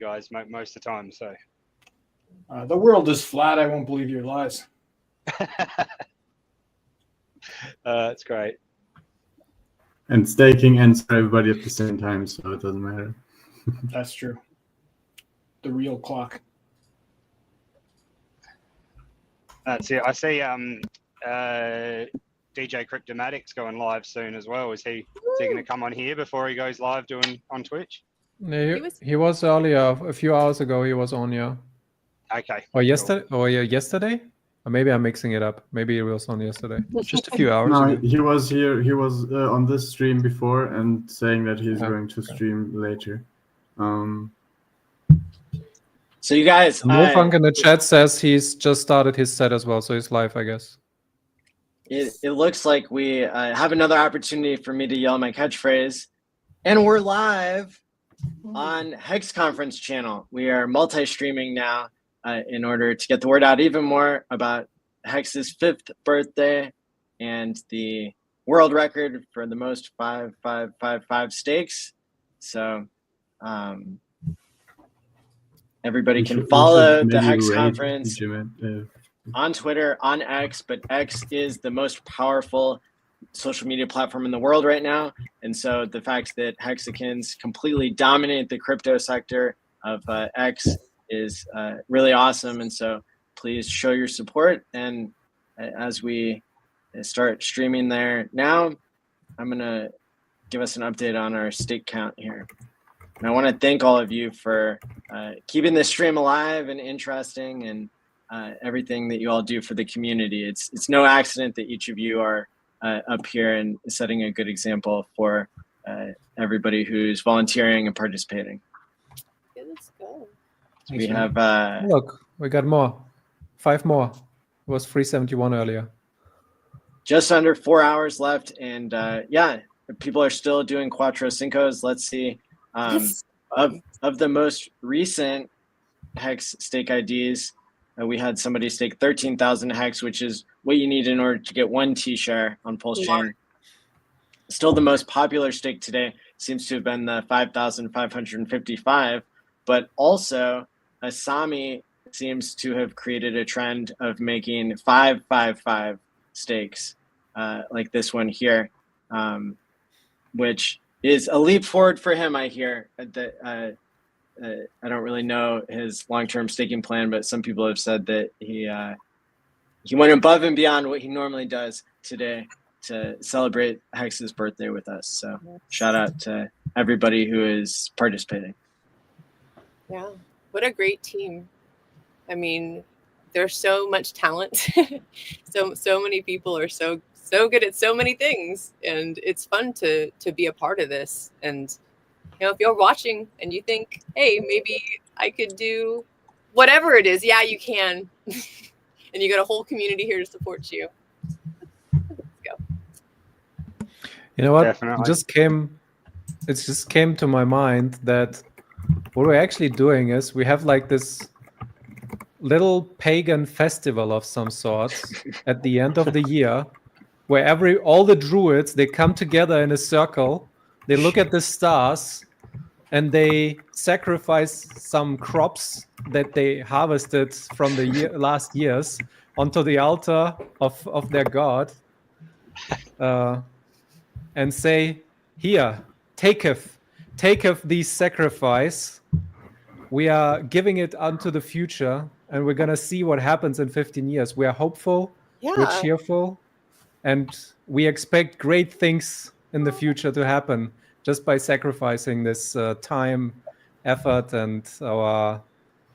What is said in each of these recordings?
guys most of the time. So the world is flat. I won't believe your lies. that's great. And staking ends for everybody at the same time, so it doesn't matter. That's true. The real clock. That's it. I see DJ Cryptomatic's going live soon as well. Is he going to come on here before he goes live doing on Twitch? He was earlier, a few hours ago. He was on, yeah. Okay. Or yesterday? Cool. Or yesterday? Or maybe I'm mixing it up. Maybe it was on yesterday. Just a few hours ago. He was here. He was on this stream before and saying that he's going to stream later. So you guys, Wolfgang in the chat says he's just started his set as well, so he's live, I guess. It looks like we have another opportunity for me to yell my catchphrase, and we're live on HEX Conference channel. We are multi-streaming now in order to get the word out even more about HEX's 5th birthday and the world record for the most 5 stakes. So everybody can follow the HEX Conference on Twitter, on X, but X is the most powerful social media platform in the world right now. And so the fact that Hexicans completely dominate the crypto sector of X is really awesome. And so please show your support. And as we start streaming there now, I'm going to give us an update on our stake count here. And I want to thank all of you for keeping this stream alive and interesting, and everything that you all do for the community. It's no accident that each of you are up here and setting a good example for everybody who's volunteering and participating. Yeah, let's go. So we have look, we got more. 5 more. It was 371 earlier. Just under 4 hours left, and yeah, people are still doing Quattro Cincos. Let's see. Of the most recent HEX stake IDs, we had somebody stake 13,000 HEX, which is what you need in order to get 1 T-share on Pulse Chain. Still the most popular stake today seems to have been the 5,555, but also Asami seems to have created a trend of making 555 stakes like this one here, which is a leap forward for him, I hear. That I don't really know his long-term staking plan, but some people have said that he went above and beyond what he normally does today to celebrate Hex's birthday with us. So shout out to everybody who is participating. Yeah, what a great team. I mean, there's so much talent. so many people are so good at so many things, and it's fun to be a part of this. And you know, if you're watching and you think, hey, maybe I could do whatever it is, yeah, you can. And you got a whole community here to support you. Let's go. You know what? Definitely. It just came to my mind that what we're actually doing is we have like this little pagan festival of some sort at the end of the year, where all the druids, they come together in a circle, they look at the stars, and they sacrifice some crops that they harvested from the last years onto the altar of their god, and say, here, taketh these sacrifice. We are giving it unto the future, and we're going to see what happens in 15 years. We are hopeful, we're cheerful, and we expect great things in the future to happen just by sacrificing this time, effort, and our,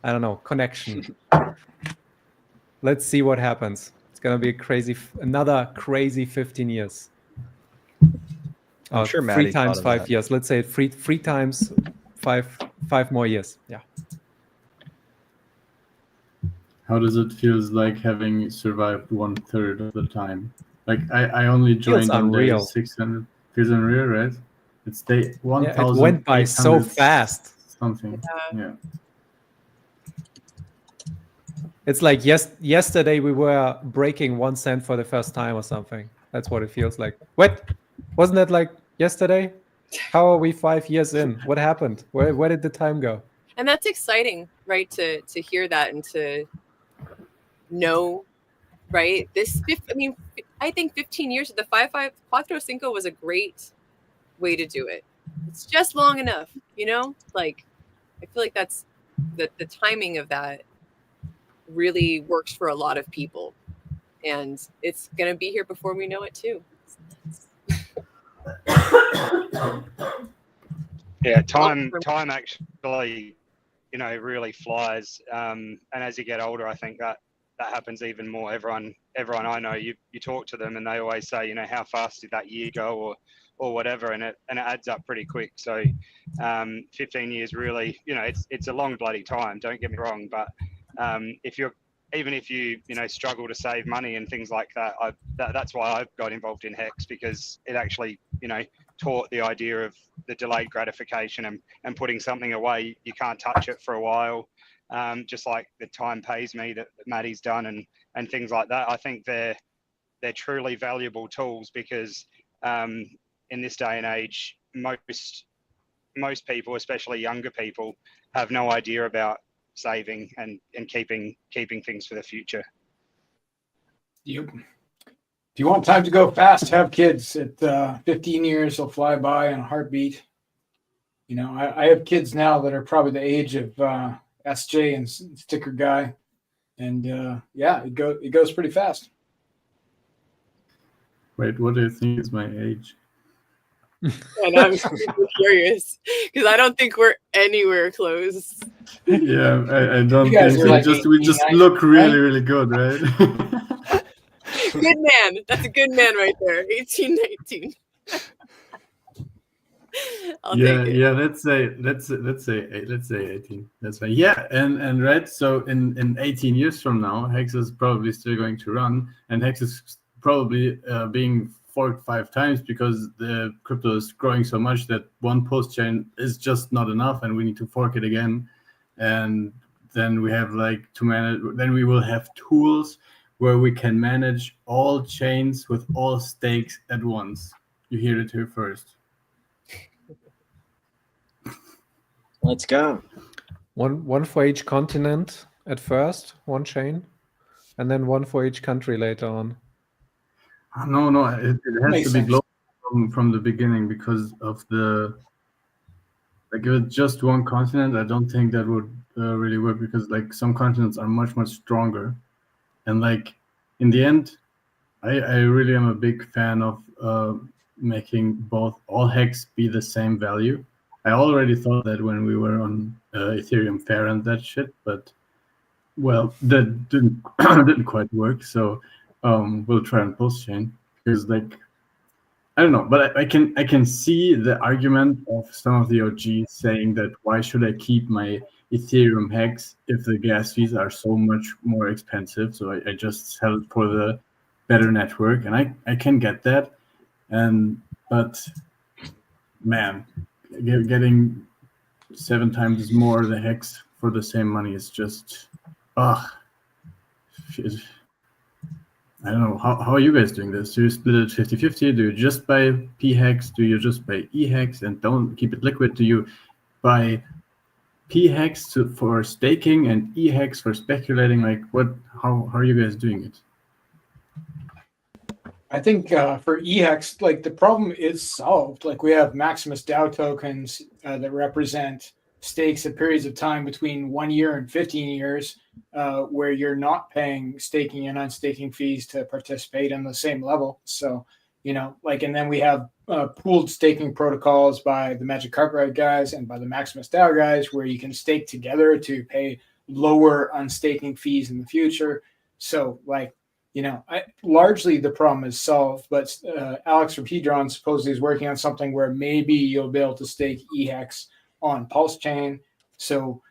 I don't know, connection. Let's see what happens. It's going to be another crazy 15 years. I'm sure 3 times 5 years. Let's say 3 times 5 more years. Yeah. How does it feel like having survived 1/3 of the time? Like I only joined on day 600. Feels unreal, right? It's day 1,000. It went by so fast. Something. Yeah. It's like yesterday we were breaking 1 cent for the first time or something. That's what it feels like. What? Wasn't that like yesterday? How are we 5 years in? What happened? Where did the time go? And that's exciting, right? To hear that and to know, right? I think 15 years of the 5-5 Quattro Cinco was a great way to do it. It's just long enough, like I feel like that's the timing of that really works for a lot of people, and it's going to be here before we know it too. Yeah, time actually, really flies. And as you get older, I think that happens even more. Everyone I know, you talk to them and they always say, how fast did that year go or whatever, and it adds up pretty quick. So 15 years really, it's a long bloody time, don't get me wrong, but if you struggle to save money and things like that, that's why I got involved in HEX, because it actually taught the idea of the delayed gratification and putting something away. You can't touch it for a while, just like the time pays me that Maddie's done and things like that. I think they're truly valuable tools, because in this day and age, most people, especially younger people, have no idea about saving and keeping things for the future. Yep. If you want time to go fast, have kids. At 15 years, they'll fly by in a heartbeat. I have kids now that are probably the age of SJ and Sticker Guy, and it goes pretty fast. Wait, what do you think is my age? And I'm super curious because I don't think we're anywhere close. Yeah, I don't You guys think are so. like We just 18, look really, right? really good, right? Good man. That's a good man right there. 18, 19. I'll take it. Yeah. Let's say 18. That's right. Yeah, and right. So in 18 years from now, HEX is probably still going to run, and HEX is probably being forked 5 times because the crypto is growing so much that one post chain is just not enough, and we need to fork it again. And then we have to manage. Then we will have tools where we can manage all chains with all stakes at once. You hear it here first. Let's go. One for each continent at first, one chain, and then one for each country later on. No, it has Makes to be sense. global from the beginning, because of the if it's just one continent, I don't think that would really work, because some continents are much stronger, and in the end, I really am a big fan of making both all HEX be the same value. I already thought that when we were on Ethereum Fair and that shit, but well, that didn't quite work. So we'll try on post chain, because I don't know, but I can see the argument of some of the OGs saying that why should I keep my Ethereum HEX if the gas fees are so much more expensive? So I just sell it for the better network, and I can get that. But man, getting 7 times more the HEX for the same money is just I don't know. How are you guys doing this? Do you split it 50-50? Do you just buy P-HEX? Do you just buy E-HEX and don't keep it liquid? Do you buy P-HEX for staking and E-HEX for speculating? How are you guys doing it? I think for EHEX, the problem is solved. We have Maximus DAO tokens that represent stakes at periods of time between 1 year and 15 years, where you're not paying staking and unstaking fees to participate on the same level. So, and then we have pooled staking protocols by the Magic Cartwright guys and by the Maximus DAO guys, where you can stake together to pay lower unstaking fees in the future. So, largely the problem is solved, but Alex from Hedron supposedly is working on something where maybe you'll be able to stake EHEX on Pulse Chain. So,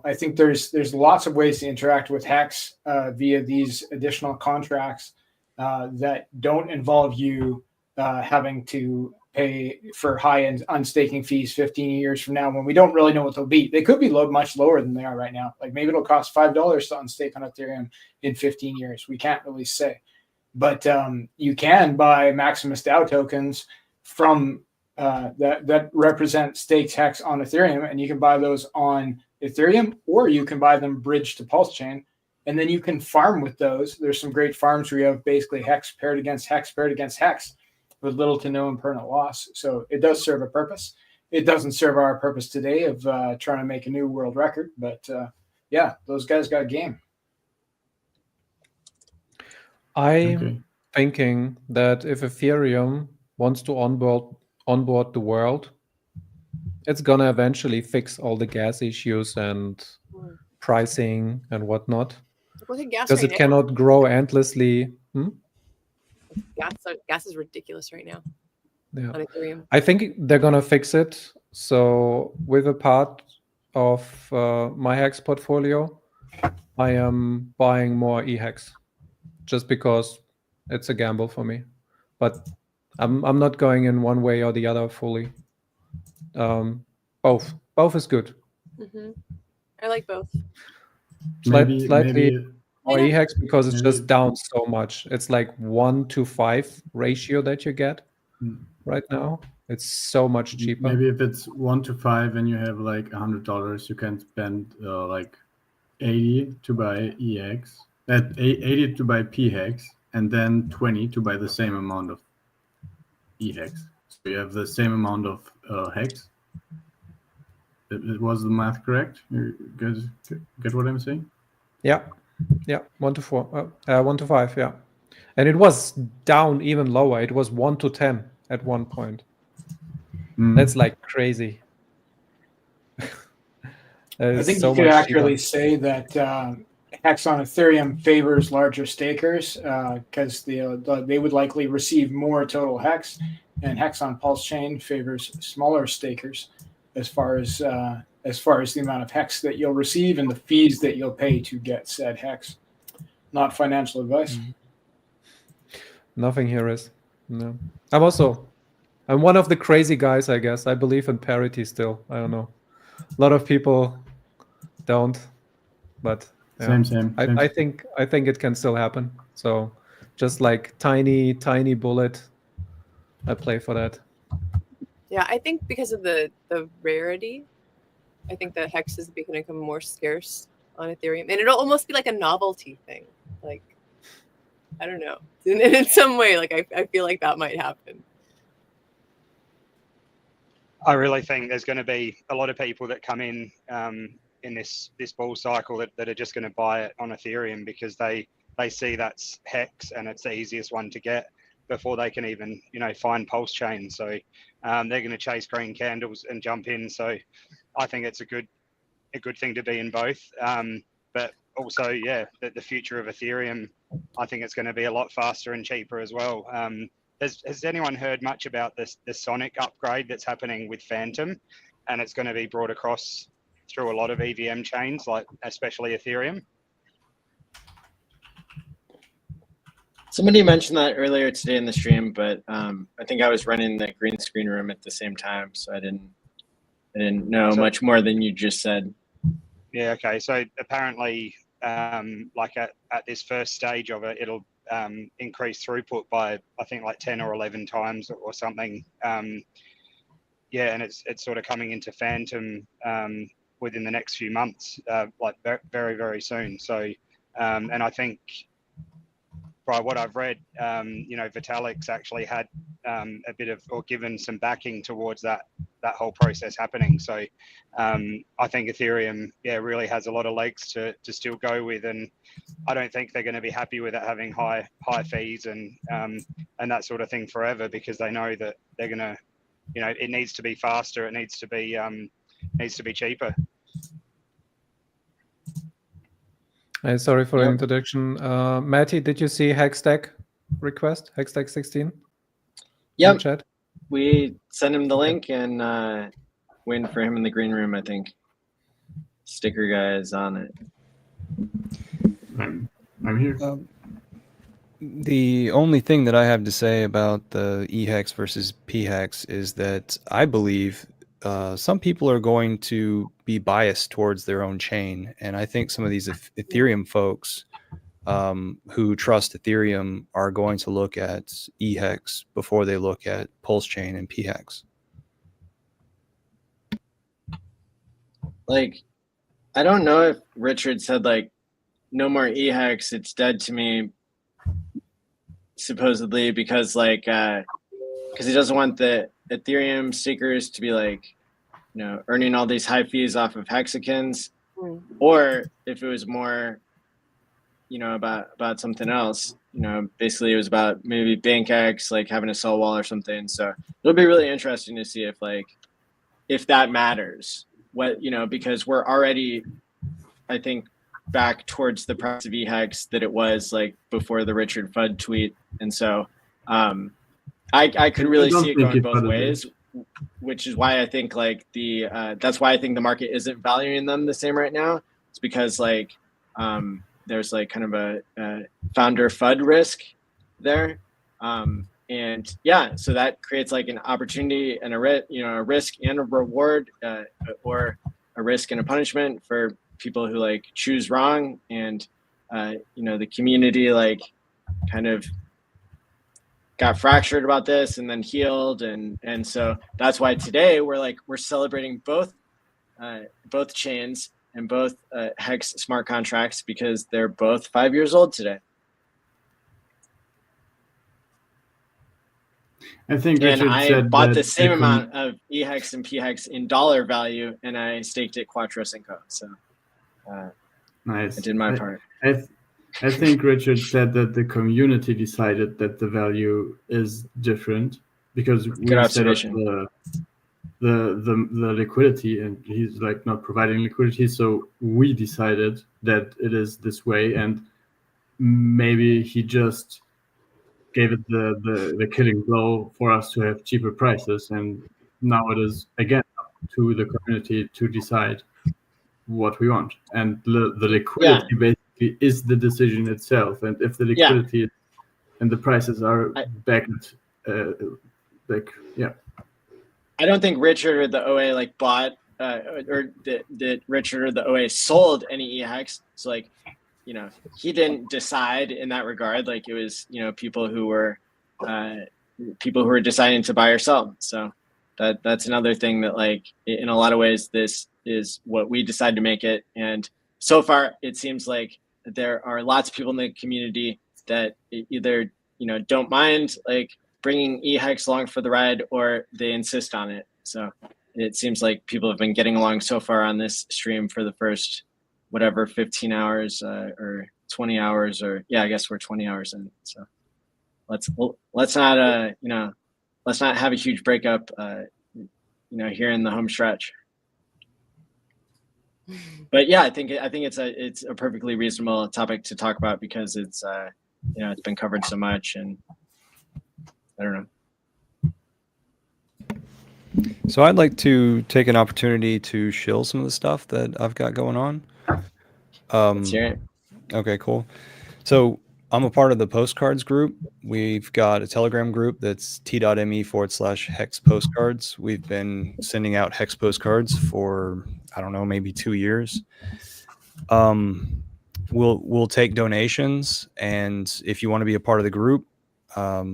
I think there's lots of ways to interact with HEX via these additional contracts that don't involve you having to pay for high-end unstaking fees 15 years from now, when we don't really know what they'll be. They could be much lower than they are right now. Maybe it'll cost $5 to unstake on Ethereum in 15 years. We can't really say. But you can buy Maximus DAO tokens from that represent staked HEX on Ethereum, and you can buy those on Ethereum, or you can buy them bridged to Pulse Chain, and then you can farm with those. There's some great farms where you have basically hex paired against hex paired against hex with little to no impermanent loss. So it does serve a purpose. It doesn't serve our purpose today of trying to make a new world record, but yeah, those guys got game. I'm thinking that if Ethereum wants to onboard the world, it's gonna eventually fix all the gas issues and pricing and whatnot. Look at gas Because right it cannot grow endlessly. Gas is ridiculous right now. Yeah. On Ethereum. I think they're gonna fix it. So with a part of my HEX portfolio, I am buying more EHEX just because it's a gamble for me. But I'm not going in one way or the other fully. Both is good. Mm-hmm. I like both. Slightly more EHEX because it's just down so much. It's like 1-to-5 ratio that you get right now. It's so much cheaper. Maybe if it's 1-to-5 and you have like $100, you can spend like 80 to buy EX, 80 to buy PHEX, and then 20 to buy the same amount of EHEX. So you have the same amount of HEX. It was the math correct? You guys get what I'm saying? Yeah, 1-to-5, yeah. And it was down even lower. It was 1-to-10 at one point. That's like crazy. I think you could accurately say that HEX on Ethereum favors larger stakers because they would likely receive more total HEX, and HEX on Pulse Chain favors smaller stakers as far as the amount of HEX that you'll receive and the fees that you'll pay to get said HEX. Not financial advice. Nothing here is. No. I'm one of the crazy guys, I guess. I believe in parity still. I don't know. A lot of people don't, but yeah. Same. I think it can still happen. So just like tiny bullet, I play for that. Yeah, I think because of the rarity, I think that HEX is going to become more scarce on Ethereum, and it'll almost be like a novelty thing. Like, I don't know, in some way, like I feel like that might happen. I really think there's going to be a lot of people that come in this bull cycle that are just going to buy it on Ethereum because they see that's HEX and it's the easiest one to get before they can even find Pulse Chain. So they're going to chase green candles and jump in. So I think it's a good thing to be in both. But also, yeah, the future of Ethereum, I think it's going to be a lot faster and cheaper as well. Has anyone heard much about the Sonic upgrade that's happening with Phantom, and it's going to be brought across through a lot of EVM chains, like especially Ethereum? Somebody mentioned that earlier today in the stream, but I think I was running the green screen room at the same time, so I didn't know much more than you just said. Yeah. Okay. So apparently, like at this first stage of it, it'll increase throughput by I think like 10 or 11 times or something. Yeah, and it's sort of coming into Phantom within the next few months, like very, very soon. So, and I think by what I've read, Vitalik's actually had a bit of, or given some backing towards that whole process happening. So I think Ethereum, really has a lot of legs to still go with, and I don't think they're going to be happy with it having high fees and that sort of thing forever, because they know that they're going to, it needs to be faster, it needs to be cheaper. Sorry for the introduction. Matty, did you see Hextech request? Hextech 16? Yep. Chat? We sent him the link and waiting for him in the green room, I think. Sticker guy is on it. I'm here. The only thing that I have to say about the EHEX versus PHEX is that I believe some people are going to be biased towards their own chain. And I think some of these Ethereum folks who trust Ethereum are going to look at EHEX before they look at Pulse Chain and PHEX. Like, I don't know if Richard said like no more EHEX, it's dead to me, supposedly because like because he doesn't want the Ethereum stakers to be like, you know, earning all these high fees off of hexagons, or if it was more, you know, about something else. You know, basically it was about maybe BankX like having a sell wall or something. So it'll be really interesting to see if that matters. What, you know, because we're already, I think, back towards the price of EHEX that it was like before the Richard Fudd tweet, and so I could really see it going both ways, which is why I think like that's why I think the market isn't valuing them the same right now. It's because like there's like kind of a founder FUD risk there, and yeah, so that creates like an opportunity and a risk and a reward, or a risk and a punishment for people who like choose wrong, and you know, the community like kind of got fractured about this and then healed, and so that's why today we're celebrating both chains and both HEX smart contracts, because they're both 5 years old today. I think and Richard I said bought that the same amount of EHEX and PHEX in dollar value, and I staked it Quattro Cinco. So nice. I did my part. I think Richard said that the community decided that the value is different because we set up the liquidity, and he's like not providing liquidity. So we decided that it is this way, and maybe he just gave it the killing blow for us to have cheaper prices, and now it is again up to the community to decide what we want, and the liquidity basically is the decision itself. And if the liquidity and the prices are back I don't think Richard or the OA like bought or that Richard or the OA sold any EHEX. So like, you know, he didn't decide in that regard. Like it was, you know, people who were deciding to buy or sell. So that's another thing that like in a lot of ways this is what we decided to make it. And so far it seems like there are lots of people in the community that either, you know, don't mind like bringing EHEX along for the ride, or they insist on it. So it seems like people have been getting along so far on this stream for the first whatever 15 hours or 20 hours, or I guess we're 20 hours in. So let's not you know, let's not have a huge breakup you know, here in the home stretch. But yeah, I think it's a perfectly reasonable topic to talk about, because it's you know, it's been covered so much, and I don't know. So I'd like to take an opportunity to shill some of the stuff that I've got going on. Let's hear it. Okay, cool. So I'm a part of the postcards group. We've got a Telegram group that's t.me/hex postcards. We've been sending out hex postcards for, I don't know, maybe 2 years. We'll take donations, and if you want to be a part of the group,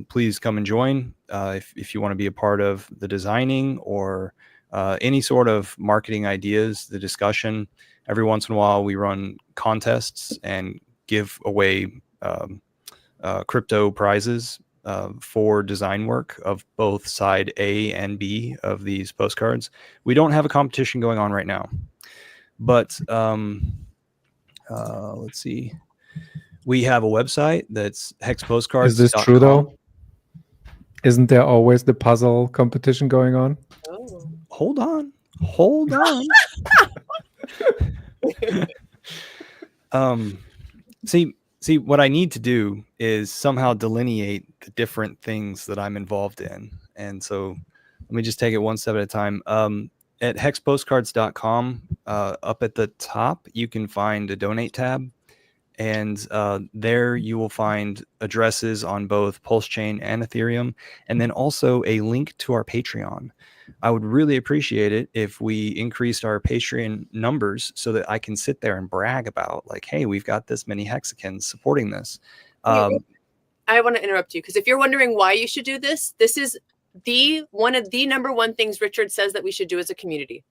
please come and join. If you want to be a part of the designing or any sort of marketing ideas, the discussion, every once in a while we run contests and give away crypto prizes for design work of both side A and B of these postcards. We don't have a competition going on right now, but let's see. We have a website that's hexpostcards.com. Is this true though? Isn't there always the puzzle competition going on? Oh. Hold on. See, what I need to do is somehow delineate the different things that I'm involved in. And so let me just take it one step at a time. At hexpostcards.com, up at the top, you can find a donate tab. And there you will find addresses on both Pulse Chain and Ethereum, and then also a link to our Patreon. I would really appreciate it if we increased our Patreon numbers so that I can sit there and brag about, like, hey, we've got this many hexagons supporting this. I want to interrupt you, because if you're wondering why you should do this, this is one of the number one things Richard says that we should do as a community.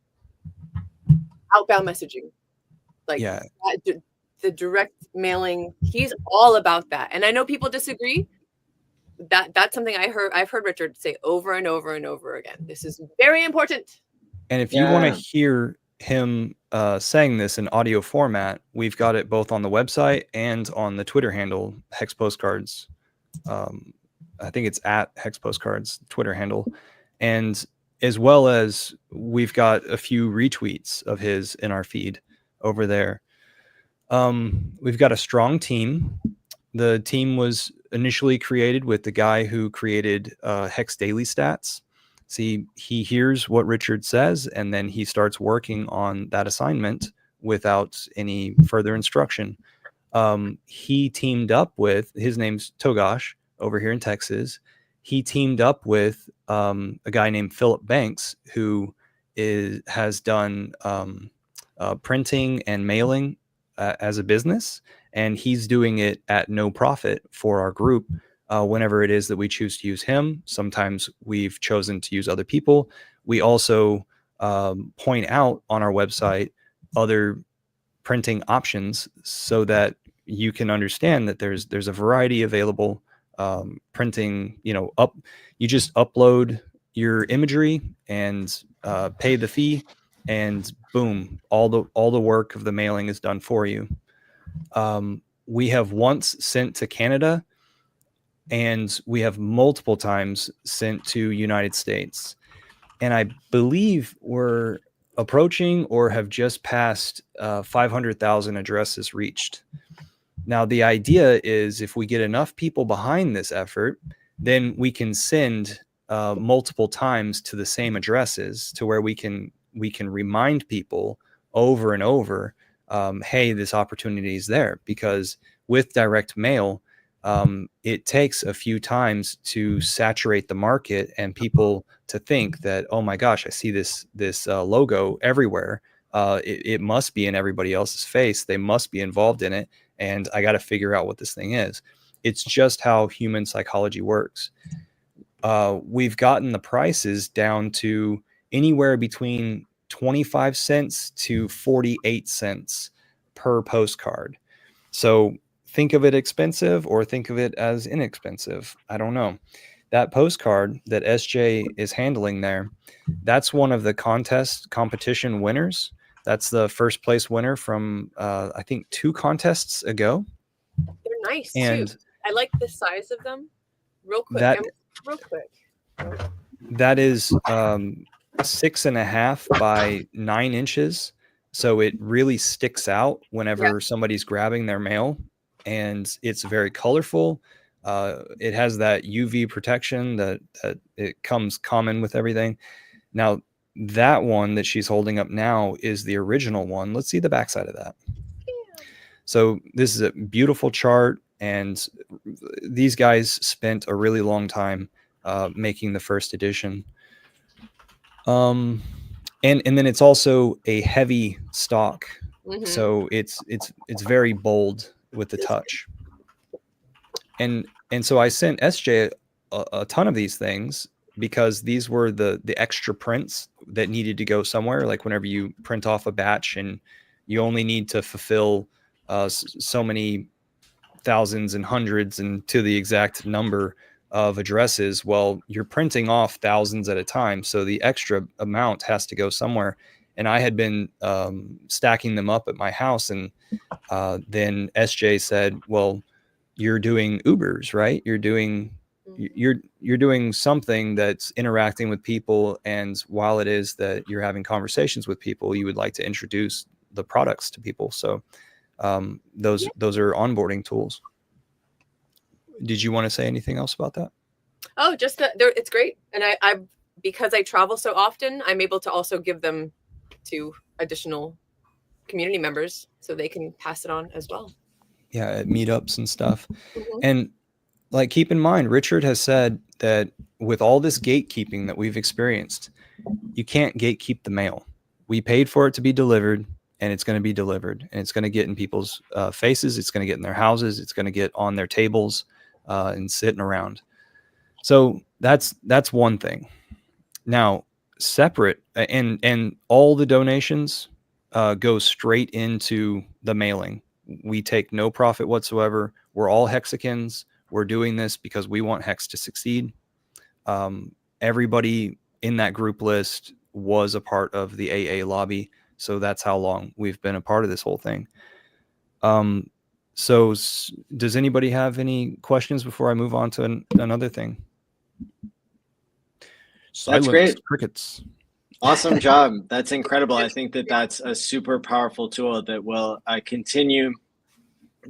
Outbound messaging. Like Yeah. the direct mailing, he's all about that. And I know people disagree. That's something I've heard Richard say over and over and over again. This is very important. And if you want to Yeah. hear him saying this in audio format, we've got it both on the website and on the Twitter handle, Hex Postcards. I think it's at Hex Postcards Twitter handle. And as well as we've got a few retweets of his in our feed over there. We've got a strong team. The team was initially created with the guy who created Hex Daily Stats. See, he hears what Richard says, and then he starts working on that assignment without any further instruction. He teamed up with, his name's Togash over here in Texas. He teamed up with a guy named Philip Banks, who has done printing and mailing as a business, and he's doing it at no profit for our group. Whenever it is that we choose to use him, sometimes we've chosen to use other people. We also point out on our website other printing options so that you can understand that there's a variety available. Printing, you just upload your imagery and pay the fee, and boom, all the work of the mailing is done for you. We have once sent to Canada, and we have multiple times sent to United States. And I believe we're approaching or have just passed 500,000 addresses reached. Now, the idea is if we get enough people behind this effort, then we can send multiple times to the same addresses to where we can remind people over and over, hey, this opportunity is there. Because with direct mail, it takes a few times to saturate the market and people to think that, oh my gosh, I see this logo everywhere. It must be in everybody else's face. They must be involved in it. And I got to figure out what this thing is. It's just how human psychology works. We've gotten the prices down to anywhere between 25 cents to 48 cents per postcard. So think of it expensive or think of it as inexpensive. I don't know. That postcard that SJ is handling there, that's one of the competition winners. That's the first place winner from, I think, 2 contests ago. They're nice And too. I like the size of them. Real quick. That is 6.5 by 9 inches. So it really sticks out whenever somebody's grabbing their mail, and it's very colorful. It has that UV protection that it comes common with everything. Now, that one that she's holding up now is the original one. Let's see the backside of that. Yeah. So this is a beautiful chart, and these guys spent a really long time making the first edition. And then it's also a heavy stock. Mm-hmm. So it's very bold with the touch. And so I sent SJ a ton of these things because these were the extra prints that needed to go somewhere. Like whenever you print off a batch and you only need to fulfill so many thousands and hundreds and to the exact number of addresses, well, you're printing off thousands at a time. So the extra amount has to go somewhere. And I had been stacking them up at my house. And then SJ said, well, you're doing Ubers, right? You're doing something that's interacting with people. And while it is that you're having conversations with people, you would like to introduce the products to people. So those are onboarding tools. Did you want to say anything else about that? Oh, just that it's great. And I because I travel so often, I'm able to also give them to additional community members so they can pass it on as well. Yeah, at meetups and stuff. Mm-hmm. And like, keep in mind, Richard has said that with all this gatekeeping that we've experienced, you can't gatekeep the mail. We paid for it to be delivered, and it's going to be delivered, and it's going to get in people's faces. It's going to get in their houses. It's going to get on their tables and sitting around. So that's one thing. Now, separate and all the donations goes straight into the mailing. We take no profit whatsoever. We're all Hexicans. We're doing this because we want Hex to succeed. Everybody in that group list was a part of the AA lobby. So that's how long we've been a part of this whole thing. So does anybody have any questions before I move on to another thing? Silence, that's great. crickets. Awesome job. That's incredible. I think that that's a super powerful tool that will continue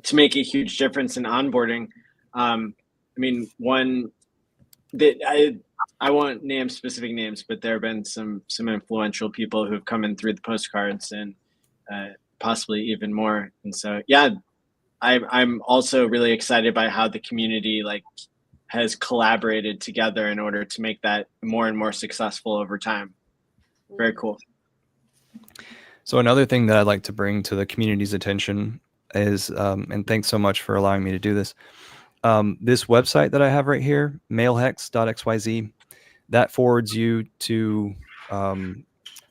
to make a huge difference in onboarding. I mean, one that I won't name specific names, but there have been some influential people who've come in through the postcards and possibly even more. And so, yeah, I'm also really excited by how the community has collaborated together in order to make that more and more successful over time. Very cool. So another thing that I'd like to bring to the community's attention is, and thanks so much for allowing me to do this. This website that I have right here, mailhex.xyz, that forwards you to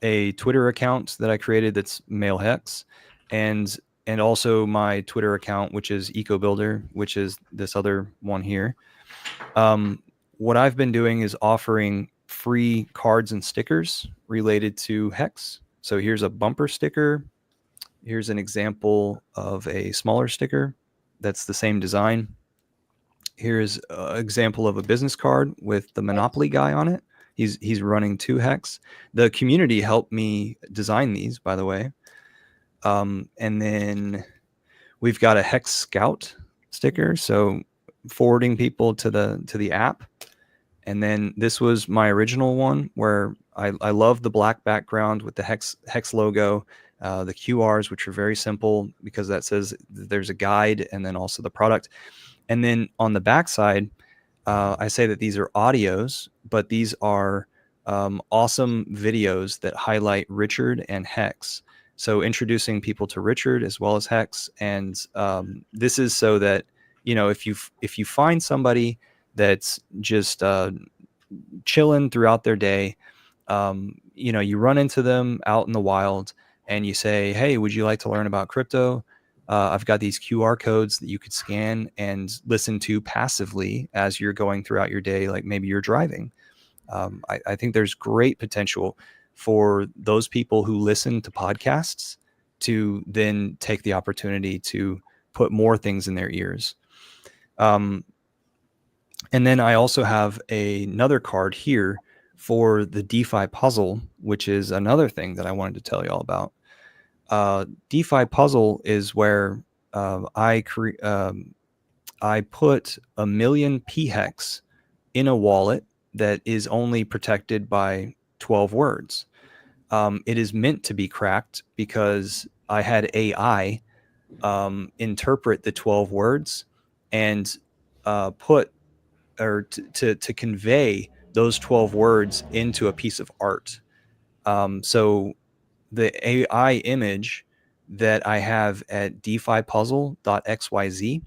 a Twitter account that I created that's mailhex, and also my Twitter account, which is EcoBuilder, which is this other one here. What I've been doing is offering free cards and stickers related to Hex. So here's a bumper sticker. Here's an example of a smaller sticker that's the same design. Here's an example of a business card with the Monopoly guy on it. He's running 2 Hex. The community helped me design these, by the way. And then we've got a Hex Scout sticker, so forwarding people to the app. And then this was my original one where I love the black background with the Hex logo, the QRs, which are very simple because that says there's a guide and then also the product. And then on the back side, I say that these are audios, but these are awesome videos that highlight Richard and Hex. So introducing people to Richard as well as Hex. And this is so that, if you find somebody that's just chilling throughout their day, you run into them out in the wild and you say, hey, would you like to learn about crypto? I've got these QR codes that you could scan and listen to passively as you're going throughout your day, like maybe you're driving. I think there's great potential for those people who listen to podcasts to then take the opportunity to put more things in their ears. And then I also have another card here for the DeFi puzzle, which is another thing that I wanted to tell you all about. DeFi puzzle is where I put 1 million PHEX in a wallet that is only protected by 12 words. It is meant to be cracked because I had AI interpret the 12 words and put or to convey those 12 words into a piece of art. So the AI image that I have at defipuzzle.xyz,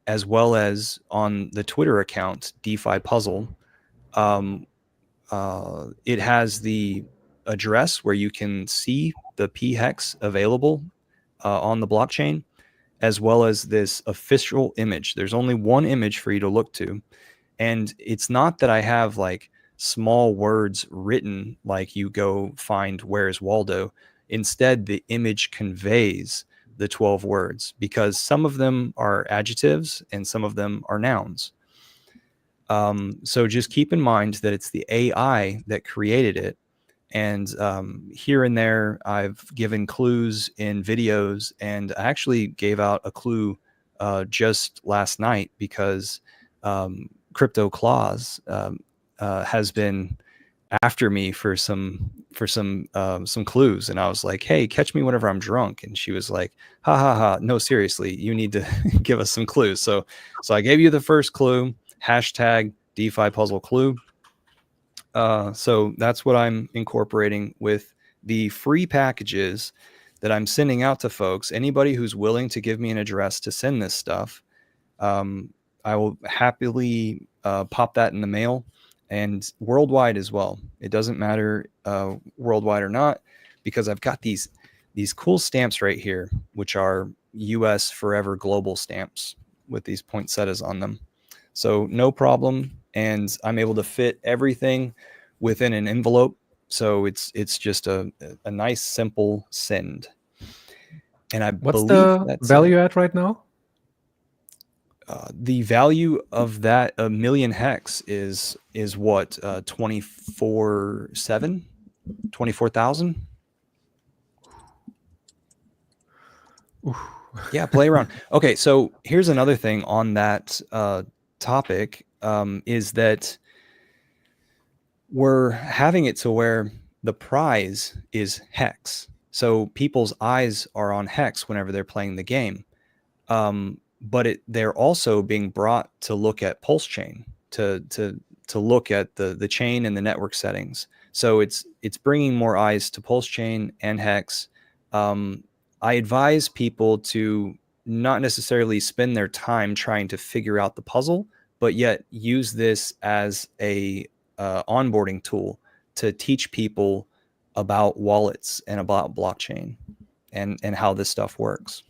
as well as on the Twitter account, defipuzzle, it has the address where you can see the PHEX available on the blockchain, as well as this official image. There's only one image for you to look to. And it's not that I have like small words written like you go find Where's Waldo. Instead, the image conveys the 12 words because some of them are adjectives and some of them are nouns. So just keep in mind that it's the AI that created it. And here and there, I've given clues in videos, and I actually gave out a clue just last night because Crypto Claus has been after me for some clues, and I was like, "Hey, catch me whenever I'm drunk," and she was like, "Ha ha ha! No, seriously, you need to give us some clues." So I gave you the first clue. Hashtag DeFi puzzle clue. So that's what I'm incorporating with the free packages that I'm sending out to folks. Anybody who's willing to give me an address to send this stuff, I will happily pop that in the mail, and worldwide as well. It doesn't matter worldwide or not, because I've got these cool stamps right here, which are US Forever Global stamps with these poinsettias on them. So no problem. And I'm able to fit everything within an envelope. So it's just a nice, simple send. And I What's believe the that's value at right now? the value of that a million hex is what 24,000. Yeah, play around. Okay, so here's another thing on that topic, is that we're having it to where the prize is hex. So people's eyes are on hex whenever they're playing the game. But they're also being brought to look at pulse chain, to look at the chain and the network settings. So it's bringing more eyes to pulse chain and hex. I advise people to not necessarily spend their time trying to figure out the puzzle, but yet use this as a onboarding tool to teach people about wallets and about blockchain and how this stuff works.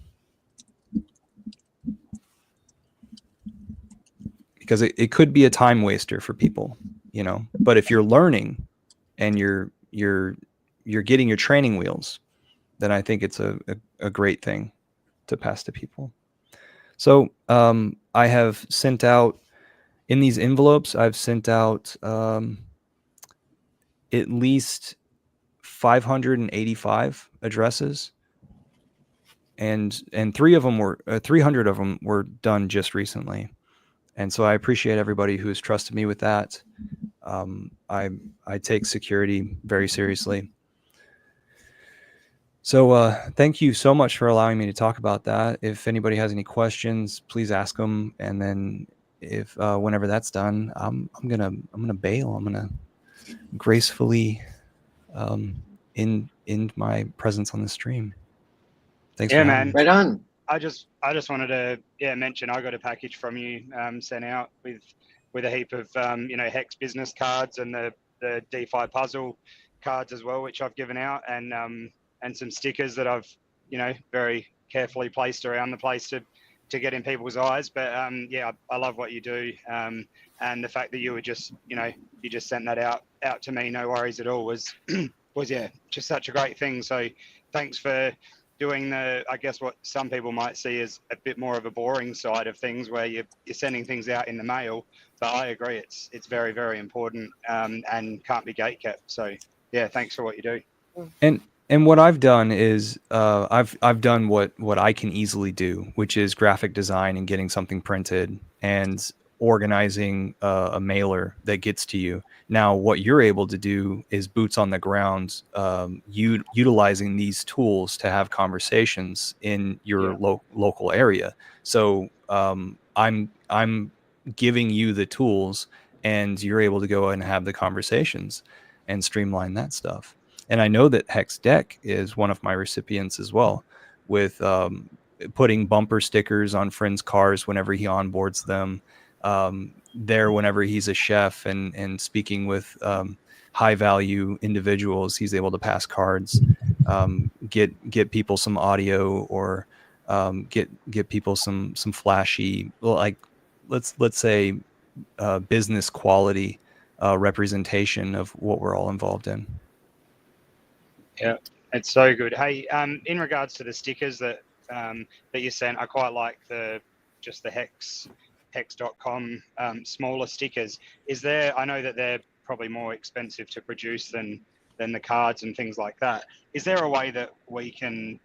Because it could be a time waster for people, you know. But if you're learning and you're getting your training wheels, then I think it's a great thing to pass to people. So I have sent out in these envelopes. I've sent out at least 585 addresses, and 300 of them were done just recently. And so I appreciate everybody who's trusted me with that. I take security very seriously. So thank you so much for allowing me to talk about that. If anybody has any questions, please ask them. And then if whenever that's done, I'm gonna bail. I'm gonna gracefully end my presence on the stream. Thanks for having me. Right on. I just wanted to mention I got a package from you sent out with a heap of Hex business cards and the DeFi puzzle cards as well, which I've given out, and some stickers that I've very carefully placed around the place to get in people's eyes. But I love what you do, and the fact that you were just you just sent that out to me, no worries at all, was just such a great thing. So thanks for doing I guess what some people might see as a bit more of a boring side of things, where you're sending things out in the mail. But I agree, it's very, very important, and can't be gatekept. So yeah, thanks for what you do. And what I've done is I've done what I can easily do, which is graphic design and getting something printed and organizing a mailer that gets to you. Now, what you're able to do is boots on the ground, utilizing these tools to have conversations in your local area. So I'm giving you the tools, and you're able to go and have the conversations and streamline that stuff. And I know that Hex Deck is one of my recipients as well, with putting bumper stickers on friends' cars whenever he onboards them. Whenever he's a chef and speaking with high value individuals, he's able to pass cards, get people some audio, or get people some flashy, like let's say business quality representation of what we're all involved in. Yeah, it's so good. Hey, in regards to the stickers that you sent, I quite like the hex.com smaller stickers. I know that they're probably more expensive to produce than the cards and things like that. Is there a way that we can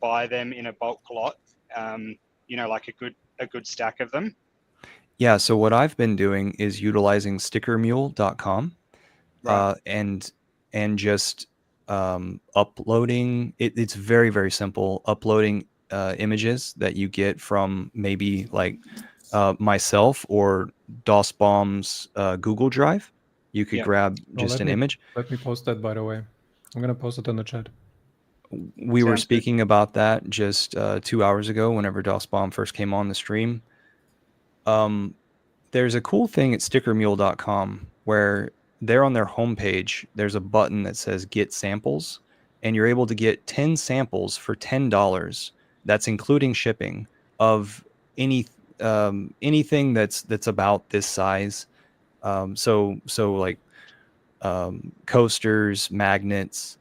buy them in a bulk lot? Like a good stack of them? Yeah, so what I've been doing is utilizing stickermule.com, right. and just uploading. It's very, very simple. Uploading images that you get from maybe myself or DOSBomb's Google Drive. You could grab just an image. Let me post that, by the way. I'm going to post it in the chat. We were speaking about that just 2 hours ago whenever DOSBomb first came on the stream. There's a cool thing at stickermule.com where there on their homepage, there's a button that says Get Samples. and you're able to get 10 samples for $10. That's including shipping of anything that's about this size. So like coasters, magnets.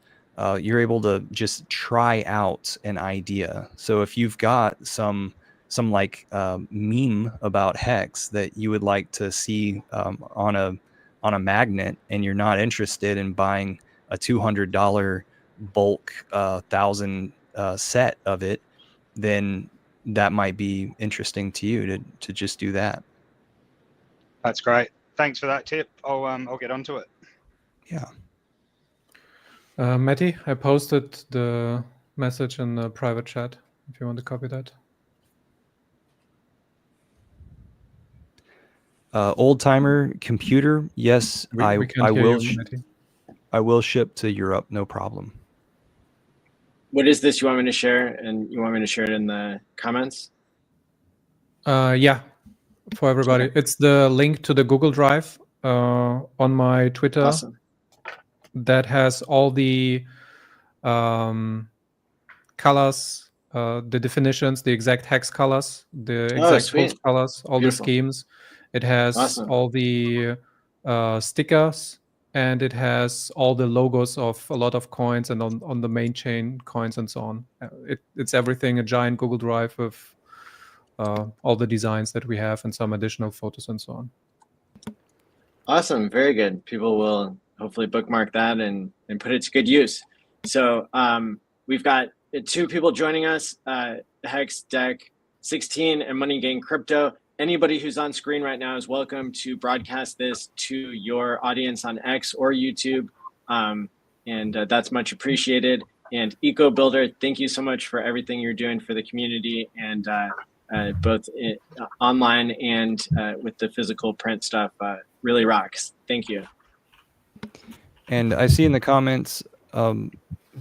You're able to just try out an idea. So if you've got some like meme about HEX that you would like to see on a magnet, and you're not interested in buying a $200 bulk 1,000 set of it, then that might be interesting to you to just do that. That's great. Thanks for that tip. I'll get onto it. Yeah. Matty, I posted the message in the private chat if you want to copy that. Old timer computer, yes, I will ship to Europe, no problem. What is this you want me to share? And you want me to share it in the comments? Yeah, for everybody. Okay. It's the link to the Google Drive on my Twitter. Awesome. That has all the colors, the definitions, the exact hex colors, the exact post colors, all Beautiful. The schemes. It has all the stickers, and it has all the logos of a lot of coins and on the main chain coins and so on. It's everything, a giant Google Drive with all the designs that we have and some additional photos and so on. Awesome. Very good. People will hopefully bookmark that and put it to good use. So we've got 2 people joining us, Hex, Deck 16, and Money Gang Crypto. Anybody who's on screen right now is welcome to broadcast this to your audience on X or YouTube. And that's much appreciated. And Eco Builder, thank you so much for everything you're doing for the community, and both online and with the physical print stuff. Really rocks. Thank you. And I see in the comments,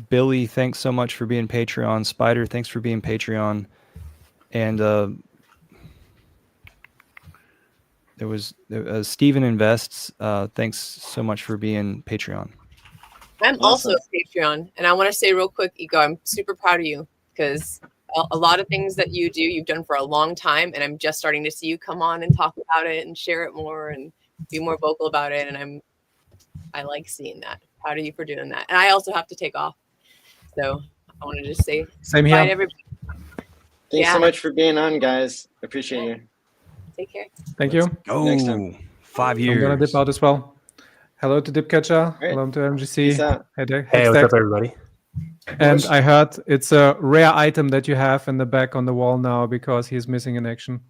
Billy, thanks so much for being Patreon. Spider, thanks for being Patreon. And there was Steven Invests. Thanks so much for being Patreon. I'm also a Patreon, and I want to say real quick, Eco, I'm super proud of you, because a lot of things that you do, you've done for a long time, and I'm just starting to see you come on and talk about it and share it more and be more vocal about it, and I like seeing that. Proud of you for doing that. And I also have to take off, so I want to just say same here. Bye to everybody. Thanks so much for being on, guys. Appreciate you. Take care. Thank you. Oh, next time. 5 years. I'm gonna dip out as well. Hello to Dipcatcher. Right. Hello to MGC. Hey, what's up, everybody? And I heard it's a rare item that you have in the back on the wall now because he's missing in action.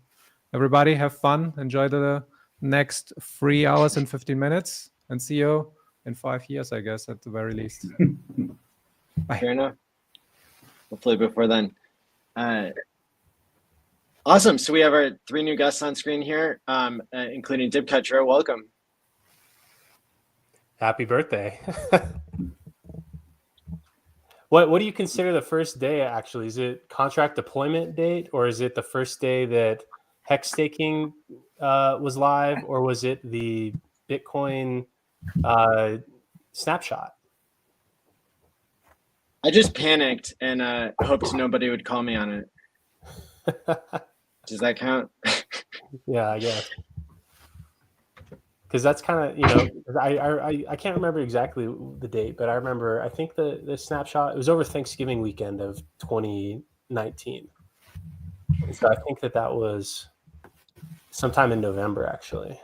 Everybody have fun. Enjoy the next 3 hours and 15 minutes, and see you in 5 years, I guess, at the very least. Bye. Fair enough. Hopefully before then. Awesome. So we have our 3 new guests on screen here, including Dipcatcher. Welcome. Happy birthday. What do you consider the first day, actually? Is it contract deployment date, or is it the first day that HEX staking was live, or was it the Bitcoin snapshot? I just panicked and hoped nobody would call me on it. Does that count? Yeah, I guess. Because that's kind of, you know, I can't remember exactly the date, but I remember, I think the snapshot, it was over Thanksgiving weekend of 2019. So I think that was sometime in November, actually.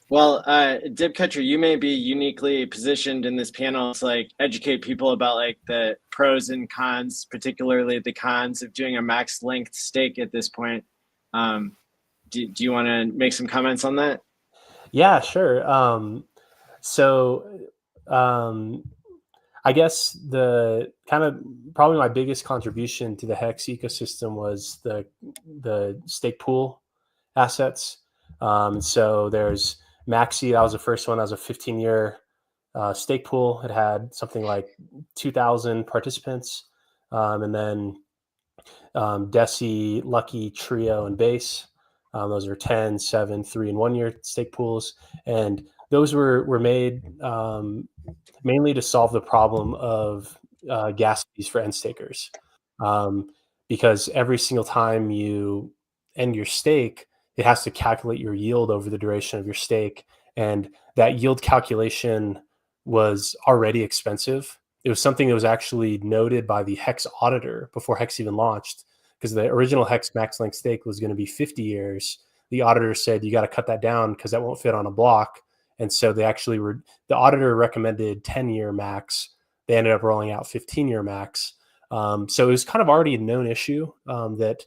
Well, Dipcatcher, you may be uniquely positioned in this panel to like educate people about like the pros and cons, particularly the cons of doing a max length stake at this point. Do you want to make some comments on that? Yeah, sure. I guess the kind of probably my biggest contribution to the HEX ecosystem was the stake pool assets. So there's Maxi, that was the first one. That was a 15-year stake pool. It had something like 2,000 participants. And then Deci, Lucky, Trio, and Base. Those are 10, 7, 3, and 1 year stake pools. And those were made mainly to solve the problem of gas fees for end stakers. Because every single time you end your stake, it has to calculate your yield over the duration of your stake. And that yield calculation was already expensive. It was something that was actually noted by the HEX auditor before HEX even launched, because the original HEX max length stake was going to be 50 years. The auditor said, you got to cut that down because that won't fit on a block. And so they actually were, the auditor recommended 10-year max. They ended up rolling out 15-year max. So it was kind of already a known issue that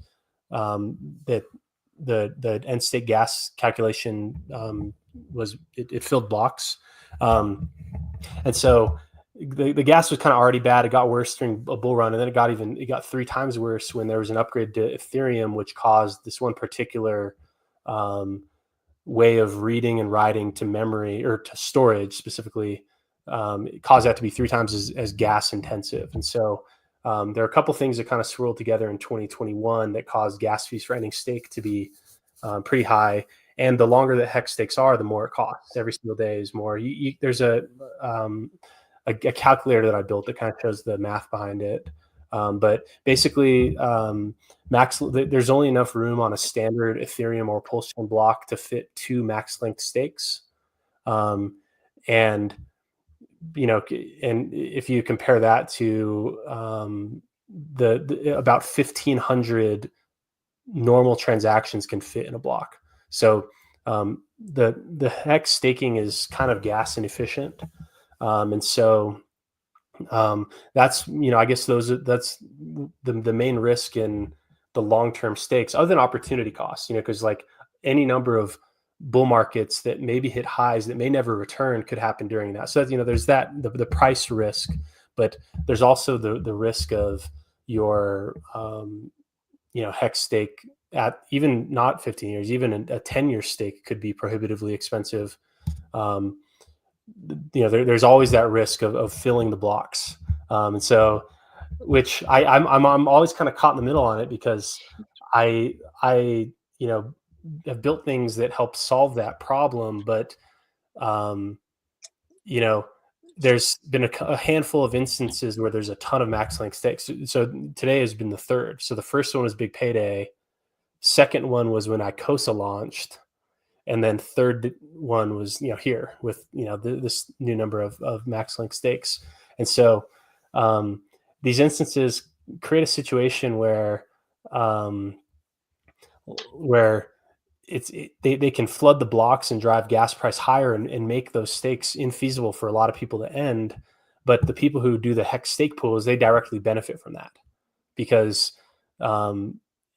the end state gas calculation was it filled blocks, and so the gas was kind of already bad. It got worse during a bull run, and then it got 3 times worse when there was an upgrade to Ethereum, which caused this one particular way of reading and writing to memory or to storage specifically. It caused that to be 3 times as gas intensive, and so there are a couple things that kind of swirled together in 2021 that caused gas fees for ending stake to be pretty high. And the longer that HEX stakes are, the more it costs. Every single day is more. There's a calculator that I built that kind of shows the math behind it. But basically, there's only enough room on a standard Ethereum or Pulse chain block to fit 2 max length stakes. And if you compare that to the about 1,500 normal transactions can fit in a block. So the HEX staking is kind of gas inefficient, and so that's I guess that's the main risk in the long-term stakes, other than opportunity costs. Because like any number of bull markets that maybe hit highs that may never return could happen during that. So there's that the price risk, but there's also the risk of your HEX stake at even not 15 years, even a 10-year stake could be prohibitively expensive. There's always that risk of filling the blocks, and so which I'm always kind of caught in the middle on it, because I have built things that help solve that problem, but there's been a handful of instances where there's a ton of max length stakes. So today has been the third. So the first one was Big Payday. Second one was when Icosa launched. And then third one was, here with, this new number of max length stakes. And so these instances create a situation where they can flood the blocks and drive gas price higher and make those stakes infeasible for a lot of people to end. But the people who do the HEX stake pools, they directly benefit from that, because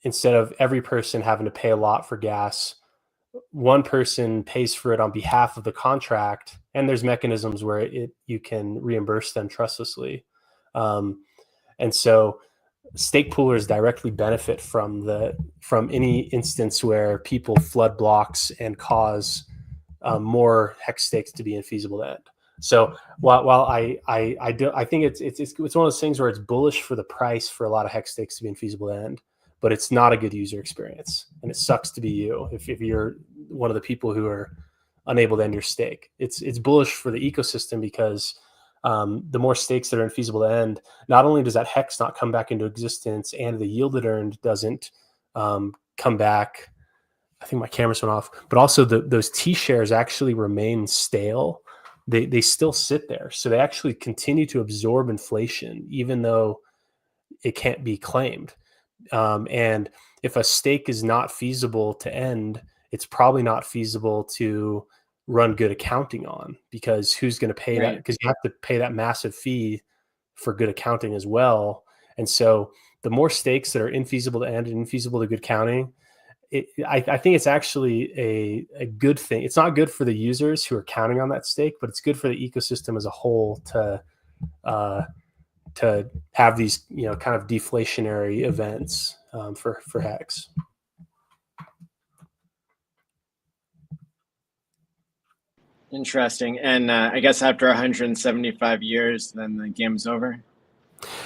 instead of every person having to pay a lot for gas, one person pays for it on behalf of the contract, and there's mechanisms where you can reimburse them trustlessly. And so stake poolers directly benefit from any instance where people flood blocks and cause more HEX stakes to be infeasible to end. So while I think it's one of those things where it's bullish for the price for a lot of HEX stakes to be infeasible to end, but it's not a good user experience, and it sucks to be you if you're one of the people who are unable to end your stake. It's bullish for the ecosystem, because the more stakes that are infeasible to end, not only does that HEX not come back into existence, and the yield it earned doesn't come back. I think my cameras went off, but also those T shares actually remain stale. They still sit there, so they actually continue to absorb inflation, even though it can't be claimed. And if a stake is not feasible to end, it's probably not feasible to run good accounting on, because who's going to pay that? Because you have to pay that massive fee for good accounting as well. And so the more stakes that are infeasible to end and infeasible to good counting, I think it's actually a good thing. It's not good for the users who are counting on that stake, but it's good for the ecosystem as a whole to have these kind of deflationary events for HEX. Interesting. And I guess after 175 years, then the game's over.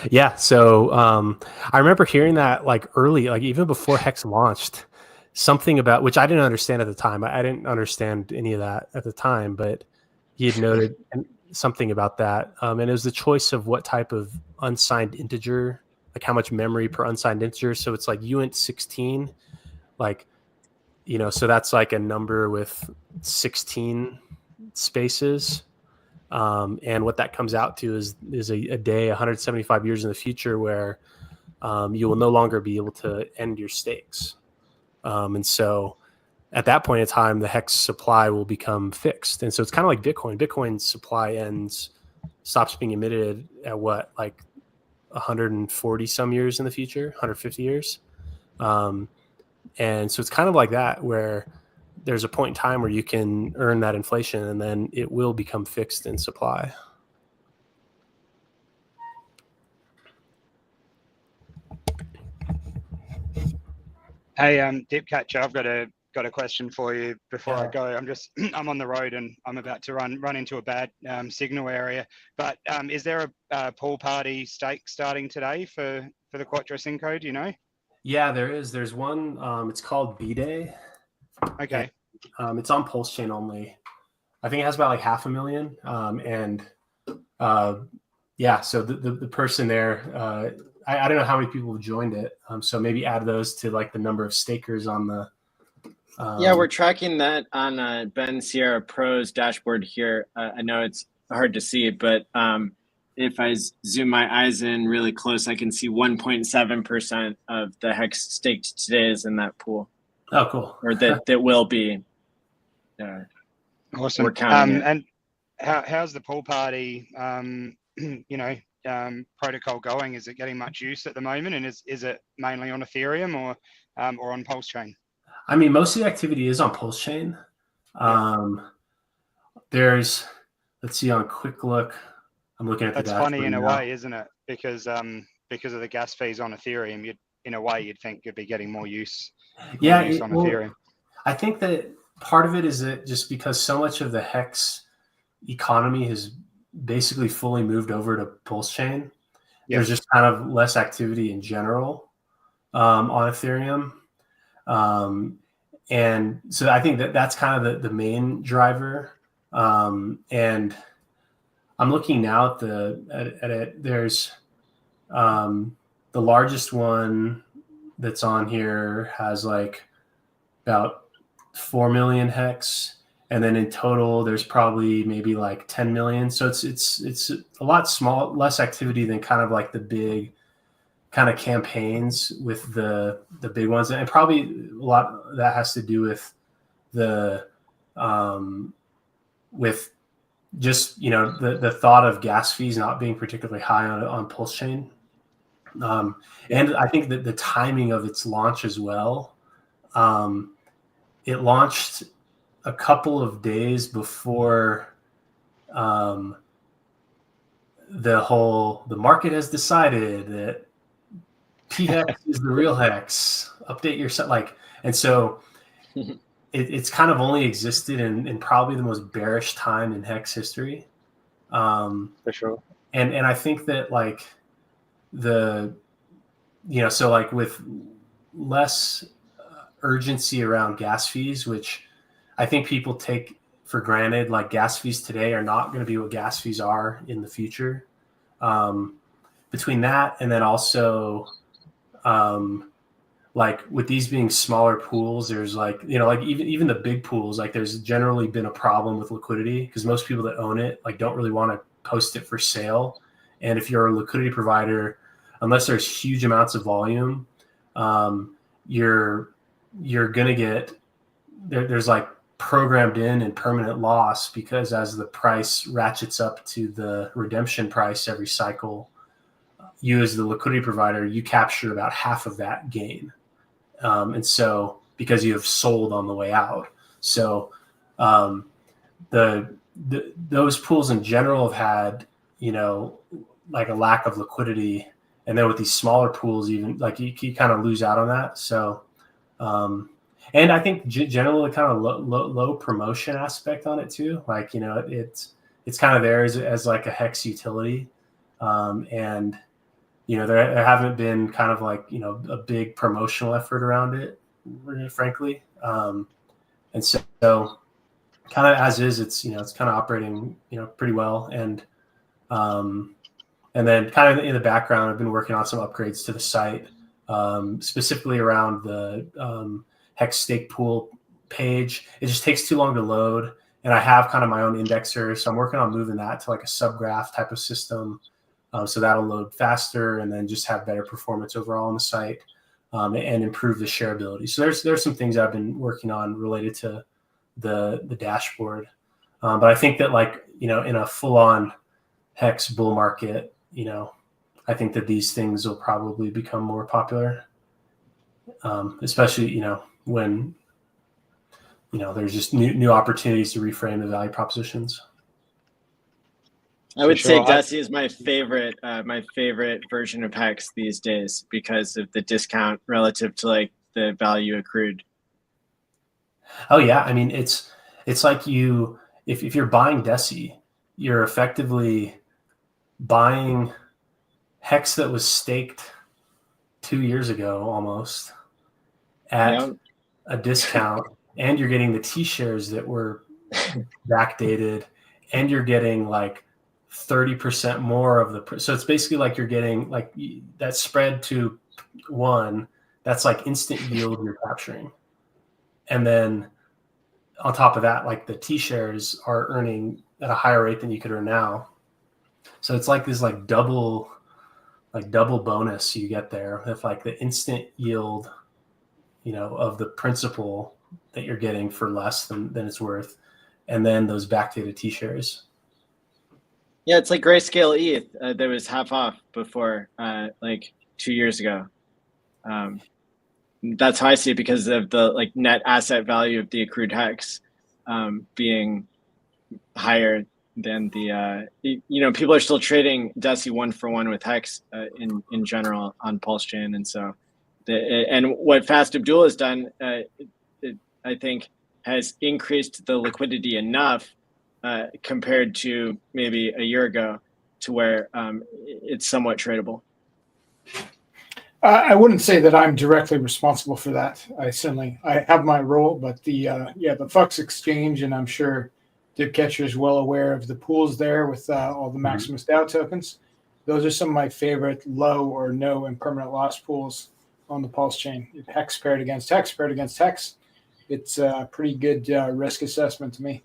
Yeah. So I remember hearing that early, even before HEX launched, something about, which I didn't understand at the time. I didn't understand any of that at the time, but he had noted, and something about that, and it was the choice of what type of unsigned integer, like how much memory per unsigned integer. So it's like uint 16, like, you know, so that's like a number with 16 spaces. And what that comes out to is a day 175 years in the future where you will no longer be able to end your stakes. And so at that point in time, the hex supply will become fixed. And so it's kind of like Bitcoin. Bitcoin's supply stops being emitted at what, like 140 some years in the future, 150 years. And so it's kind of like that, where there's a point in time where you can earn that inflation and then it will become fixed in supply. Hey, Dipcatcher, I've got a question for you before I go. I'm on the road and I'm about to run into a bad signal area. But is there a pool party stake starting today for the Quattro Cinco? Do you know? Yeah, there is. There's one. It's called B-Day. Okay. And, it's on Pulse Chain only. I think it has about like 500,000. Yeah, so the person there, I don't know how many people have joined it. So maybe add those to like the number of stakers on the. Yeah, we're tracking that on Ben Sierra Pro's dashboard here. I know it's hard to see, but if I zoom my eyes in really close, I can see 1.7% of the HEX staked today is in that pool. Oh, cool. Or that will be. Awesome. We're counting it. And how's the pool party, protocol going? Is it getting much use at the moment? And is it mainly on Ethereum or on Pulse Chain? I mean, most of the activity is on Pulse Chain. There's, let's see, on a quick look, I'm looking at the dashboard. That's funny in a now. way, isn't it? Because of the gas fees on Ethereum, you'd think you'd be getting more use. On Ethereum. I think that part of it is that just because so much of the HEX economy has basically fully moved over to Pulse Chain, there's just kind of less activity in general on Ethereum. And so I think that that's kind of the main driver. And I'm looking now at it. There's the largest one that's on here has like about 4 million HEX. And then in total, there's probably maybe like 10 million. So it's a lot small, less activity than kind of like the big kind of campaigns with the big ones. And probably a lot of that has to do with the with just, you know, the thought of gas fees not being particularly high on Pulse Chain. And I think that the timing of its launch as well, it launched a couple of days before the market has decided that PHEX is the real HEX. Update your and so it's kind of only existed in probably the most bearish time in HEX history. For sure. And I think that like so like with less urgency around gas fees, which I think people take for granted, like gas fees today are not going to be what gas fees are in the future. Between that and then also like with these being smaller pools, there's like, you know, like even the big pools, like there's generally been a problem with liquidity because most people that own it like don't really want to post it for sale. And if you're a liquidity provider, unless there's huge amounts of volume, you're going to get there's like programmed in and permanent loss because as the price ratchets up to the redemption price every cycle, you as the liquidity provider, you capture about half of that gain. And so because you have sold on the way out. So those pools in general have had, you know, like a lack of liquidity. And then with these smaller pools, even like you kind of lose out on that. So, and I think generally kind of low promotion aspect on it too. Like, you know, it's kind of there as like a HEX utility. And, you know, there haven't been kind of like, you know, a big promotional effort around it, frankly. And so kind of as is, it's kind of operating pretty well, and then kind of in the background, I've been working on some upgrades to the site, specifically around the HEX stake pool page. It just takes too long to load, and I have kind of my own indexer, so I'm working on moving that to like a subgraph type of system, so that'll load faster and then just have better performance overall on the site, and improve the shareability. So there's some things I've been working on related to the dashboard, but I think that in a full-on HEX bull market, I think that these things will probably become more popular, especially when there's just new opportunities to reframe the value propositions. I would say sure. Deci is my favorite version of HEX these days because of the discount relative to like the value accrued. Oh yeah, I mean it's like if you're buying Deci, you're effectively buying HEX that was staked 2 years ago almost at a discount, and you're getting the T-shares that were backdated, and you're getting like 30% more of the. So it's basically like you're getting like that spread to 1. That's like instant yield you're capturing, and then on top of that, like the T-shares are earning at a higher rate than you could earn now. So it's like this like double bonus you get there with like the instant yield, of the principal that you're getting for less than it's worth, and then those backdated T-shares. Yeah, it's like Grayscale ETH that was half off before, like 2 years ago. That's how I see it because of the like net asset value of the accrued HEX being higher than the people are still trading Deci 1-for-1 with HEX in general on Pulse Chain, and so and what Fast Abdul has done, I think, has increased the liquidity enough compared to maybe a year ago to where it's somewhat tradable. I wouldn't say that I'm directly responsible for that. I have my role, but the FUX exchange, and I'm sure DibCatcher is well aware of the pools there with all the Maximus DAO tokens. Those are some of my favorite low or no impermanent loss pools on the Pulse chain. HEX paired against HEX, paired against HEX. It's a pretty good risk assessment to me.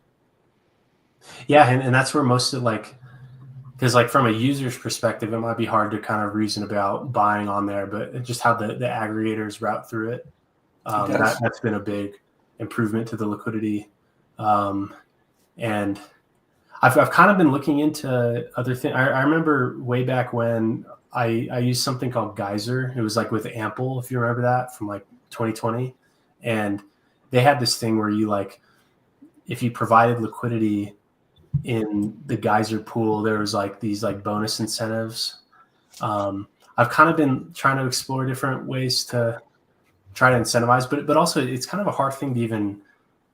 Yeah, and that's where most of because from a user's perspective, it might be hard to kind of reason about buying on there, but just how the aggregators route through it, that's been a big improvement to the liquidity. And I've kind of been looking into other things. I remember way back when I used something called Geyser. It was like with Ample, if you remember that, from like 2020. And they had this thing where you if you provided liquidity in the Geyser pool, there was like these like bonus incentives. I've kind of been trying to explore different ways to try to incentivize, but also it's kind of a hard thing to even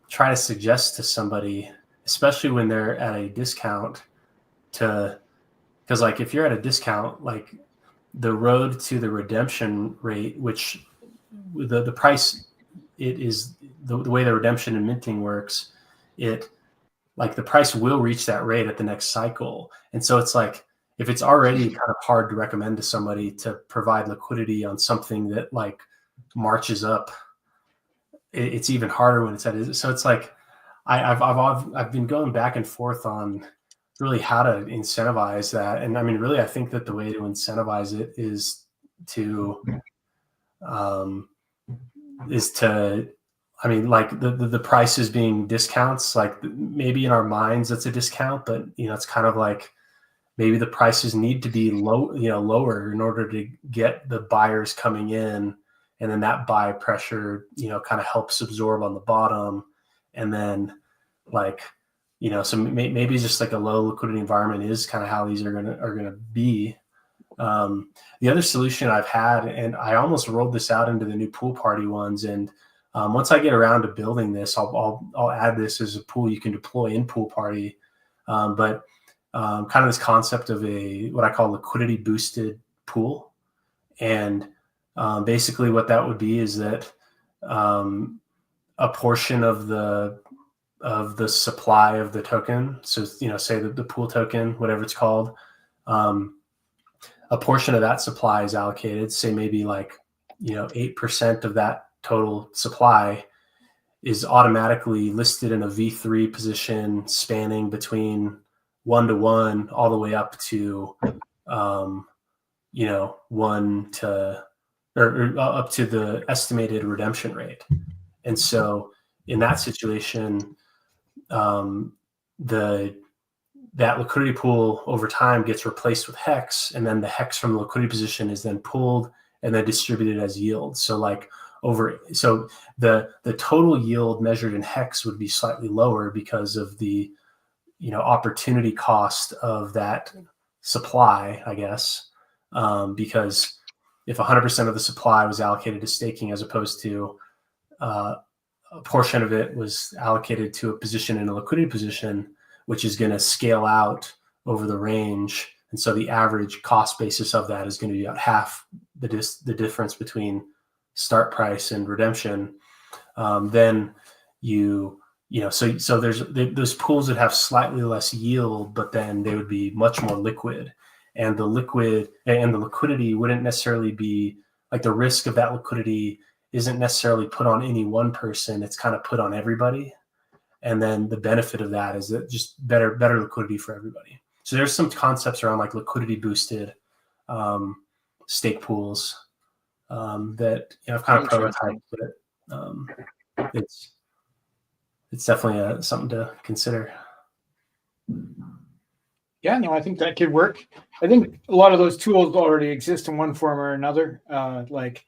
try to suggest to somebody, especially when they're at a discount, because if you're at a discount, like the road to the redemption rate, which the price, it is the way the redemption and minting works, the price will reach that rate at the next cycle. And so it's like, if it's already kind of hard to recommend to somebody to provide liquidity on something that marches up, it's even harder when it's at. So it's like, I've been going back and forth on really how to incentivize that. And I mean, really, I think that the way to incentivize it is to the prices being discounts, maybe in our minds that's a discount, but it's kind of like maybe the prices need to be lower in order to get the buyers coming in, and then that buy pressure kind of helps absorb on the bottom, and then so maybe just like a low liquidity environment is kind of how these are gonna be. The other solution I've had, and I almost rolled this out into the new pool party ones, and once I get around to building this, I'll add this as a pool you can deploy in pool party. But kind of this concept of what I call liquidity boosted pool, and basically what that would be is that a portion of the the supply of the token. So, say the pool token, whatever it's called, a portion of that supply is allocated, say maybe 8% of that total supply is automatically listed in a V3 position spanning between 1-to-1 all the way up to, 1 to, or up to the estimated redemption rate. And so in that situation, that liquidity pool over time gets replaced with HEX, and then the HEX from the liquidity position is then pulled and then distributed as yield. So the total yield measured in HEX would be slightly lower because of the opportunity cost of that supply, I guess, because if 100% of the supply was allocated to staking as opposed to a portion of it was allocated to a position in a liquidity position, which is going to scale out over the range. And so the average cost basis of that is going to be about half the difference between start price and redemption. Then so there's those pools that have slightly less yield, but then they would be much more liquid. And the liquidity wouldn't necessarily be like, the risk of that liquidity isn't necessarily put on any one person. It's kind of put on everybody. And then the benefit of that is that just better liquidity for everybody. So there's some concepts around like liquidity boosted stake pools that I've kind of prototyped, but it's definitely something to consider. Yeah, no, I think that could work. I think a lot of those tools already exist in one form or another. Like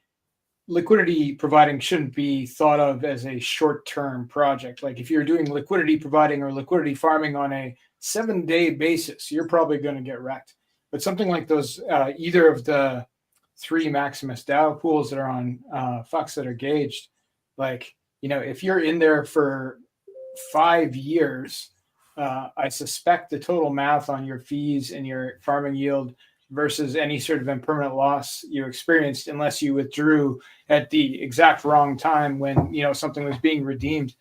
liquidity providing shouldn't be thought of as a short-term project. Like if you're doing liquidity providing or liquidity farming on a 7-day basis, you're probably going to get wrecked. But something like those, either of the 3 Maximus DAO pools that are on FUX that are gauged, if you're in there for 5 years, I suspect the total math on your fees and your farming yield versus any sort of impermanent loss you experienced, unless you withdrew at the exact wrong time when something was being redeemed,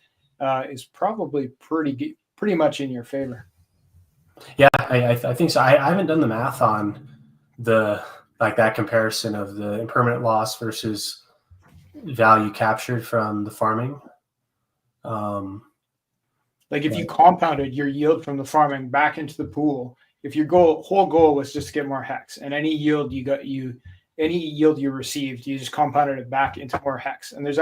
is probably pretty much in your favor. Yeah, I think so. I haven't done the math on that comparison of the impermanent loss versus value captured from the farming. If you compounded your yield from the farming back into the pool, if your whole goal was just to get more HEX, and any yield you received, you just compounded it back into more HEX. And there's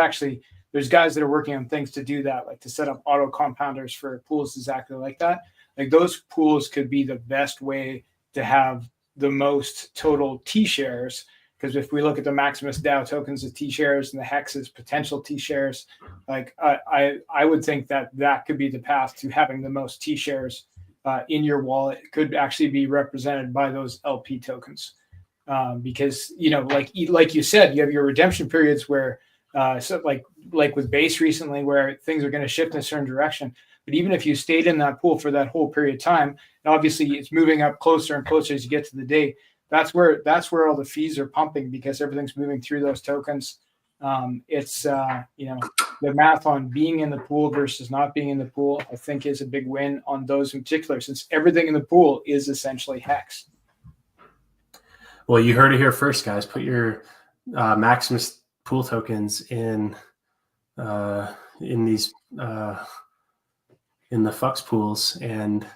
guys that are working on things to do that, like to set up auto compounders for pools exactly like that. Like those pools could be the best way to have the most total T shares. Because if we look at the Maximus DAO tokens as T shares and the HEX as potential T shares, I would think that could be the path to having the most T shares in your wallet. It could actually be represented by those LP tokens, because like you said, you have your redemption periods where like with base recently, where things are going to shift in a certain direction. But even if you stayed in that pool for that whole period of time, and obviously it's moving up closer and closer as you get to the day. That's where all the fees are pumping, because everything's moving through those tokens. It's the math on being in the pool versus not being in the pool, I think, is a big win on those in particular, since everything in the pool is essentially HEX. Well, you heard it here first, guys. Put your Maximus pool tokens in these in the FUX pools and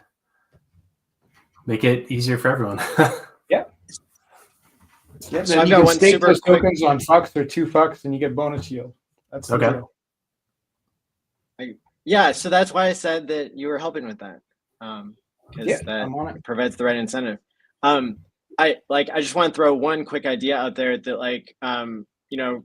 make it easier for everyone. Yeah. Yeah, So then I've you got can one stake super those quick. tokens on FUX or 2 FUX, and you get bonus yield. That's the Okay. deal. Yeah, so that's why I said that you were helping with that, because I'm on it. that provides the right incentive. I just want to throw one quick idea out there that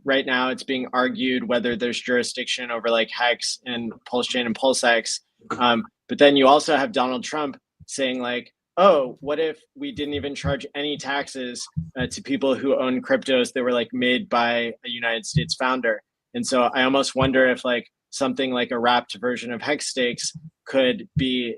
right now it's being argued whether there's jurisdiction over like HEX and Pulse Chain and PulseX, but then you also have Donald Trump saying like, oh, what if we didn't even charge any taxes to people who own cryptos that were like made by a United States founder? And so I almost wonder if like something like a wrapped version of HEX stakes could be,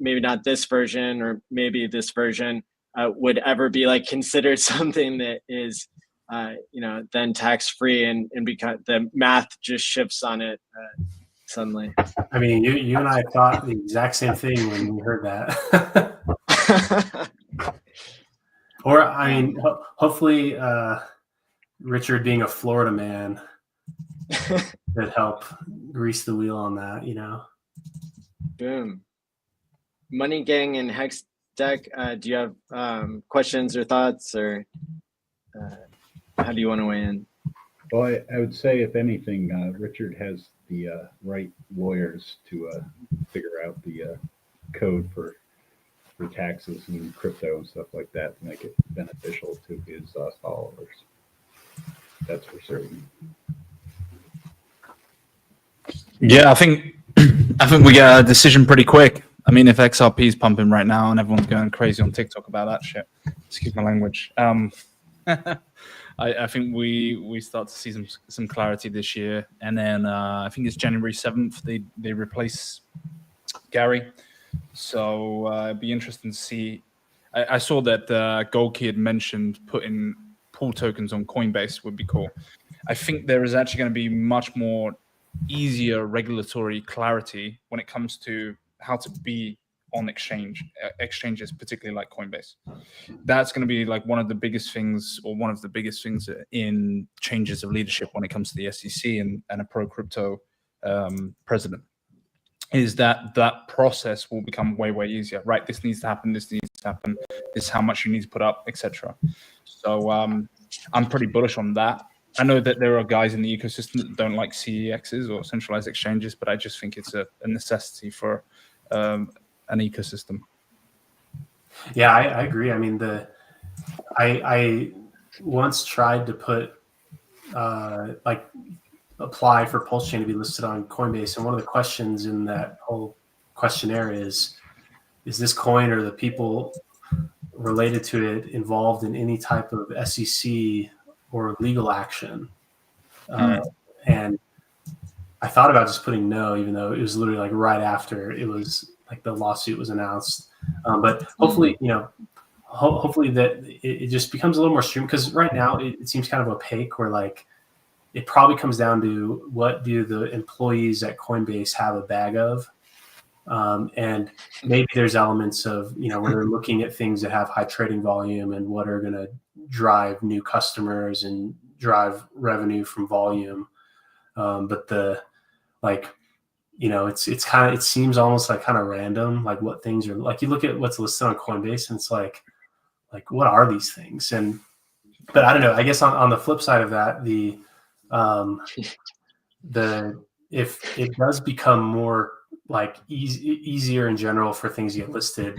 maybe not this version or maybe this version would ever be like considered something that is, then tax free and because the math just shifts on it suddenly. I mean, you and I thought the exact same thing when we heard that. Or, I mean, hopefully, Richard, being a Florida man, could help grease the wheel on that, you know? Boom. Money Gang and Hex Deck, do you have questions or thoughts, or how do you want to weigh in? Well, I would say, if anything, Richard has the right lawyers to figure out the code for taxes and crypto and stuff like that to make it beneficial to his followers. That's for certain. Yeah, I think we get a decision pretty quick. I mean, if XRP is pumping right now and everyone's going crazy on TikTok about that shit, excuse my language. I think we start to see some clarity this year, and then I think it's January 7th they replace Gary. So it'd be interesting to see. I saw that Gold Kid mentioned putting pool tokens on Coinbase would be cool. I think there is actually going to be much more easier regulatory clarity when it comes to how to be on exchanges, particularly like Coinbase. That's going to be like one of the biggest things in changes of leadership when it comes to the SEC and a pro-crypto president, is that process will become way easier, right? This needs to happen, this is how much you need to put up, etc. So I'm pretty bullish on that. I know that there are guys in the ecosystem that don't like CEXs or centralized exchanges, but I just think it's a necessity for an ecosystem. Yeah, I agree. I mean, I once tried to put apply for Pulse Chain to be listed on Coinbase, and one of the questions in that whole questionnaire is this coin or the people related to it involved in any type of SEC or legal action? And I thought about just putting no, even though it was literally like right after it was like the lawsuit was announced. But hopefully, hopefully that it just becomes a little more streamlined, because right now it seems kind of opaque, where like it probably comes down to what do the employees at Coinbase have a bag of. And maybe there's elements of, when they're looking at things that have high trading volume and what are going to drive new customers and drive revenue from volume. But it's kind of, it seems almost like kind of random, like what things are, like you look at what's listed on Coinbase and it's like what are these things? But I don't know, I guess on the flip side of that, if it does become more like easier in general for things to get listed,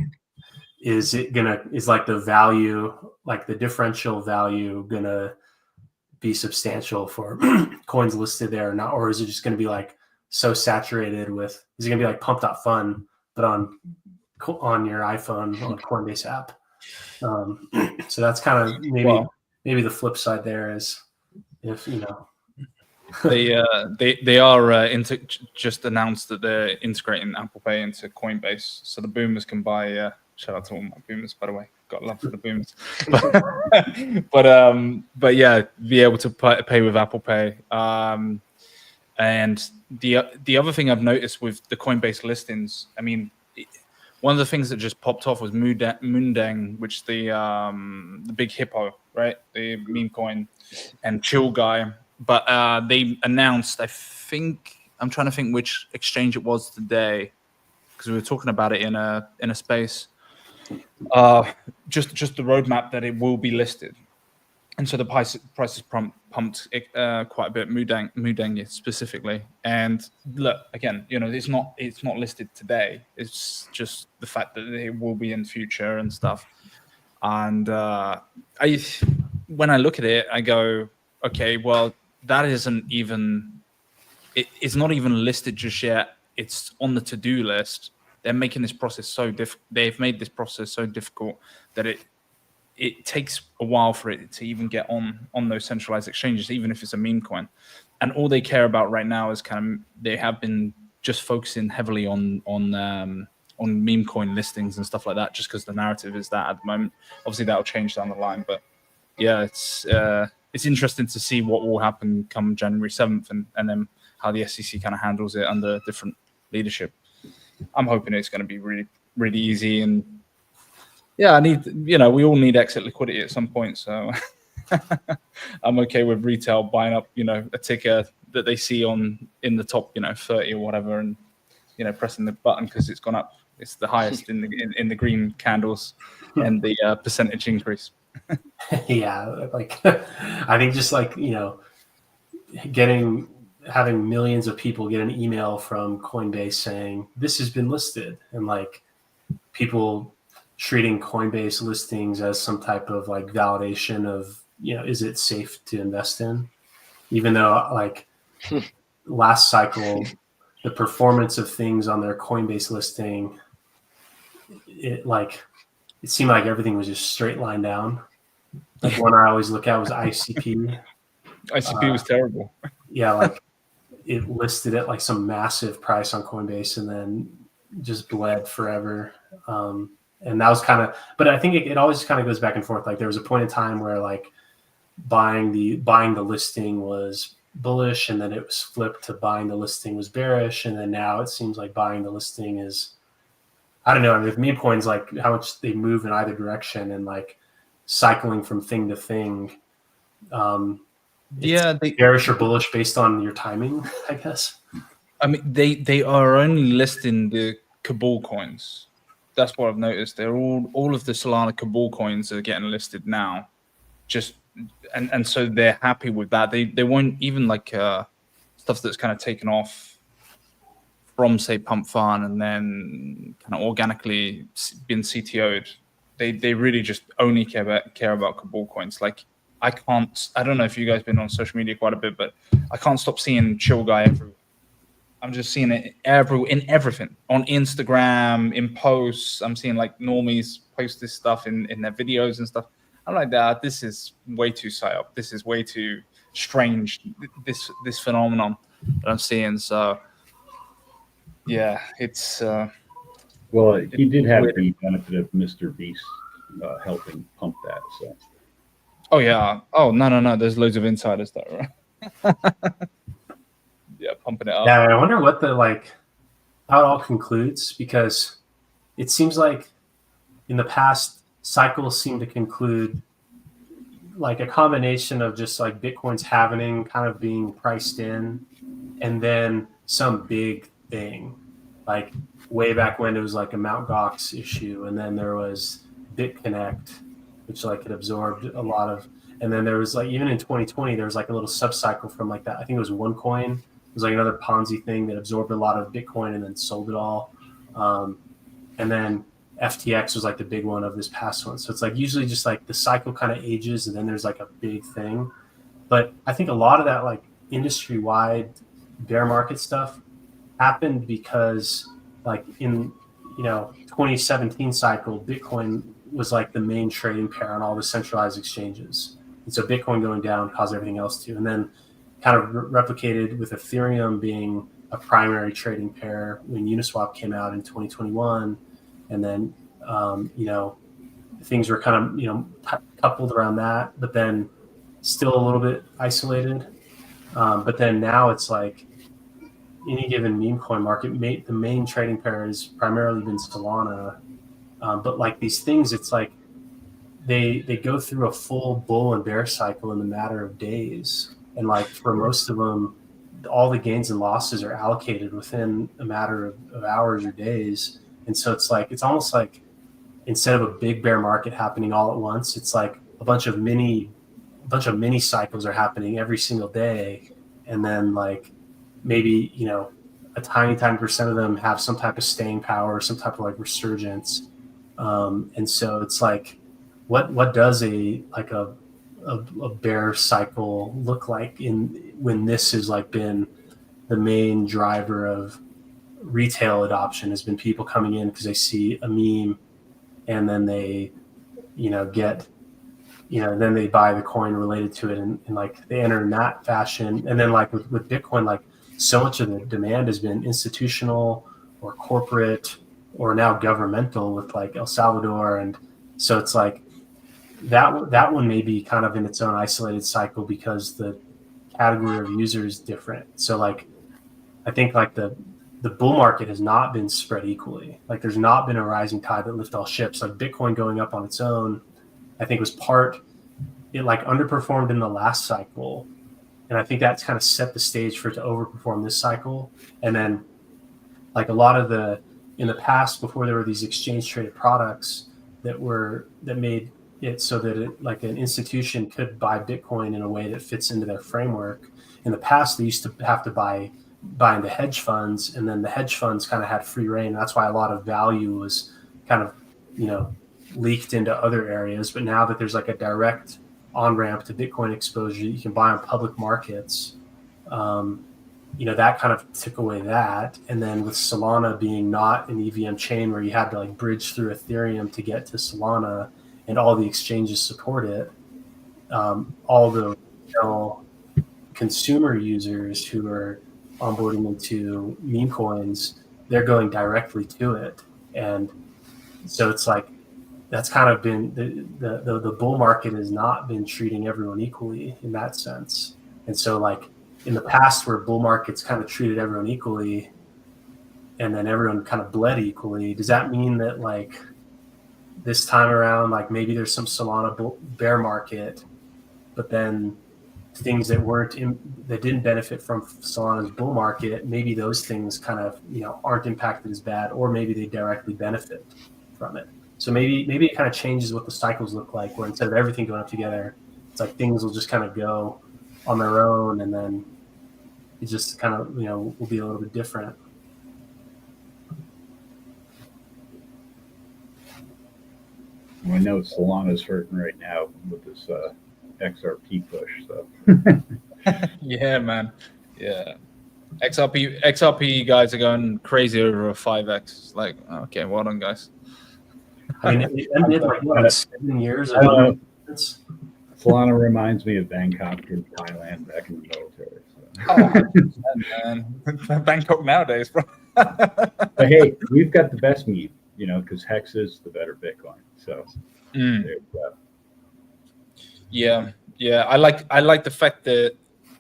is like the value, like the differential value gonna be substantial for coins listed there or not? Or is it just gonna be like so saturated with, is it gonna be like pump.fun, but on your iPhone on Coinbase app? So that's kind of maybe the flip side there is, if they are just announced that they're integrating Apple Pay into Coinbase, so the boomers can buy. Shout out to all my boomers, by the way. Got love for the boomers, but yeah, be able to pay with Apple Pay. And the other thing I've noticed with the Coinbase listings, I mean, one of the things that just popped off was Moondang, which the big hippo, right? The meme coin, and Chill Guy. But they announced, I think, I'm trying to think which exchange it was today, because we were talking about it in a space. Just the roadmap that it will be listed, and so the price is pumped quite a bit. Moondang specifically, and look again, it's not listed today. It's just the fact that it will be in the future and stuff. And when I look at it, I go, okay, well, that isn't even, it's not even listed just yet. It's on the to-do list. They're making this process so they've made this process so difficult that it takes a while for it to even get on those centralized exchanges, even if it's a meme coin. And all they care about right now is they have been just focusing heavily on meme coin listings and stuff like that, just because the narrative is that at the moment. Obviously that'll change down the line, but yeah, it's interesting to see what will happen come January 7th and then how the SEC kind of handles it under different leadership. I'm hoping it's going to be really, really easy. And yeah, we all need exit liquidity at some point. So I'm okay with retail buying up, a ticker that they see in the top, 30 or whatever, and pressing the button because it's gone up. It's the highest in the green candles and the percentage increase. Yeah, like I think just like having millions of people get an email from Coinbase saying this has been listed, and like people treating Coinbase listings as some type of like validation of is it safe to invest in, even though like last cycle the performance of things on their Coinbase listing, it seemed like everything was just straight line down. Like one I always look at was ICP. ICP was terrible. Yeah, like it listed at like some massive price on Coinbase and then just bled forever. And that was kind of, but I think it always kind of goes back and forth. Like there was a point in time where like buying the listing was bullish, and then it was flipped to buying the listing was bearish, and then now it seems like buying the listing is, I don't know. I mean, with meme coins, like how much they move in either direction and like cycling from thing to thing. Bearish or bullish based on your timing, I guess. I mean, they are only listing the Cabal coins. That's what I've noticed. They're all of the Solana Cabal coins are getting listed now. And so they're happy with that. They won't even like stuff that's kind of taken off from say Pump Fun and then kind of organically been CTO'd. They really just only care about Cabal coins. Like I don't know if you guys been on social media quite a bit, but I can't stop seeing Chill Guy everywhere. I'm just seeing it in everything, on Instagram, in posts. I'm seeing like normies post this stuff in their videos and stuff. I'm like, this is way too psyop. This is way too strange. This phenomenon that I'm seeing. So yeah, it's well, he did have the benefit of Mr. Beast helping pump that. So. Oh yeah. Oh no. There's loads of insiders though, right? Yeah, pumping it up. Yeah, I wonder what how it all concludes, because it seems like in the past cycles seem to conclude like a combination of just like Bitcoin's halvening kind of being priced in, and then some big thing. Like way back when it was like a Mt. Gox issue, and then there was BitConnect, which like it absorbed a lot of, and then there was like even in 2020 there was like a little subcycle from like that. I think it was OneCoin. It was like another Ponzi thing that absorbed a lot of Bitcoin and then sold it all. And then FTX was like the big one of this past one. So it's like usually just like the cycle kind of ages and then there's like a big thing. But I think a lot of that like industry-wide bear market stuff happened because like in 2017 cycle, Bitcoin was like the main trading pair on all the centralized exchanges. And so Bitcoin going down caused everything else to. And then kind of replicated with Ethereum being a primary trading pair when Uniswap came out in 2021. And then, things were kind of, coupled around that, but then still a little bit isolated. But then now it's like any given meme coin market, the main trading pair has primarily been Solana. But like these things, it's like they go through a full bull and bear cycle in the matter of days. And like for most of them, all the gains and losses are allocated within a matter of hours or days. And so it's almost like instead of a big bear market happening all at once, it's like a bunch of mini cycles are happening every single day. And then like maybe, a tiny percent of them have some type of staying power, some type of like resurgence. And so it's like, what does a bear cycle look like when this has like been the main driver of retail adoption, has been people coming in because they see a meme and then they then they buy the coin related to it, and like they enter in that fashion. And then like with Bitcoin, like so much of the demand has been institutional or corporate or now governmental with like El Salvador. And so it's like that one may be kind of in its own isolated cycle because the category of user is different. So like I think like the bull market has not been spread equally. Like there's not been a rising tide that lift all ships. Like Bitcoin going up on its own, I think it like underperformed in the last cycle. And I think that's kind of set the stage for it to overperform this cycle. And then like a lot of in the past, before there were these exchange traded products that made it so that like an institution could buy Bitcoin in a way that fits into their framework. In the past, they used to have to buy into hedge funds, and then the hedge funds kind of had free reign. That's why a lot of value was kind of, leaked into other areas. But now that there's like a direct on-ramp to Bitcoin exposure, you can buy on public markets. That kind of took away that. And then with Solana being not an EVM chain where you had to like bridge through Ethereum to get to Solana, and all the exchanges support it, all the consumer users who are onboarding into meme coins, they're going directly to it. And so it's like, that's kind of been the bull market has not been treating everyone equally in that sense. And so like in the past where bull markets kind of treated everyone equally and then everyone kind of bled equally, does that mean that like this time around, like maybe there's some Solana bear market, but then things that that didn't benefit from Solana's bull market, maybe those things kind of, aren't impacted as bad, or maybe they directly benefit from it. So maybe it kind of changes what the cycles look like, where instead of everything going up together, it's like things will just kind of go on their own, and then it just kind of, will be a little bit different. Well, I know Solana's hurting right now with this XRP push. So Yeah, man. Yeah. XRP guys are going crazy over a 5x. Like, okay, well done, guys. I mean, it ended like 7 years of Solana reminds me of Bangkok in Thailand back in the military. So. Oh, man. Bangkok nowadays, bro. But hey, we've got the best meme, because HEX is the better Bitcoin. So there you go. Yeah. I like the fact that.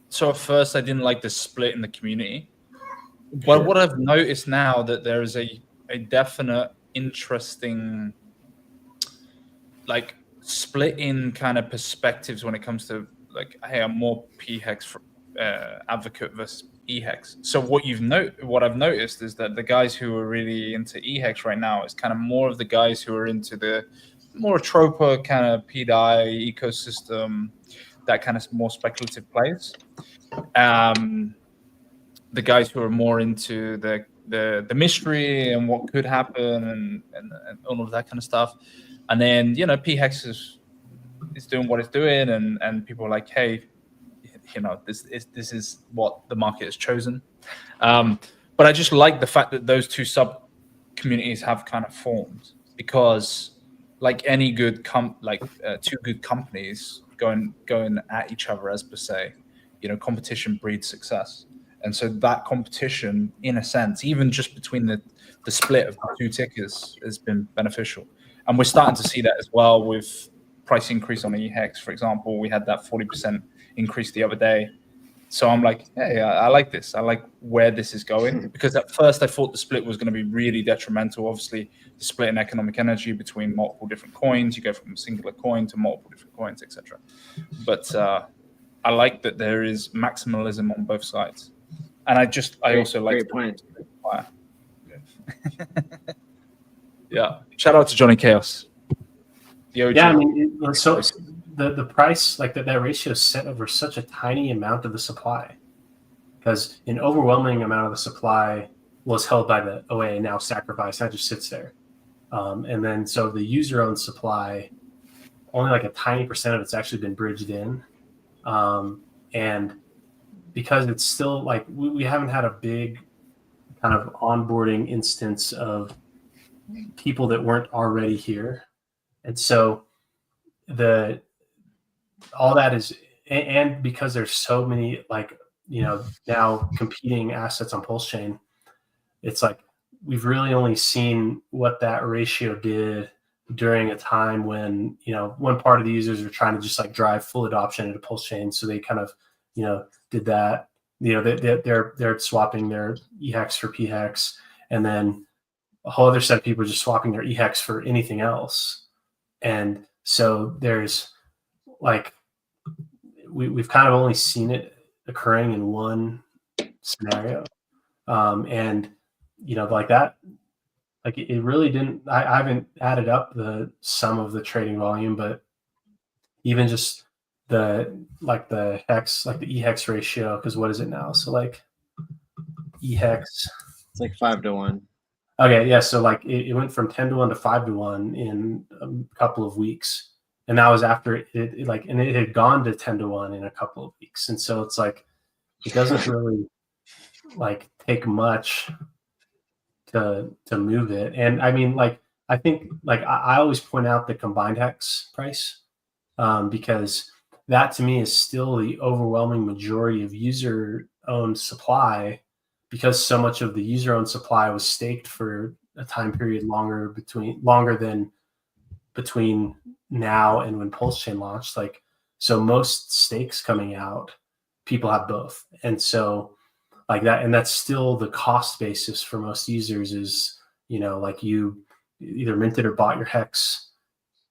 So at first, I didn't like the split in the community, but what I've noticed now that there is a definite interesting like split in kind of perspectives when it comes to like, hey, I'm more PHEX advocate versus EHEX. So what I've noticed is that the guys who are really into EHEX right now is kind of more of the guys who are into the more Tropa kind of PDI ecosystem, that kind of more speculative plays. The guys who are more into the mystery and what could happen and all of that kind of stuff. And then, PHEX is doing what it's doing, and people are like, hey, this is what the market has chosen. But I just like the fact that those two sub communities have kind of formed, because like any good two good companies going at each other, as per se, competition breeds success. And so that competition, in a sense, even just between the split of the two tickers, has been beneficial. And we're starting to see that as well with price increase on the HEX, for example. We had that 40% increase the other day. So I'm like, hey, I like this. I like where this is going, because at first I thought the split was going to be really detrimental. Obviously, the split in economic energy between multiple different coins, you go from a singular coin to multiple different coins, etc. But I like that there is maximalism on both sides. And I also like great point. Yeah. Shout out to Johnny Chaos. The OG. Yeah, I mean, so the price, like that ratio is set over such a tiny amount of the supply, because an overwhelming amount of the supply was held by the OA, now sacrificed, that just sits there. And then so the user-owned supply, only like a tiny percent of it's actually been bridged in. And because it's still like we haven't had a big kind of onboarding instance of people that weren't already here. And so all that is, and because there's so many now competing assets on Pulse Chain, it's like we've really only seen what that ratio did during a time when one part of the users were trying to just like drive full adoption into Pulse Chain, so they kind of did that. they're swapping their EHEX for PHEX, and then a whole other set of people are just swapping their EHEX for anything else. And so there's like we've kind of only seen it occurring in one scenario, and like that. Like it really didn't. I haven't added up the sum of the trading volume, but even just the hex, like the EHEX ratio, because what is it now? So like EHEX, it's like 5-1. Okay, yeah. So like it went from 10-1 to 5-1 in a couple of weeks, and that was after and it had gone to 10-1 in a couple of weeks, and so it's like it doesn't really like take much to move it. And I mean, like I think like I always point out the combined hex price, because that to me is still the overwhelming majority of user owned supply, because so much of the user owned supply was staked for a time period longer than between now and when Pulse Chain launched. Like, so most stakes coming out, people have both. And so like that, and that's still the cost basis for most users is, like you either minted or bought your hex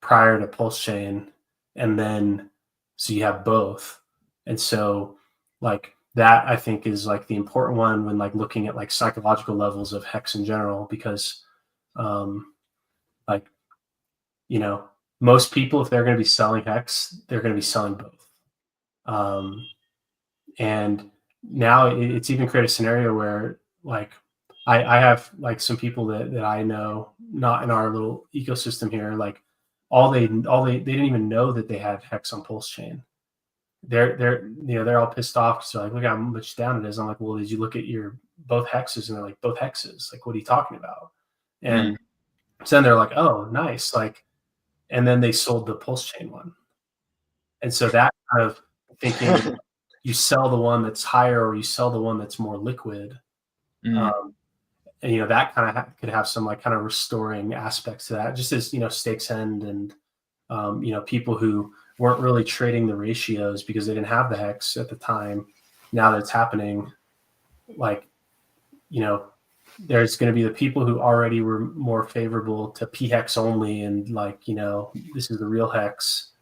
prior to Pulse Chain, and then so you have both. And so like that I think is like the important one when like looking at like psychological levels of hex in general, because like most people, if they're going to be selling hex, they're going to be selling both. And now it's even created a scenario where like I have like some people that I know, not in our little ecosystem here, like they didn't even know that they had hex on Pulse Chain. They're all pissed off. So like, look how much down it is. I'm like, well, did you look at your both hexes? And they're like, both hexes. Like, what are you talking about? And so then they're like, oh, nice. Like, and then they sold the Pulse Chain one. And so that kind of thinking, you sell the one that's higher or you sell the one that's more liquid. And that kind of could have some like kind of restoring aspects to that, just as stakes end and people who weren't really trading the ratios because they didn't have the hex at the time. Now that it's happening, like there's going to be the people who already were more favorable to PHEX only, and like this is the real hex,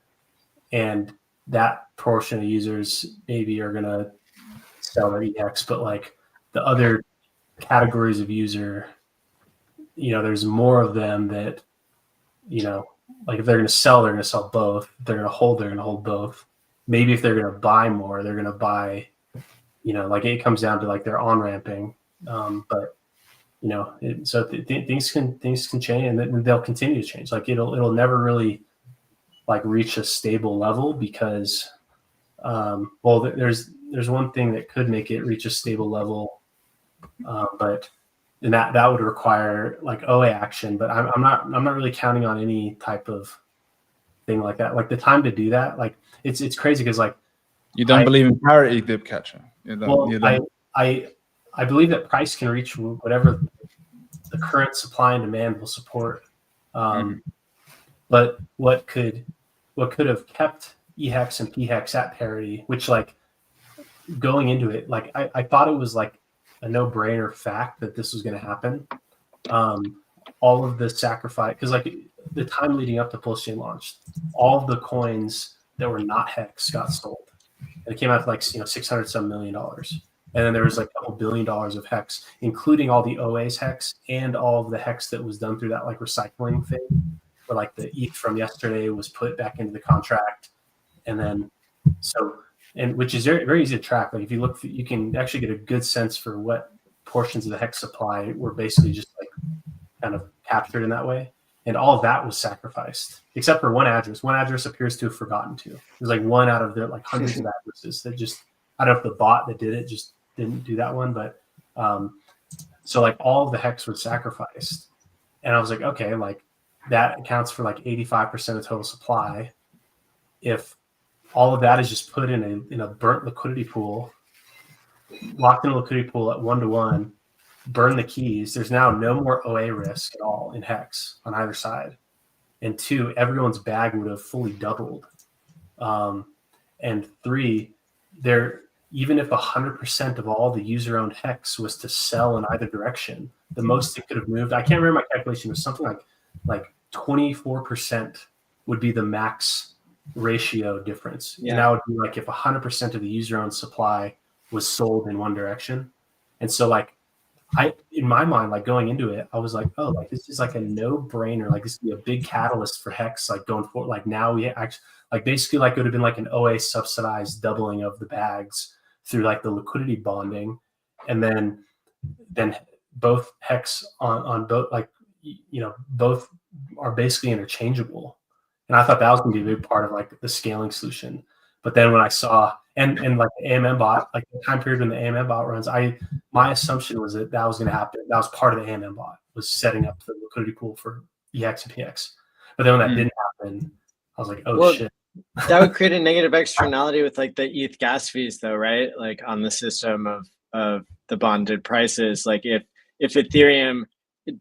and that portion of users maybe are going to sell their EHEX, but like the other categories of user, there's more of them that, like if they're going to sell, they're going to sell both. If they're going to hold, they're going to hold both. Maybe if they're going to buy more, they're going to buy, like it comes down to like their on ramping. But things can change, and then they'll continue to change. Like it'll never really like reach a stable level because, there's one thing that could make it reach a stable level, but and that would require like OA action. But I'm not really counting on any type of thing like that. Like the time to do that, like it's crazy because like you don't believe in parity, Dipcatcher. I believe that price can reach whatever the current supply and demand will support. But what could have kept EHEX and PHEX at parity, which like going into it, like I thought it was like a no-brainer fact that this was going to happen. All of the sacrifice, because like the time leading up to Pulse Chain launch, all of the coins that were not HEX got sold, and it came out to like $600 some million. And then there was like a couple $1 billion of HEX, including all the OA's HEX and all of the HEX that was done through that like recycling thing, where like the ETH from yesterday was put back into the contract. And then which is very, very easy to track. Like if you look, you can actually get a good sense for what portions of the HEX supply were basically just like kind of captured in that way. And all of that was sacrificed, except for one address. One address appears to have forgotten to. There's like one out of the like hundreds of addresses that just, I don't know if the bot that did it just didn't do that one, but so like all of the HEX was sacrificed. And I was like, okay, like that accounts for like 85% of total supply. If all of that is just put in a burnt liquidity pool, locked in a liquidity pool at 1-to-1, burn the keys, there's now no more OA risk at all in HEX on either side. And 2, everyone's bag would have fully doubled. And 3, even if 100% of all the user-owned hex was to sell in either direction, the most it could have moved, I can't remember my calculation, was something like 24% would be the max ratio difference. Yeah. And that would be like if 100% of the user-owned supply was sold in one direction. And so like, in my mind, like going into it, I was like, oh, like this is like a no-brainer. Like this would be a big catalyst for Hex, like going forward. Like now we actually, like basically like it would have been like an OA subsidized doubling of the bags through like the liquidity bonding. And then both Hex on both, like, you know, both are basically interchangeable. And I thought that was going to be a big part of like the scaling solution. But then when I saw, and like the AMM bot, like the time period when the AMM bot runs, my assumption was that was going to happen. That was part of the AMM bot, was setting up the liquidity pool for EX and PX. But then when that didn't happen, I was like, oh shit. That would create a negative externality with like the ETH gas fees though, right? Like on the system of the bonded prices. Like if Ethereum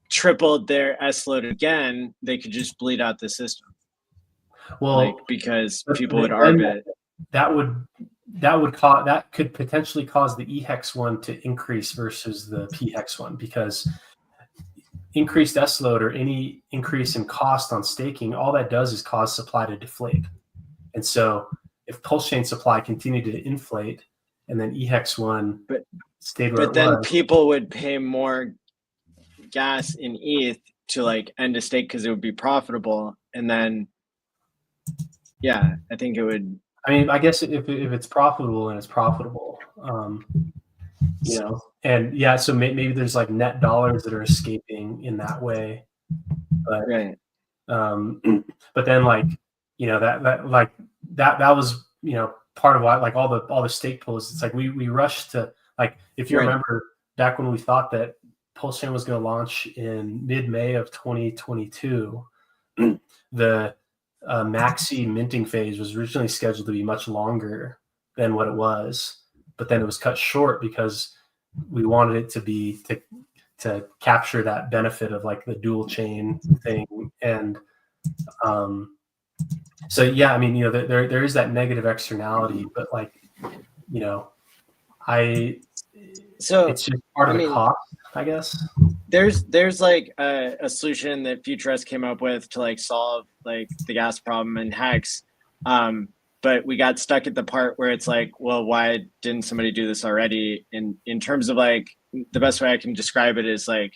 tripled their S load again, they could just bleed out the system. Well, like, because people would arbit. That could potentially cause the EHEX one to increase versus the PHEX one, because increased S load or any increase in cost on staking, all that does is cause supply to deflate. And so if pulse chain supply continued to inflate and then EHEX one stayed where it was. But then people would pay more gas in ETH to like end a stake because it would be profitable. And then, yeah, I think it would. I mean, I guess if it's profitable and it's profitable, you know, and yeah, so maybe there's like net dollars that are escaping in that way, but right. But then like, you know, that was, you know, part of why like all the stake pools. It's like we rushed to, like, if you remember back when we thought that Pulse Chain was going to launch in mid-May of 2022, the maxi minting phase was originally scheduled to be much longer than what it was, but then it was cut short because we wanted it to be to capture that benefit of like the dual chain thing. And so yeah, I mean, you know, there is that negative externality, but like, you know, it's just part of the cost, I guess. There's like a solution that Futurist came up with to like solve like the gas problem in Hex, but we got stuck at the part where it's like, well, why didn't somebody do this already? In terms of like, the best way I can describe it is like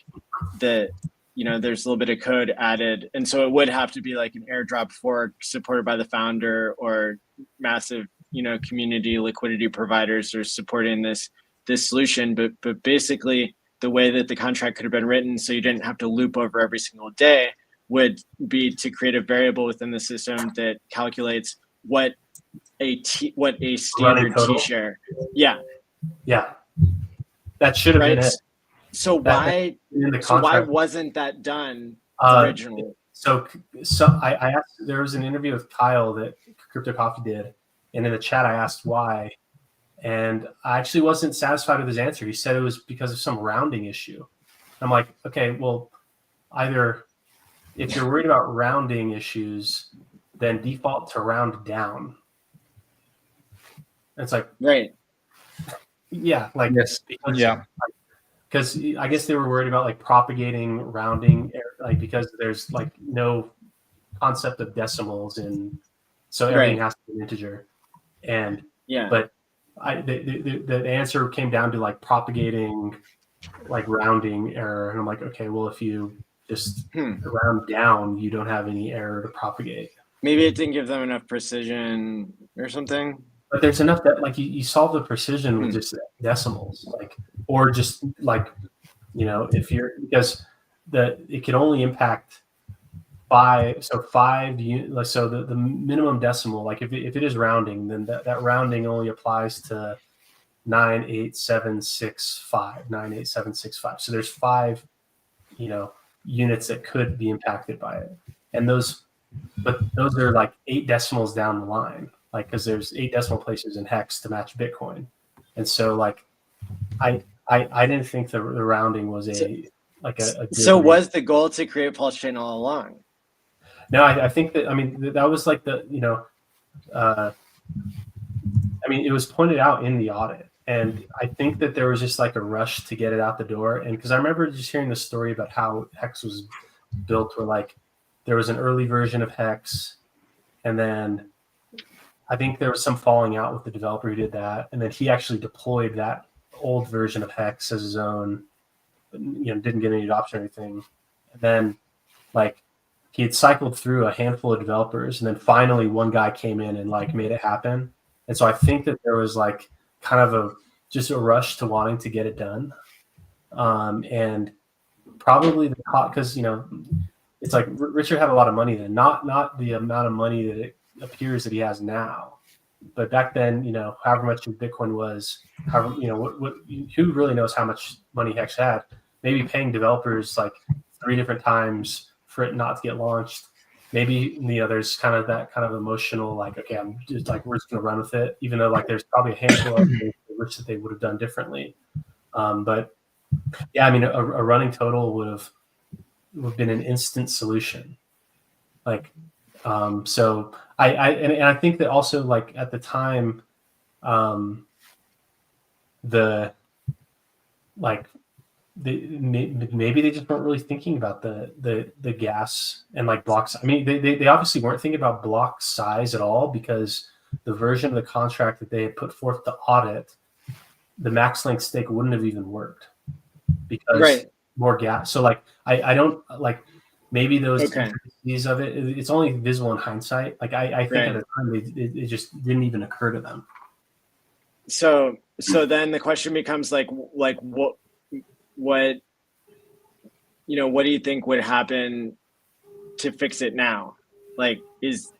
you know, there's a little bit of code added, and so it would have to be like an airdrop fork supported by the founder, or massive, you know, community liquidity providers are supporting this solution. But basically, the way that the contract could have been written so you didn't have to loop over every single day would be to create a variable within the system that calculates what a standard T share. Yeah. That should have been it. So why wasn't that done originally? So I asked, there was an interview with Kyle that Crypto Coffee did, and in the chat I asked why, and I actually wasn't satisfied with his answer. He said it was because of some rounding issue. I'm like, okay, well, either if you're worried about rounding issues, then default to round down. And it's like, right. Yeah, like, yes, because, yeah. Because I guess they were worried about like propagating rounding, like because there's like no concept of decimals, and so everything has to be an integer. And yeah, but the answer came down to like propagating like rounding error, and I'm like, okay, well, if you just round down, you don't have any error to propagate. Maybe it didn't give them enough precision or something. But there's enough that like you solve the precision with just decimals, like, or just like, you know, if you're, because it can only impact 5. So 5, so the minimum decimal, like if it is rounding, then that rounding only applies to 98765. So there's 5, you know, units that could be impacted by it, and those are like 8 decimals down the line. Like, because there's 8 decimal places in Hex to match Bitcoin, and so like, I didn't think the rounding was a So was the goal to create Pulse Chain all along? No, I think that, I mean, that was like the, you know, I mean, it was pointed out in the audit, and I think that there was just like a rush to get it out the door. And because I remember just hearing the story about how HEX was built, where like there was an early version of HEX, and then I think there was some falling out with the developer who did that, and then he actually deployed that old version of HEX as his own. Didn't get any adoption or anything, and then like he had cycled through a handful of developers, and then finally one guy came in and like made it happen. And so I think that there was like kind of just a rush to wanting to get it done, and probably the cost, because it's like Richard had a lot of money then, not the amount of money that it appears that he has now, but back then, however much Bitcoin was, however, who really knows how much money Hex had? Maybe paying developers like 3 different times for it not to get launched. Maybe there's kind of that kind of emotional, like, okay, I'm just like, we're just gonna run with it, even though like there's probably a handful of things which that they would have done differently. But yeah, I mean, a running total would have been an instant solution. Like, so I think that also like at the time, maybe they just weren't really thinking about the gas and like blocks. I mean, they obviously weren't thinking about block size at all, because the version of the contract that they had put forth to audit, the max length stake wouldn't have even worked because more gas. So like, I don't like, maybe those intricacies of it, it's only visible in hindsight. Like I think at the time it just didn't even occur to them. So then the question becomes like what do you think would happen to fix it now? Like is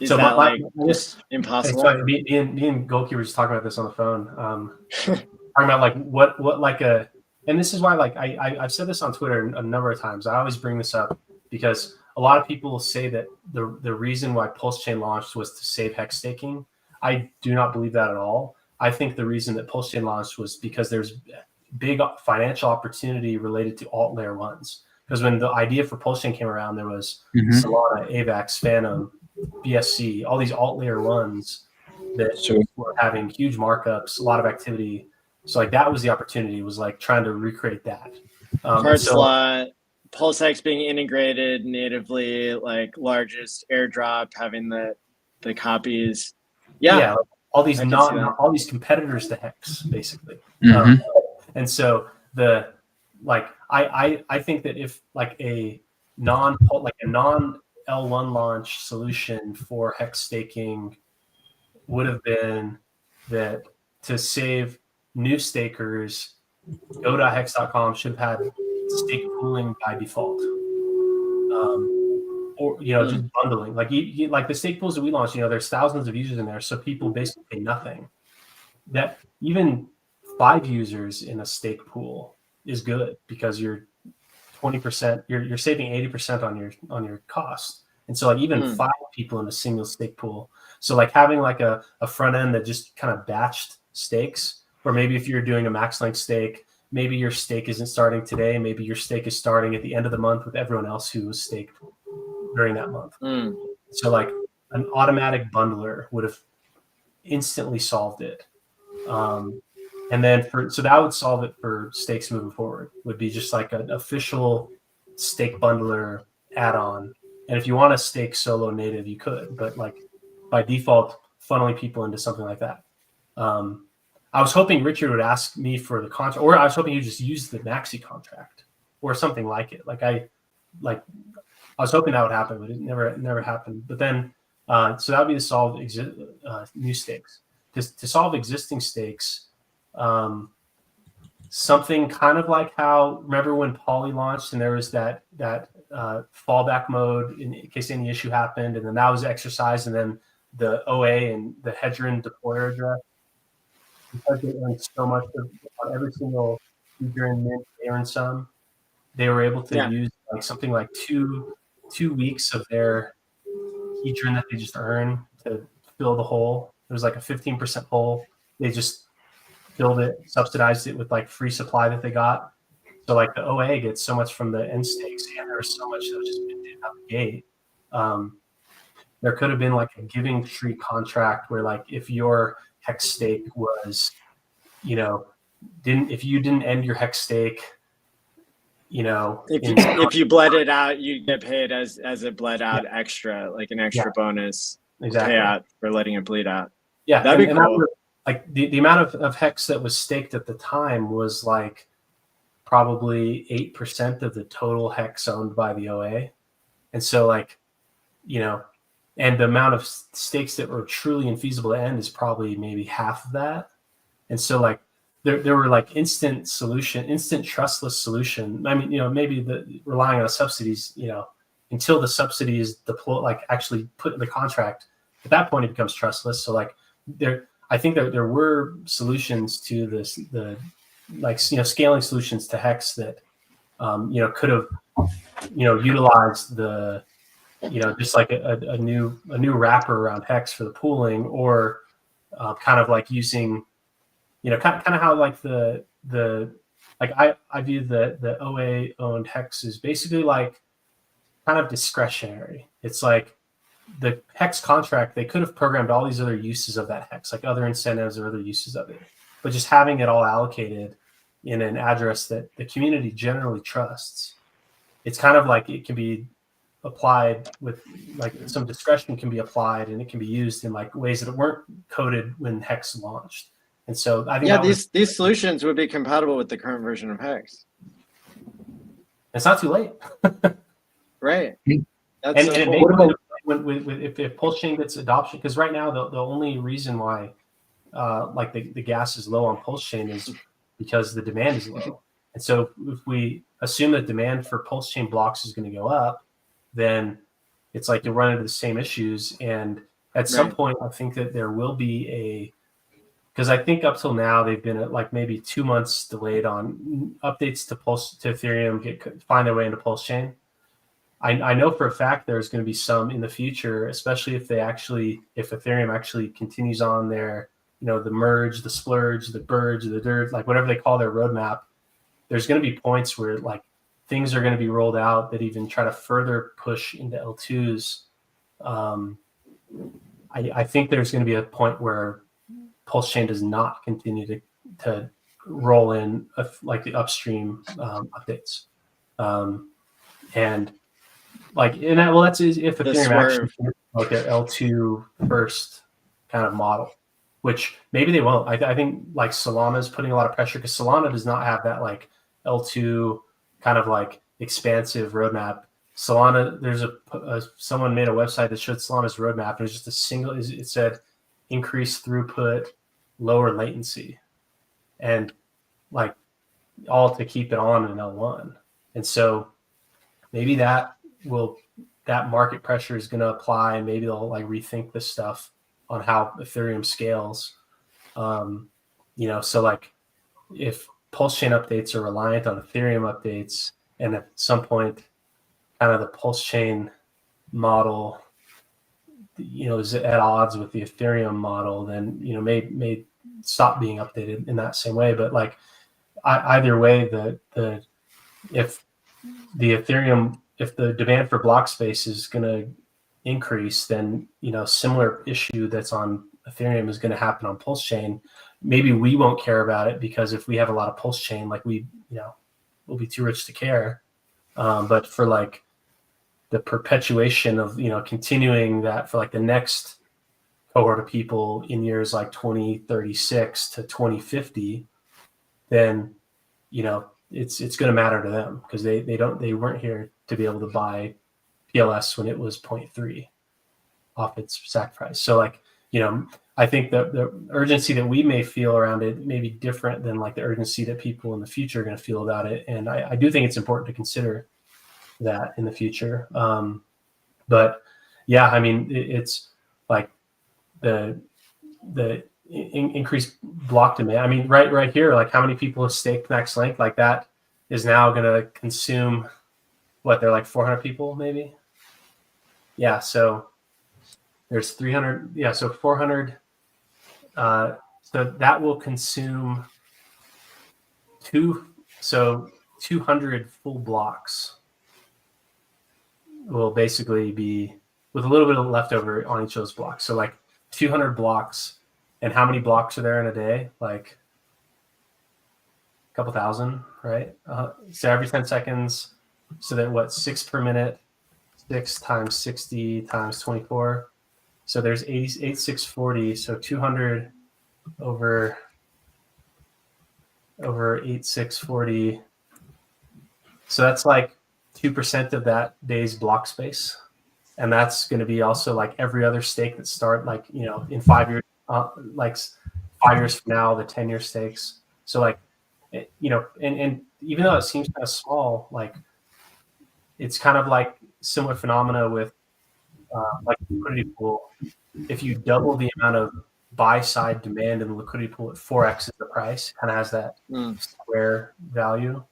so that just impossible? So me and Golki were just talking about this on the phone. Talking about like what like a, and this is why like I've said this on Twitter a number of times. I always bring this up because a lot of people say that the reason why Pulse Chain launched was to save HEX staking. I do not believe that at all. I think the reason that Pulse Chain launched was because there's big financial opportunity related to alt layer ones. Because when the idea for Pulse Chain came around, there was Solana, AVAX, Phantom, BSC, all these alt layer ones that were having huge markups, a lot of activity. So like that was the opportunity, was like trying to recreate that. Card slot, PulseX being integrated natively, like largest airdrop, having the copies. Yeah, all these all these competitors to HEX, basically. And so I think that if like a non L1 launch solution for HEX staking would have been that to save new stakers, go.hex.com should have had stake pooling by default, or just bundling. Like like the stake pools that we launched, there's thousands of users in there, so people basically pay nothing. That even 5 users in a stake pool is good because you're 20%, you're saving 80% on your cost. And so like even 5 people in a single stake pool. So like having like a front end that just kind of batched stakes, or maybe if you're doing a max length stake, maybe your stake isn't starting today. Maybe your stake is starting at the end of the month with everyone else who was staked during that month. So like an automatic bundler would have instantly solved it. And then so that would solve it for stakes moving forward, would be just like an official stake bundler add-on. And if you want to stake solo native, you could, but like by default, funneling people into something like that. I was hoping Richard would ask me for the contract, or I was hoping you just use the maxi contract or something like it. I was hoping that would happen, but it never happened. But then, so that would be to solve new stakes. To solve existing stakes, something kind of like how, remember when Poly launched and there was that fallback mode in case any issue happened, and then that was exercised, and then the OA and the Hedgeron deployer address, because they earned so much on every single Hedgeron mint, they earned some. They were able to use like something like two weeks of their Hedgeron that they just earned to fill the hole. It was like a 15% hole. They just filled it, subsidized it with like free supply that they got. So like the OA gets so much from the end stakes, and there was so much that was just minted out the gate. there could have been like a giving tree contract where like if your hex stake was, if you didn't end your hex stake, if you bled it out, you get paid as a bled out extra, like an extra bonus payout for letting it bleed out. Yeah, that'd be cool. Like the amount of hex that was staked at the time was like probably 8% of the total hex owned by the OA. And so like, and the amount of stakes that were truly infeasible to end is probably maybe half of that. And so like there were like instant trustless solution. I mean, maybe relying on subsidies, until the subsidy is deployed, like actually put in the contract, at that point it becomes trustless. So like I think that there were solutions to this, scaling solutions to hex that, could have, utilized the, just like a new wrapper around hex for the pooling, or kind of like using, kind of how like I view the OA owned hex is basically like kind of discretionary. It's like the hex contract, they could have programmed all these other uses of that hex, like other incentives or other uses of it, but just having it all allocated in an address that the community generally trusts. It's kind of like it can be applied with like some discretion can be applied, and it can be used in like ways that weren't coded when hex launched. And so I think these solutions would be compatible with the current version of hex. It's not too late. Right. That's if pulse chain gets adoption, because right now the only reason why like the gas is low on pulse chain is because the demand is low. And so if we assume that demand for pulse chain blocks is going to go up, then it's like you'll run into the same issues. And at some point, I think that there will be because I think up till now they've been at like maybe 2 months delayed on updates to Ethereum find their way into pulse chain. I know for a fact there's going to be some in the future, especially if Ethereum actually continues on their, the merge, the splurge, the burge, the dirt, like whatever they call their roadmap. There's going to be points where like things are going to be rolled out that even try to further push into L2s. I think there's going to be a point where pulse chain does not continue to roll in like the upstream updates. And like, that's if Ethereum actually like an L2 first kind of model, which maybe they won't. I think like Solana is putting a lot of pressure because Solana does not have that like L2 kind of like expansive roadmap. Solana, there's someone made a website that showed Solana's roadmap, and it was just a single. It said increase throughput, lower latency, and like all to keep it on in L1. And so maybe that market pressure is going to apply, and maybe they'll like rethink this stuff on how Ethereum scales. So like if pulse chain updates are reliant on Ethereum updates, and at some point kind of the pulse chain model is at odds with the Ethereum model, then may stop being updated in that same way. But like either way, if the demand for block space is going to increase, then similar issue that's on Ethereum is going to happen on pulse chain. Maybe we won't care about it because if we have a lot of pulse chain, like we'll be too rich to care. But for like the perpetuation of continuing that for like the next cohort of people in years like 2036 to 2050, then it's going to matter to them because they weren't here to be able to buy PLS when it was 0.3 off its sacrifice. So like I think the urgency that we may feel around it may be different than like the urgency that people in the future are going to feel about it. And I do think it's important to consider that in the future. But yeah, I mean, it's like the increased block demand. I mean, right here, like how many people have staked Max Link, like that is now going to consume they're like 400 people maybe. Yeah. So there's 300. Yeah. So 400. So that will consume 200 full blocks will basically be with a little bit of leftover on each of those blocks. So like 200 blocks, and how many blocks are there in a day? Like a couple thousand, right? So every 10 seconds, so that what, 6 per minute, 6 times 60 times 24. So there's 8640. So 200 over 8640. So that's like 2% of that day's block space. And that's going to be also like every other stake that start like, in 5 years, like 5 years from now, the 10-year stakes. So like, and even though it seems kind of small, like it's kind of like similar phenomena with like liquidity pool. If you double the amount of buy side demand in the liquidity pool at 4x the price, kind of has that square value.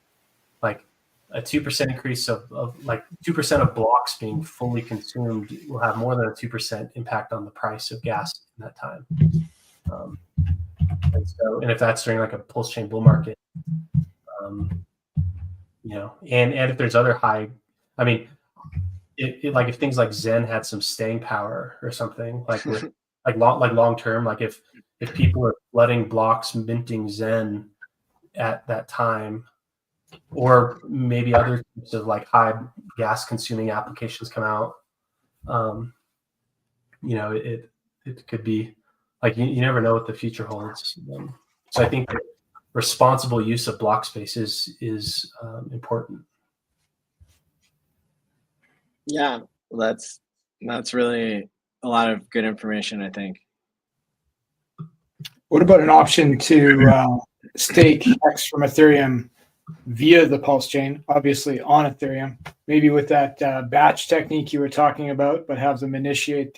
Like a 2% increase of like 2% of blocks being fully consumed will have more than a 2% impact on the price of gas in that time. And if that's during like a pulse chain bull market, and if there's other high, I mean, like if things like Zen had some staying power or something, like with like long term, like if people are flooding blocks minting Zen at that time, or maybe other types of like high gas consuming applications come out, it could be like you never know what the future holds. So I think that responsible use of block space is important. Yeah, that's really a lot of good information, I think. What about an option to stake HEX from Ethereum via the Pulse chain, obviously on Ethereum, maybe with that batch technique you were talking about, but have them initiate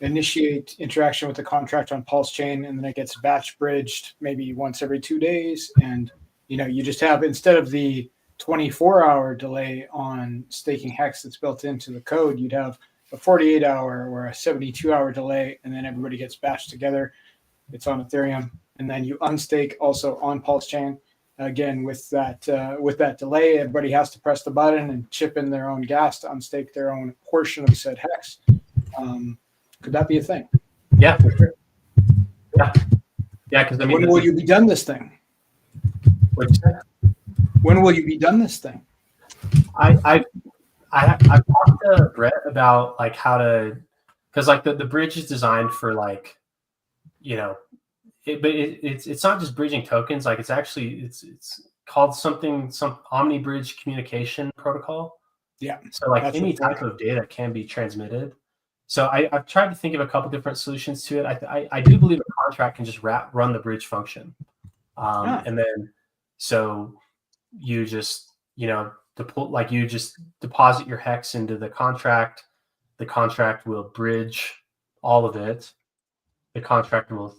interaction with the contract on Pulse chain, and then it gets batch bridged maybe once every 2 days, and you just have, instead of the 24-hour delay on staking HEX that's built into the code, you'd have a 48-hour or a 72-hour delay, and then everybody gets batched together. It's on Ethereum, and then you unstake also on Pulse chain. Again, with that delay, everybody has to press the button and chip in their own gas to unstake their own portion of said HEX. Could that be a thing? Yeah, for sure. Yeah, because I mean, when will you be done this thing? What'd you say? When will you be done this thing? I've talked to Brett about like how to, because like the bridge is designed for like, but it's not just bridging tokens. Like it's actually it's called some Omni Bridge communication protocol. Yeah. So like any type of data can be transmitted. So I've tried to think of a couple different solutions to it. I do believe a contract can just run the bridge function, and then so you just you just deposit your HEX into the contract. The contract will bridge all of it. The contract will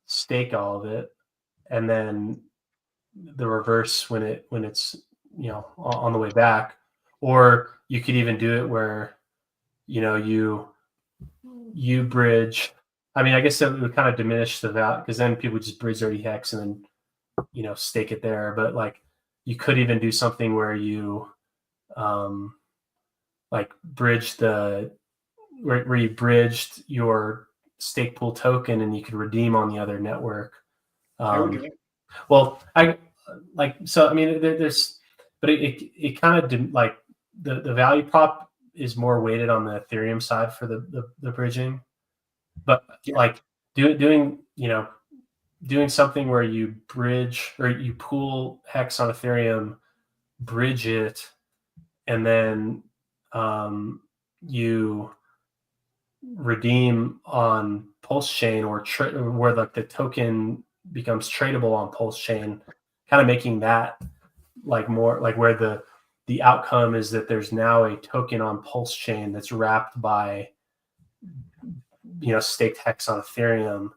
stake all of it, and then the reverse when it's on the way back. Or you could even do it where you bridge. I mean, I guess it would kind of diminish the value, because then people just bridge their HEX and then stake it there. But like you could even do something where you like bridge where you bridged your stake pool token and you could redeem on the other network. Well, I mean, there's, but it kind of like the value prop is more weighted on the Ethereum side for the bridging, but like doing something where you bridge or you pool HEX on Ethereum, bridge it, and then you redeem on Pulse chain or where like the token becomes tradable on Pulse chain, kind of making that like more like where the outcome is that there's now a token on Pulse chain that's wrapped by staked HEX on Ethereum.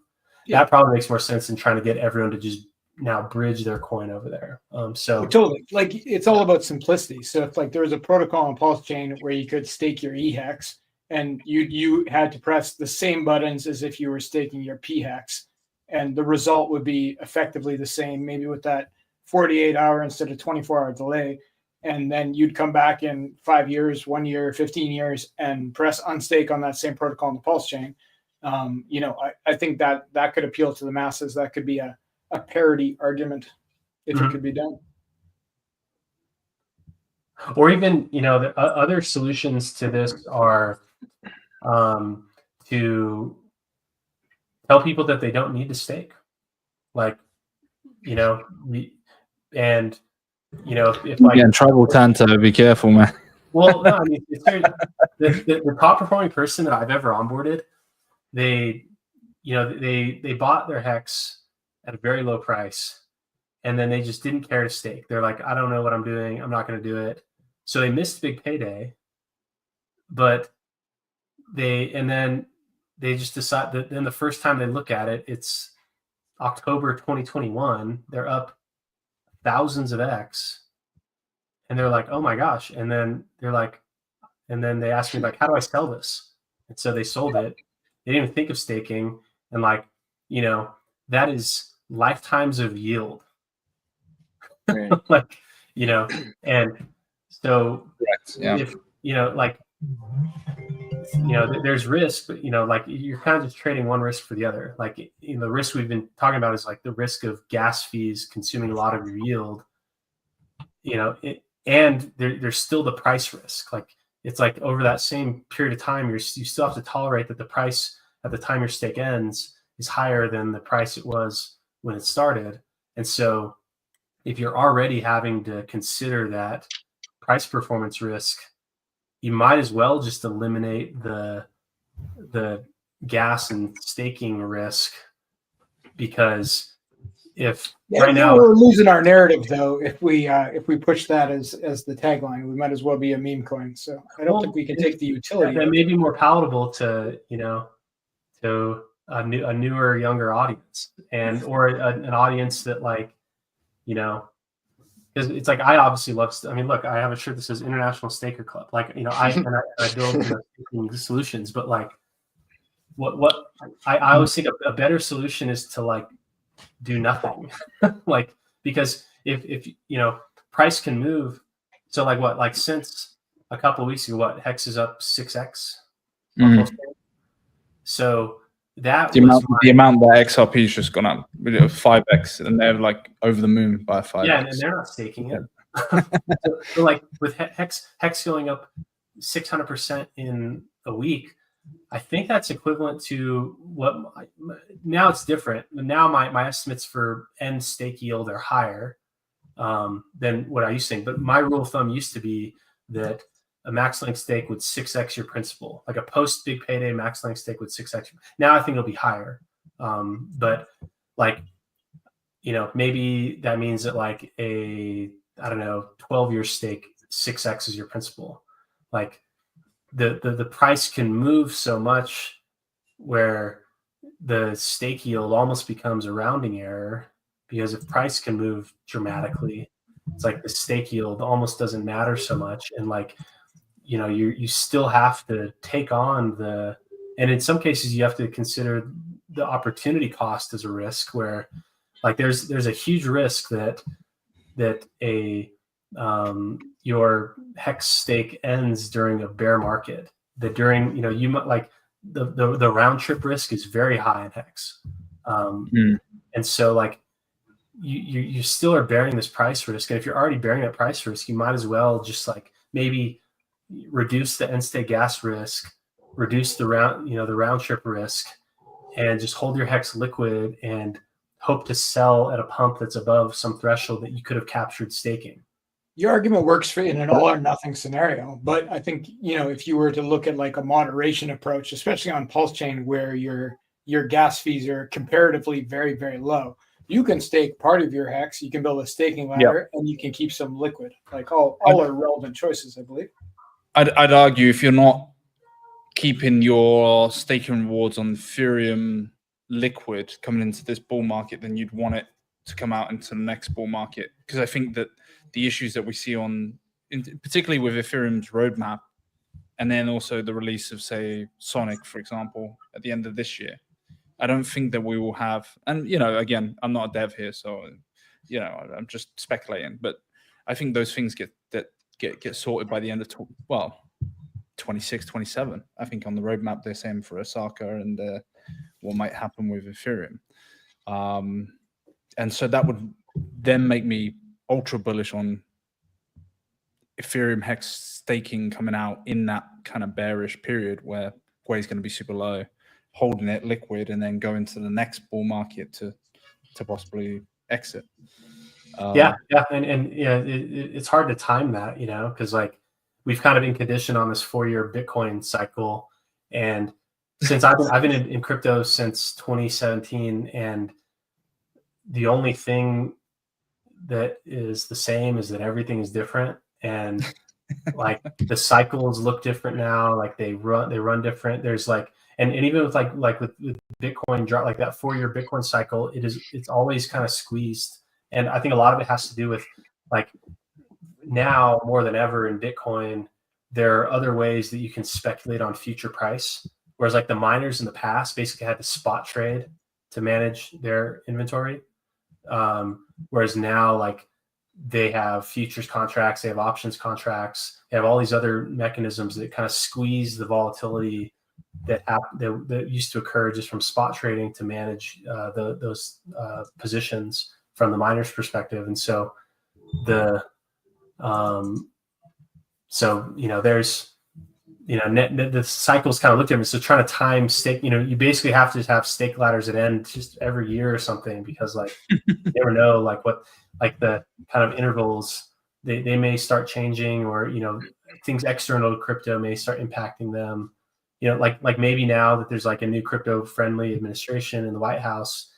That probably makes more sense than trying to get everyone to just now bridge their coin over there. Totally, like it's all about simplicity. So if like there was a protocol on Pulse chain where you could stake your EHEX and you had to press the same buttons as if you were staking your PHEX, and the result would be effectively the same, maybe with that 48-hour instead of 24-hour delay. and then you'd come back in 5 years, 1 year, 15 years, and press unstake on that same protocol in the pulse chain. I think that could appeal to the masses. That could be a parity argument if it could be done. Or even, the other solutions to this are to tell people that they don't need to stake. Like, if like, yeah, tribal Tanto, be careful, man. Well, no, I mean, the top performing person that I've ever onboarded, they bought their HEX at a very low price, and then they just didn't care to stake. They're like, I don't know what I'm doing. I'm not going to do it. So they missed big payday, but then they just decide that then the first time they look at it, it's October 2021. They're up thousands of X, and they're like, oh my gosh. And then they asked me, like, how do I sell this? And so they sold it. They didn't even think of staking. And that is lifetimes of yield. Right. And so yeah. if, there's risk, but, you're kind of just trading one risk for the other. The risk we've been talking about is like the risk of gas fees consuming a lot of your yield, and there's still the price risk. It's like over that same period of time, you still have to tolerate that the price at the time your stake ends is higher than the price it was when it started. And so if you're already having to consider that price performance risk, you might as well just eliminate the gas and staking risk, because right now we're losing our narrative, though. If we push that as the tagline, we might as well be a meme coin. So I don't think we can take the utility. That may be more palatable to a newer, younger audience, or an audience that because it's like, I obviously love. I mean, look, I have a shirt that says International Staker Club. I build solutions, but what I always think a better solution is to do nothing, because if price can move. So since a couple of weeks ago, HEX is up 6x. So that the amount that XRP's just gone up 5x, and they're over the moon by 5x. Yeah, and they're not staking it. so with HEX going up 600% in a week, I think that's equivalent to now it's different. Now my estimates for end stake yield are higher than what I used to think. But my rule of thumb used to be that a max length stake would 6x your principal. Like a post big payday max length stake would 6x. Now I think it'll be higher. But maybe that means that a 12-year stake 6x is your principal. The price can move so much where the stake yield almost becomes a rounding error, because if price can move dramatically, it's like the stake yield almost doesn't matter so much. And you still have to take on and in some cases you have to consider the opportunity cost as a risk, where there's a huge risk that your HEX stake ends during a bear market, that during, you might the round trip risk is very high in HEX. And so you still are bearing this price risk. And if you're already bearing that price risk, you might as well just maybe reduce the end state gas risk, reduce the round trip risk, and just hold your HEX liquid and hope to sell at a pump that's above some threshold that you could have captured staking. Your argument works for in an all or nothing scenario, but I think if you were to look at a moderation approach, especially on Pulse Chain, where your gas fees are comparatively very, very low, you can stake part of your HEX, you can build a staking ladder, and you can keep some liquid. All are relevant choices, I believe. I'd argue if you're not keeping your staking rewards on Ethereum liquid coming into this bull market, then you'd want it to come out into the next bull market, because I think that the issues that we see particularly with Ethereum's roadmap, and then also the release of, say, Sonic, for example, at the end of this year, I don't think that we will have, and again, I'm not a dev here, so I'm just speculating, but I think those things get sorted by the end of 26, 27. I think on the roadmap they're saying for Osaka and what might happen with Ethereum. And so that would then make me ultra bullish on Ethereum HEX staking coming out in that kind of bearish period where Gwei is going to be super low, holding it liquid, and then go into the next bull market to possibly exit. And it's hard to time that, because like we've kind of been conditioned on this 4-year Bitcoin cycle, and since I've been in crypto since 2017, and the only thing that is the same is that everything is different, and like the cycles look different now, like they run different. There's like and even with like with Bitcoin drop, like that 4-year Bitcoin cycle, it's always kind of squeezed. And I think a lot of it has to do with like now more than ever in Bitcoin, there are other ways that you can speculate on future price. Whereas like the miners in the past basically had to spot trade to manage their inventory. Whereas now like they have futures contracts, they have options contracts, they have all these other mechanisms that kind of squeeze the volatility that used to occur just from spot trading to manage those positions from the miner's perspective. And so there's, the cycles kind of look different. So trying to time stake, you basically have to have stake ladders that end just every year or something, because like you never know like what, like the kind of intervals they may start changing, or things external to crypto may start impacting them. Like maybe now that there's like a new crypto friendly administration in the White House,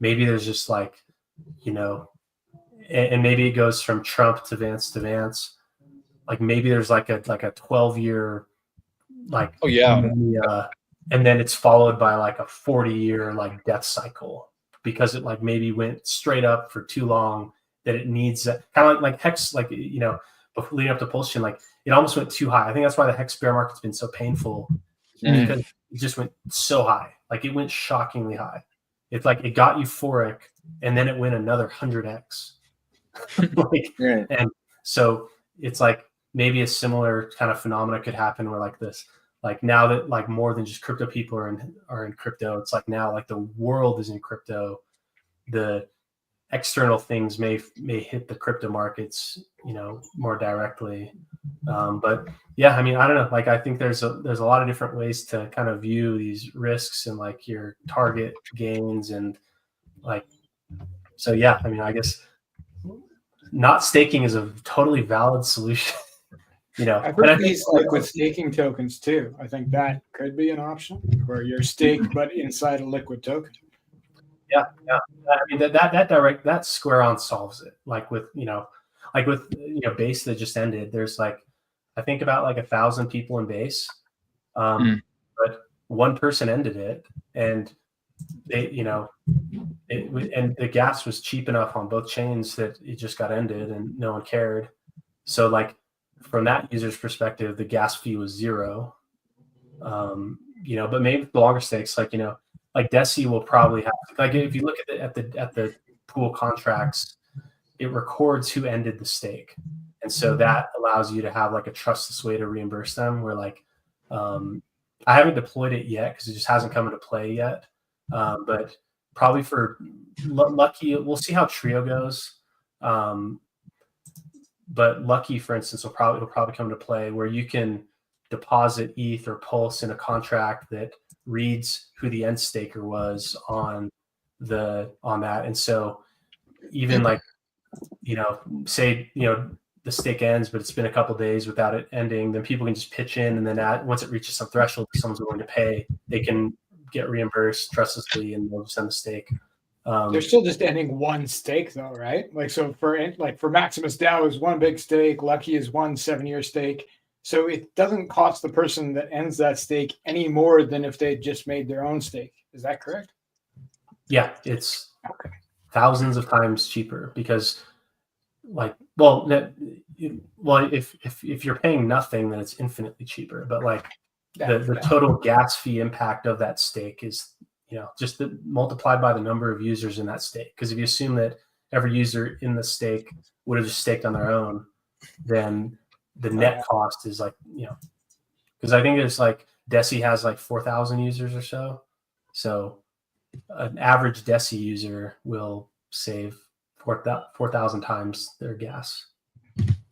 maybe there's just like, and maybe it goes from Trump to Vance. Like maybe there's like a 12-year like, and then it's followed by like a 40-year like death cycle, because it like maybe went straight up for too long, that it needs kind of like HEX, like leading up to Pulsion, like it almost went too high. I think that's why the HEX bear market's been so painful, because it just went so high. Like it went shockingly high. It's like it got euphoric, and then it went another 100x. And so it's like maybe a similar kind of phenomena could happen where like this, like now that like more than just crypto people are in crypto, it's like now like the world is in crypto, the external things may hit the crypto markets, more directly. But yeah, I mean, I don't know. Like I think there's a lot of different ways to kind of view these risks and like your target gains, and like, so yeah, I mean, I guess not staking is a totally valid solution. I think these liquid staking tokens too. I think that could be an option where you're staked but inside a liquid token. Yeah. I mean that square on solves it. Like with base that just ended, there's like I think about like 1,000 people in base, but one person ended it, and they and the gas was cheap enough on both chains that it just got ended and no one cared. So like from that user's perspective, the gas fee was zero. But maybe the longer stakes, like like Deci will probably have, like if you look at the pool contracts, it records who ended the stake, and so that allows you to have like a trustless way to reimburse them. Where like I haven't deployed it yet because it just hasn't come into play yet, but probably for Lucky, we'll see how Trio goes. But Lucky, for instance, will probably come into play where you can deposit ETH or Pulse in a contract that reads who the end staker was on that. And so even like, say, the stake ends, but it's been a couple of days without it ending, then people can just pitch in, and then once it reaches some threshold, someone's willing to pay, they can get reimbursed trustlessly, and they'll send the stake. They're still just ending one stake though, right? Like, so for Maximus DAO is one big stake, Lucky is one 7-year stake. So it doesn't cost the person that ends that stake any more than if they just made their own stake. Is that correct? Yeah, it's thousands of times cheaper, because if you're paying nothing, then it's infinitely cheaper. But like the total gas fee impact of that stake is, just multiplied by the number of users in that stake. Because if you assume that every user in the stake would have just staked on their own, then the net cost is like, because I think it's like Deci has like 4,000 users or so. So an average Deci user will save 4,000 times their gas.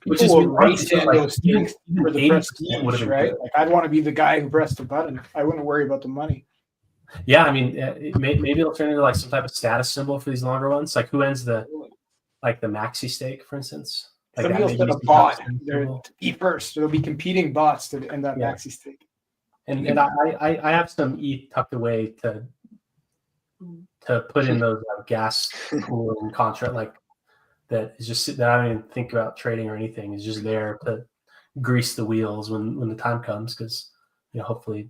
Which is People will race in those stakes for the 80% prestige, would have been right? good. Like I'd want to be the guy who pressed the button. I wouldn't worry about the money. Yeah, I mean, maybe it'll turn into like some type of status symbol for these longer ones. Like who ends the maxi stake, for instance? Like Somebody will set a bot there to be first. There'll be competing bots to end that maxi stake. And I have some ETH tucked away to put in those gas cooling contract, like that is just that I don't even think about trading or anything. It's just there to grease the wheels when the time comes, because hopefully.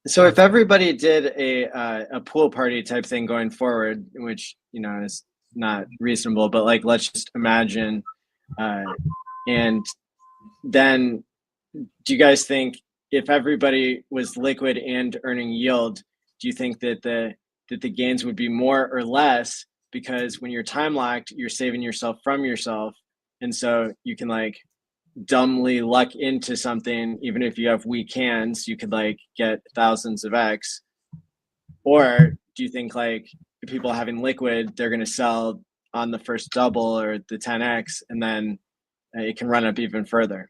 So if everybody did a pool party type thing going forward, which is not reasonable, but like let's just imagine, and then do you guys think if everybody was liquid and earning yield, do you think that the gains would be more or less? Because when you're time locked, you're saving yourself from yourself, and so you can like dumbly luck into something. Even if you have weak hands, you could like get thousands of X. Or do you think like the people having liquid, they're going to sell on the first double or the 10X, and then it can run up even further?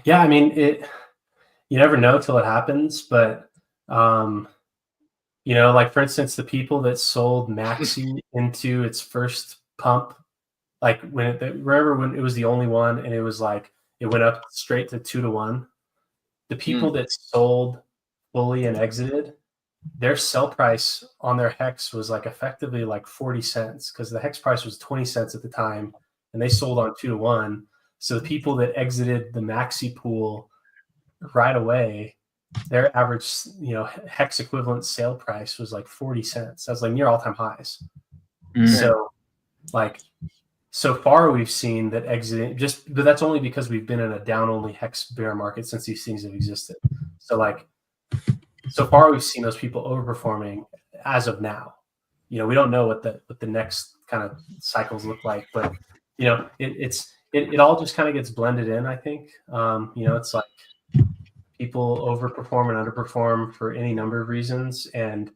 Yeah, I mean, you never know till it happens, but like for instance, the people that sold Maxi into its first pump, like remember when it was the only one and it was like it went up straight to 2-to-1. The people that sold fully and exited, their sell price on their HEX was like effectively like 40 cents, because the HEX price was 20 cents at the time, and they sold on 2-to-1. So the people that exited the Maxi pool right away, their average HEX equivalent sale price was like 40 cents. That's like near all-time highs. So like so far we've seen that exiting but that's only because we've been in a down only HEX bear market since these things have existed. So like so far we've seen those people overperforming as of now. We don't know what the next kind of cycles look like, but it all just kind of gets blended in, I think. It's like people overperform and underperform for any number of reasons, and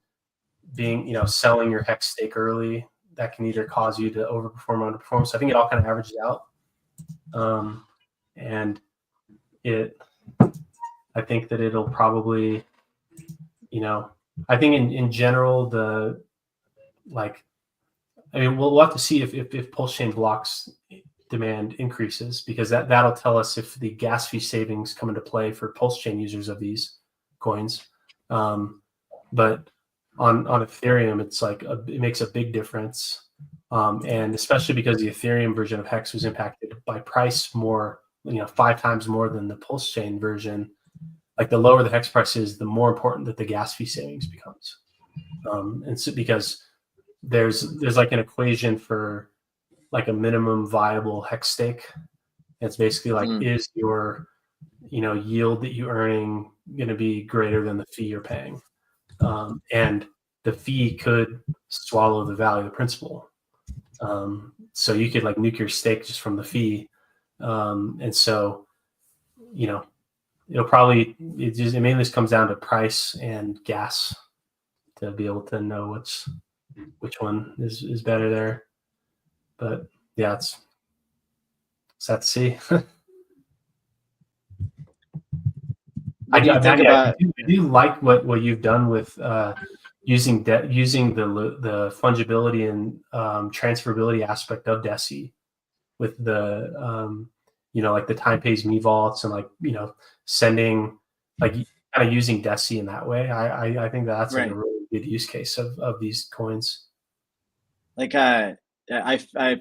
being selling your HEX stake early, that can either cause you to overperform or underperform. So I think it all kind of averages out. And I think that it'll probably, I think in general, we'll have to see if Pulse Chain blocks demand increases, because that'll tell us if the gas fee savings come into play for Pulse Chain users of these coins. But on Ethereum, it's like it makes a big difference, and especially because the Ethereum version of HEX was impacted by price more, 5 times more than the Pulse Chain version. Like the lower the HEX price is, the more important that the gas fee savings becomes, and so because there's like an equation for like a minimum viable HEX stake. It's basically like is your yield that you're earning going to be greater than the fee you're paying. And the fee could swallow the value of the principal. So you could like nuke your stake just from the fee. And so, it'll probably, it mainly just comes down to price and gas to be able to know which one is better there. But yeah, it's sad to see. I do like what you've done with using the fungibility and transferability aspect of Deci with the like the time pays me vaults and like sending like kind of using Deci in that way. I think that's like a really good use case of these coins. Like I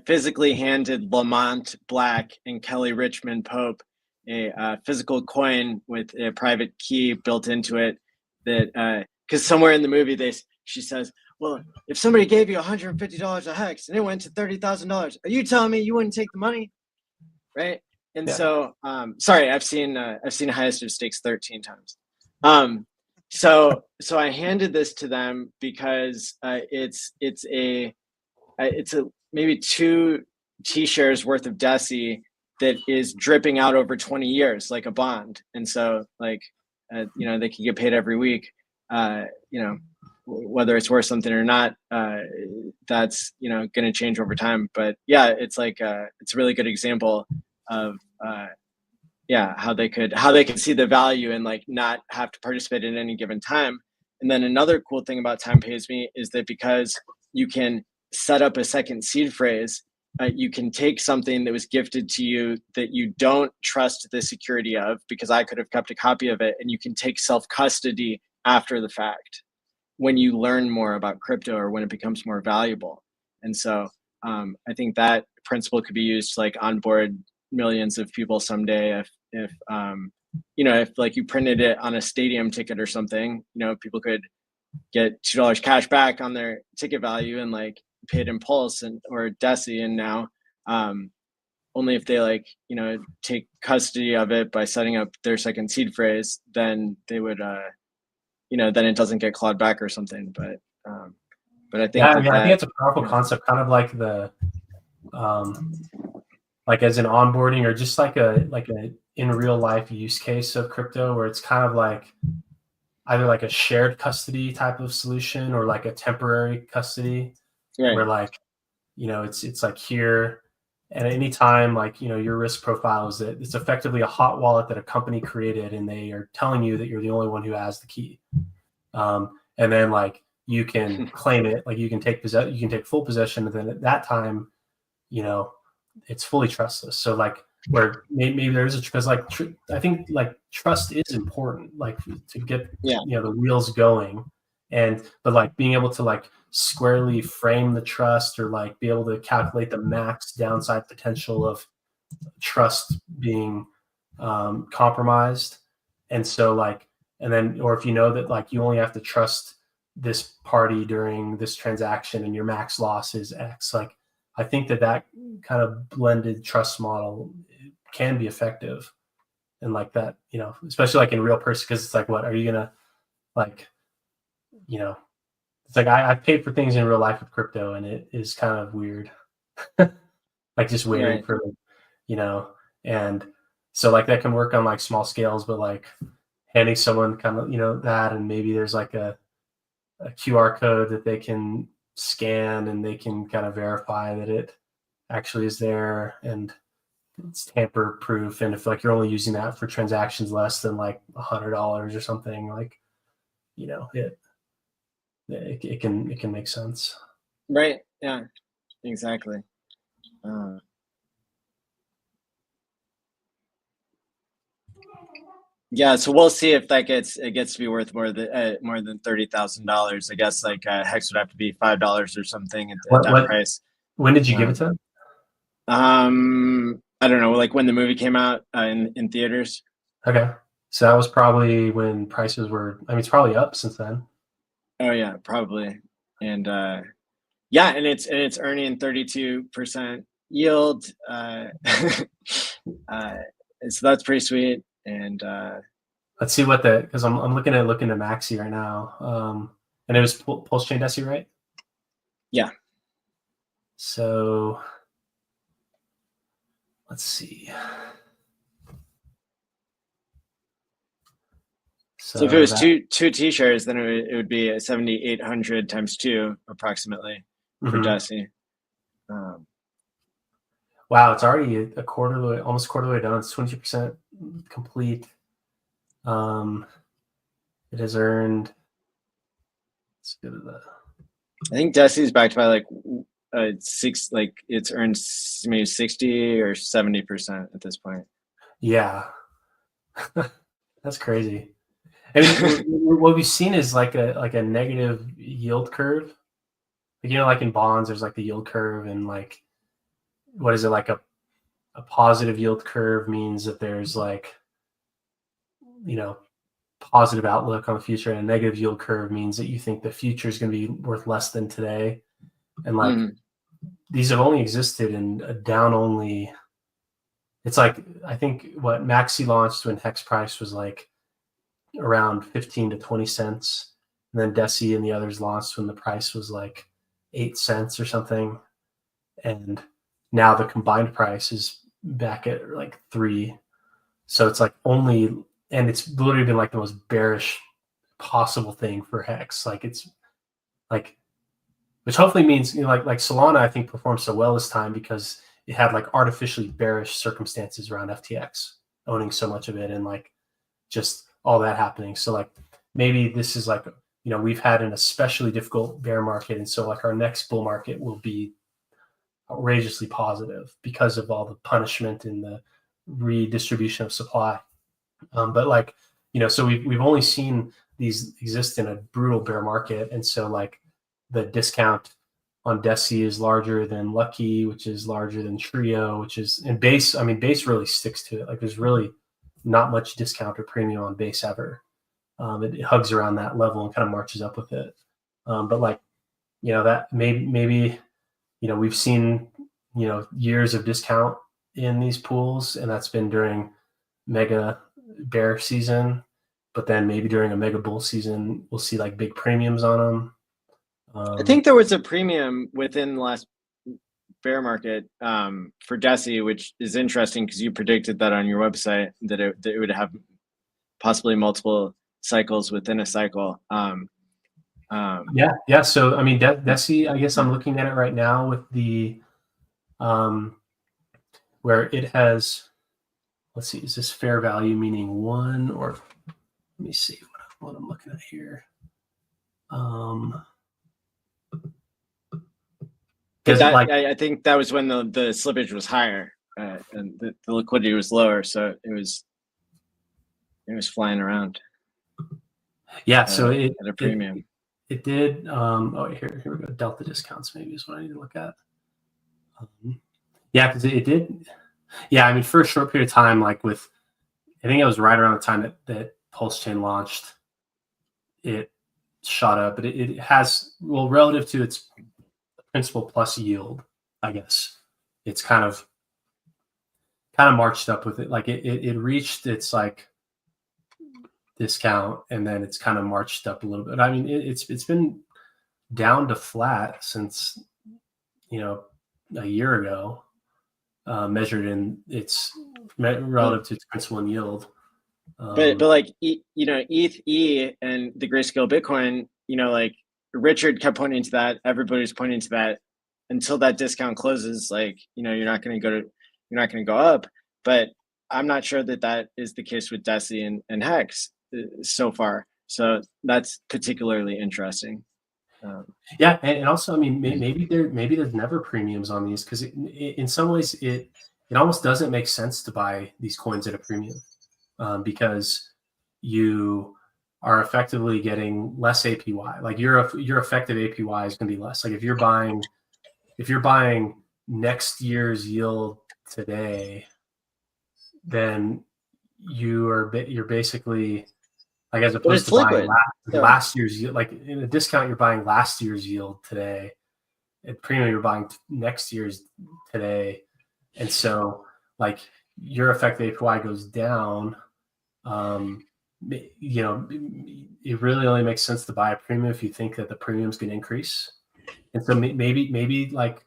physically handed Lamont Black and Kelly Richmond Pope a physical coin with a private key built into it, that because somewhere in the movie she says, well, if somebody gave you $150 a HEX and it went to $30,000, are you telling me you wouldn't take the money? Right. And so sorry, I've seen highest of stakes 13 times. So I handed this to them because it's a it's maybe 2 T-shares worth of DESI that is dripping out over 20 years like a bond. And so like, they can get paid every week, whether it's worth something or not, that's, going to change over time. But yeah, it's like, it's a really good example of, how they could see the value and like not have to participate at any given time. And then another cool thing about Time Pays Me is that because you can set up a second seed phrase, you can take something that was gifted to you that you don't trust the security of, because I could have kept a copy of it, and you can take self-custody after the fact when you learn more about crypto or when it becomes more valuable. And so I think that principle could be used to like onboard millions of people someday. If like you printed it on a stadium ticket or something, people could get $2 cash back on their ticket value and like paid in Pulse or DESI. And now only if they like, take custody of it by setting up their second seed phrase, then they would, then it doesn't get clawed back or something. But I think, I think it's a powerful concept, kind of like the, like as an onboarding or just like a in real life use case of crypto, where it's kind of like either like a shared custody type of solution or like a temporary custody, right, where like, it's like here, and at any time, like, your risk profile is that it's effectively a hot wallet that a company created, and they are telling you that you're the only one who has the key. And then like you can claim it, like you can take full possession, and then at that time, it's fully trustless. So like where maybe there is because like I think like trust is important, like to get the wheels going, but like being able to like squarely frame the trust or like be able to calculate the max downside potential of trust being compromised. And so like, and then, or if that like you only have to trust this party during this transaction and your max loss is X, like I think that kind of blended trust model can be effective. And like that, especially like in real person, because it's like, what are you gonna like, it's like I've paid for things in real life with crypto, and it is kind of weird. Like just waiting for, and so like that can work on like small scales, but like handing someone kind of, that, and maybe there's like a QR code that they can scan and they can kind of verify that it actually is there and it's tamper proof. And if like you're only using that for transactions less than like $100 or something, like, it can make sense. Right. Yeah, exactly. Yeah, so we'll see if it gets to be worth more than $30,000. I guess like HEX would have to be $5 or something at that price. When did you give it to them? I don't know, like when the movie came out in theaters. Okay, so that was probably when prices were. I mean, it's probably up since then. Oh yeah, probably. And yeah, and it's earning 32% yield. So that's pretty sweet. And let's see what because I'm looking at Maxi right now. And it was Pulse Chain DESI, right? Yeah. So let's see. So if it was two T-shares, then it would be a 7,800 times 2 approximately for DESI. Wow, it's already almost a quarter way done. It's 22% complete. It has earned. Let's go to the. I think DESI is backed by like it's earned maybe 60 or 70% at this point. Yeah, that's crazy. I mean, what we've seen is like a negative yield curve. Like, like in bonds, there's like the yield curve, and like, what is it, like a positive yield curve means that there's like, positive outlook on the future, and a negative yield curve means that you think the future is going to be worth less than today. And like these have only existed in a down only. It's like, I think what Maxi launched when HEX price was like around 15 to 20 cents. And then DESI and the others launched when the price was like 8 cents or something. and now the combined price is back at like 3. So it's like and it's literally been like the most bearish possible thing for HEX. Like it's like, which hopefully means, like Solana, I think performed so well this time because it had like artificially bearish circumstances around FTX owning so much of it, and like just all that happening. So like maybe this is like, we've had an especially difficult bear market, and so like our next bull market will be outrageously positive because of all the punishment and the redistribution of supply. But like, so we've only seen these exist in a brutal bear market, and so like the discount on Deci is larger than Lucky, which is larger than Trio, which is, and Base. I mean, Base really sticks to it. Like there's really not much discount or premium on Base ever. It hugs around that level and kind of marches up with it. But like, that maybe we've seen years of discount in these pools, and that's been during mega bear season. But then maybe during a mega bull season, we'll see like big premiums on them. I think there was a premium within the last bear market for Deci, which is interesting because you predicted that on your website that it would have possibly multiple cycles within a cycle. Yeah. So I mean, Deci, I guess I'm looking at it right now with the where it has. Let's see, is this fair value meaning 1, or let me see what I'm looking at here. I think that was when the slippage was higher and the liquidity was lower, so it was flying around. Yeah, so it at a premium. It did. Here we go. Delta discounts maybe is what I need to look at. Yeah, because it did. Yeah, I mean, for a short period of time, like I think it was right around the time that Pulse Chain launched, it shot up, but it has, well, relative to its principal plus yield, I guess, it's kind of marched up with it. Like it reached its like discount, and then it's kind of marched up a little bit. I mean, it's been down to flat since a year ago, measured in its relative to its principal and yield. But like ETH and the Grayscale Bitcoin, like Richard kept pointing to that. Everybody's pointing to that until that discount closes. Like you're not going to go up. But I'm not sure that is the case with Deci and HEX so far. So that's particularly interesting. Yeah, and also, I mean, maybe there's never premiums on these, because in some ways it almost doesn't make sense to buy these coins at a premium, because you are effectively getting less APY. Like your effective APY is going to be less. Like if you're buying next year's yield today, then you're basically, like, as opposed to buying last year's yield, like in a discount, you're buying last year's yield today. At premium, you're buying next year's today. And so like your effective APY goes down. It really only makes sense to buy a premium if you think that the premium's going to increase. And so maybe like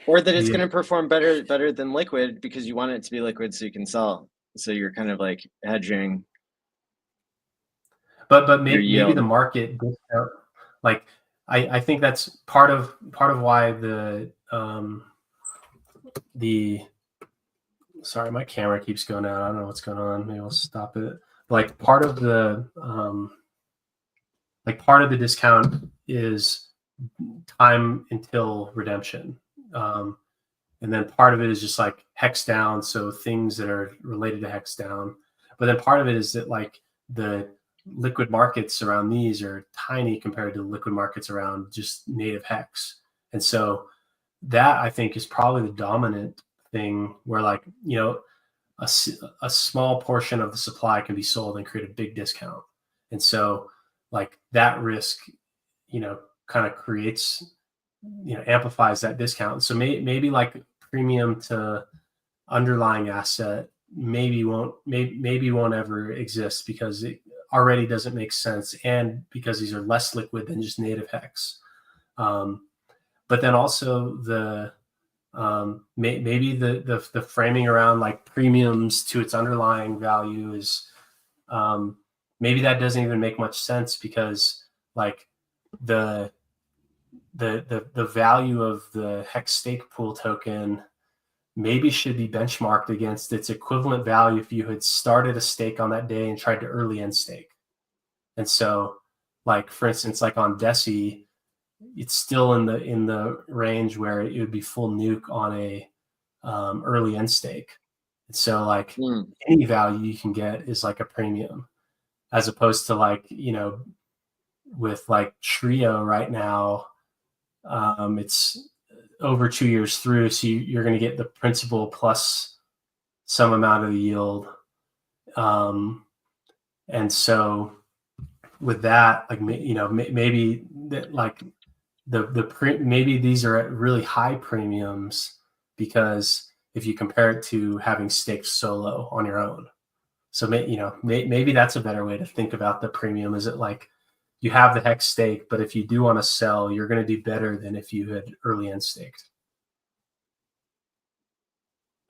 or that it's going to perform better than liquid because you want it to be liquid so you can sell. So you're kind of like hedging. But maybe the market discount, like I think that's part of why sorry, my camera keeps going out. I don't know what's going on. Maybe I'll stop it. Like part of the discount is time until redemption. And then part of it is just like HEX down, so things that are related to HEX down. But then part of it is that like the liquid markets around these are tiny compared to the liquid markets around just native HEX. And so that, I think, is probably the dominant thing, where like, a small portion of the supply can be sold and create a big discount. And so like that risk, kind of creates, amplifies that discount. So maybe like premium to underlying asset maybe won't ever exist, because it already doesn't make sense, and because these are less liquid than just native HEX. but then also the maybe the framing around like premiums to its underlying value is maybe that doesn't even make much sense, because like the value of the HEX stake pool token maybe should be benchmarked against its equivalent value if you had started a stake on that day and tried to early end stake. And so, like for instance, like on Deci, it's still in the range where it would be full nuke on a early end stake. So like any value you can get is like a premium, as opposed to like, you know, with like Trio right now, it's over 2 years through, so you're going to get the principal plus some amount of the yield. And so with that, like, you know, maybe that like maybe these are at really high premiums, because if you compare it to having staked solo on your own. So maybe that's a better way to think about the premium. Is it like you have the HEX stake, but if you do want to sell, you're going to do better than if you had early end staked.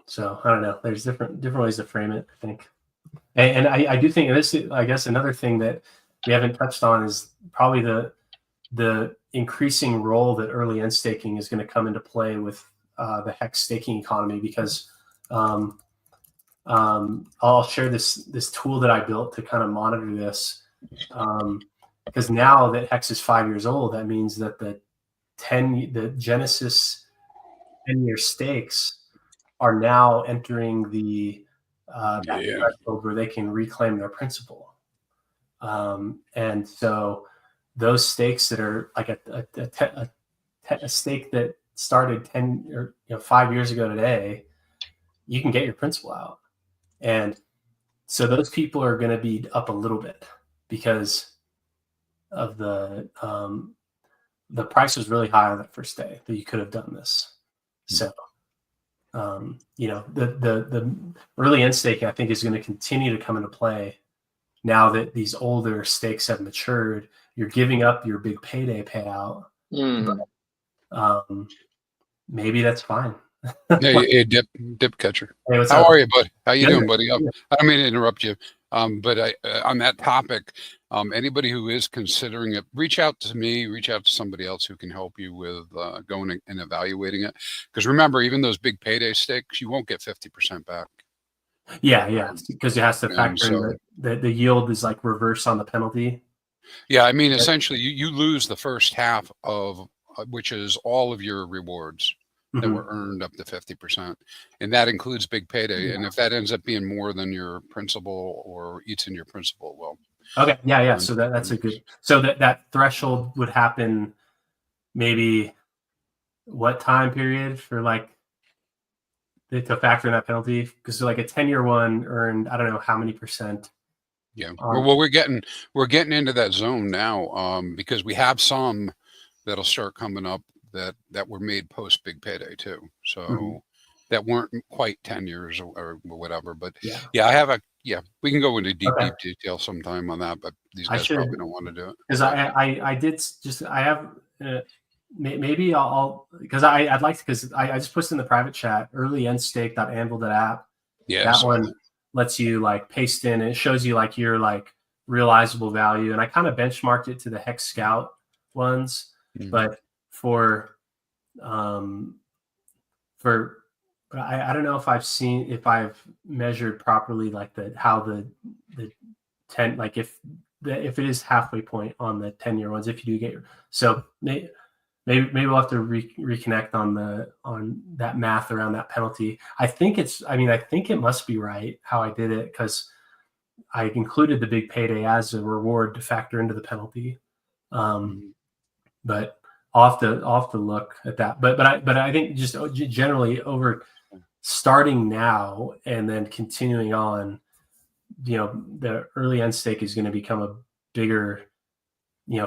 So I don't know. There's different ways to frame it, I think. And I do think this, I guess another thing that we haven't touched on is probably the increasing role that early end staking is going to come into play with the HEX staking economy, because I'll share this tool that I built to kind of monitor this. Because now that HEX is 5 years old, that means that the Genesis 10-year stakes are now entering the threshold where they can reclaim their principal. And so those stakes that are like a stake that started 10 or 5 years ago today, you can get your principal out. And so those people are going to be up a little bit, because of the price was really high on that first day that you could have done this. So the early end staking, I think, is going to continue to come into play now that these older stakes have matured. You're giving up your big payday payout, but maybe that's fine. Hey, dip catcher. Hey, what's How up? are you, bud? How you Good. doing, buddy? I don't mean to interrupt you, but on that topic, anybody who is considering it, reach out to me, reach out to somebody else who can help you with going and evaluating it. Because remember, even those big payday stakes, you won't get 50% back. Yeah, because it has to factor in the yield is like reverse on the penalty. Yeah, I mean, essentially, you lose the first half of which is all of your rewards that were earned up to 50%, and that includes big payday. Yeah. And if that ends up being more than your principal or eats in your principal, well, okay, yeah. So that's a good. So that threshold would happen maybe what time period for like to factor in that penalty? Because like a 10-year one earned, I don't know how many percent. Yeah, well, we're getting into that zone now, because we have some that'll start coming up that were made post big payday too. So that weren't quite 10 years or whatever. But I have we can go into deep detail sometime on that, but these guys probably don't want to do it. Because I have maybe I'll because I'd like to, because I just posted in the private chat earlyendsstake.anvil.app. Yeah, that one lets you like paste in, and it shows you like your like realizable value, and I kind of benchmarked it to the HEX Scout ones. But I don't know if I've measured properly like how the 10, like if it is halfway point on the 10-year ones, if you do get so maybe we'll have to reconnect on that math around that penalty. I think it must be right how I did it, because I included the big payday as a reward to factor into the penalty. But I'll have to look at that. But I think just generally over starting now and then continuing on, the early end stake is going to become a bigger,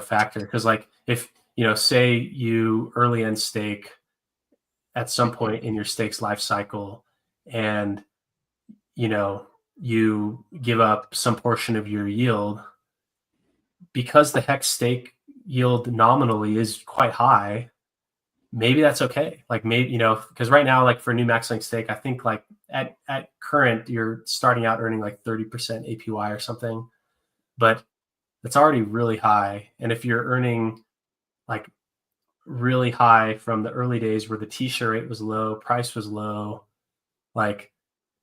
factor. Because like if, say you early end stake at some point in your stake's life cycle, and, you give up some portion of your yield, because the HEX stake yield nominally is quite high, maybe that's okay. Like maybe, you know, because right now, like for new max length stake, I think like at current, you're starting out earning like 30% APY or something, but that's already really high. And if you're earning like really high from the early days where the t-shirt rate was low, price was low, like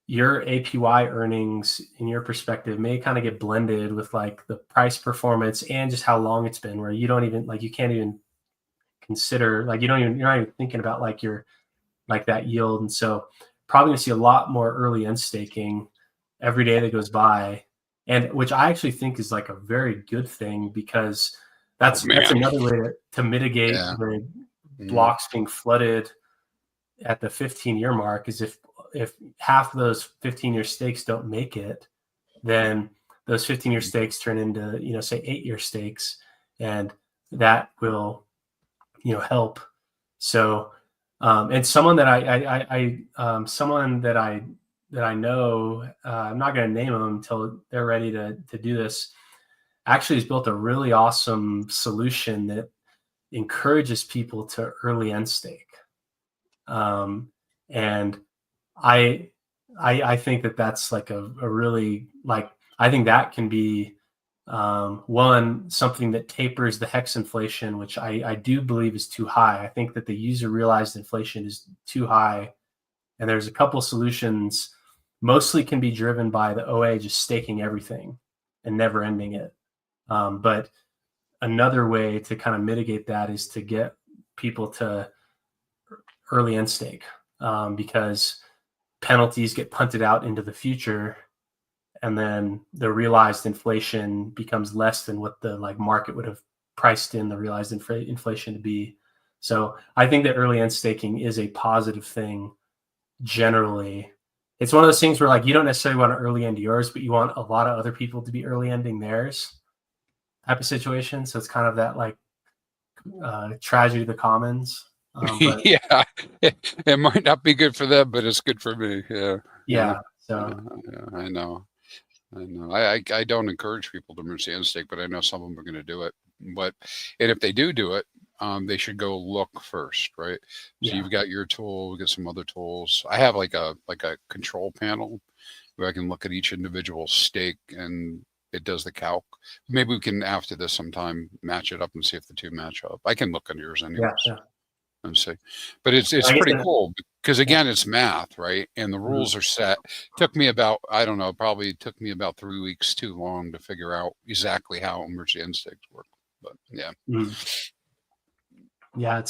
your APY earnings in your perspective may kind of get blended with like the price performance and just how long it's been, where you don't even like, you can't even consider, like you're not even thinking about like your, like that yield. And so probably gonna see a lot more early end staking every day that goes by, and which I actually think is like a very good thing, because that's another way to mitigate the blocks being flooded at the 15-year mark, is if half of those 15-year stakes don't make it, then those 15-year stakes turn into, you know, say 8-year stakes, and that will, you know, help. So and someone that I know, I'm not going to name them until they're ready to do this, actually has built a really awesome solution that encourages people to early end stake. And I think that that's like a really, like, I think that can be one, something that tapers the HEX inflation, which I do believe is too high. I think that the user realized inflation is too high. And there's a couple solutions, mostly can be driven by the OA just staking everything and never ending it. But another way to kind of mitigate that is to get people to early end stake, because penalties get punted out into the future, and then the realized inflation becomes less than what the like market would have priced in the realized inflation to be. So I think that early end staking is a positive thing generally. It's one of those things where like you don't necessarily want to early end yours, but you want a lot of other people to be early ending theirs type of situation. So it's kind of that like tragedy of the commons. But yeah, it might not be good for them, but it's good for me. Yeah. So I know. I don't encourage people to merge end stake, but I know some of them are going to do it. And if they do it, they should go look first, right? So you've got your tool, we got some other tools. I have like a control panel where I can look at each individual stake and it does the calc. Maybe we can, after this sometime, match it up and see if the two match up. I can look on yours anyways. And see, but it's pretty cool because again, it's math, right? And the rules are set. Took me about, I don't know, probably took me about 3 weeks too long to figure out exactly how emergency end stakes work. But yeah. Yeah,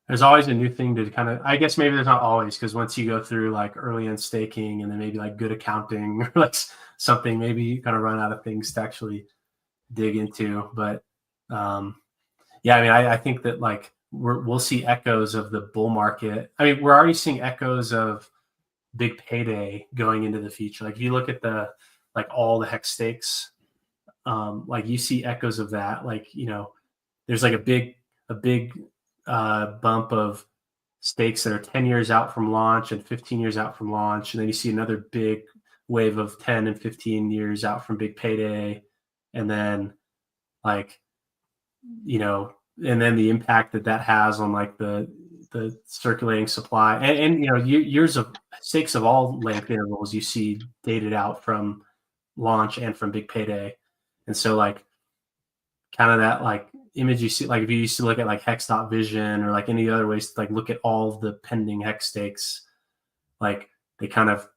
there's always a new thing to kind of, I guess maybe there's not always, because once you go through like early end staking and then maybe like good accounting or like something, maybe you kind of run out of things to actually dig into. But yeah, I mean, I think that like we'll see echoes of the bull market. I mean, we're already seeing echoes of big payday going into the future. Like if you look at like all the HEX stakes, like you see echoes of that. Like, you know, there's like a big bump of stakes that are 10 years out from launch and 15 years out from launch. And then you see another big wave of 10 and 15 years out from big payday. And then like, you know, and then the impact that has on like the circulating supply and you know, years of stakes of all length intervals you see dated out from launch and from big payday. And so like kind of that like image you see, like if you used to look at like hex.vision or like any other ways to like look at all of the pending HEX stakes, like they kind of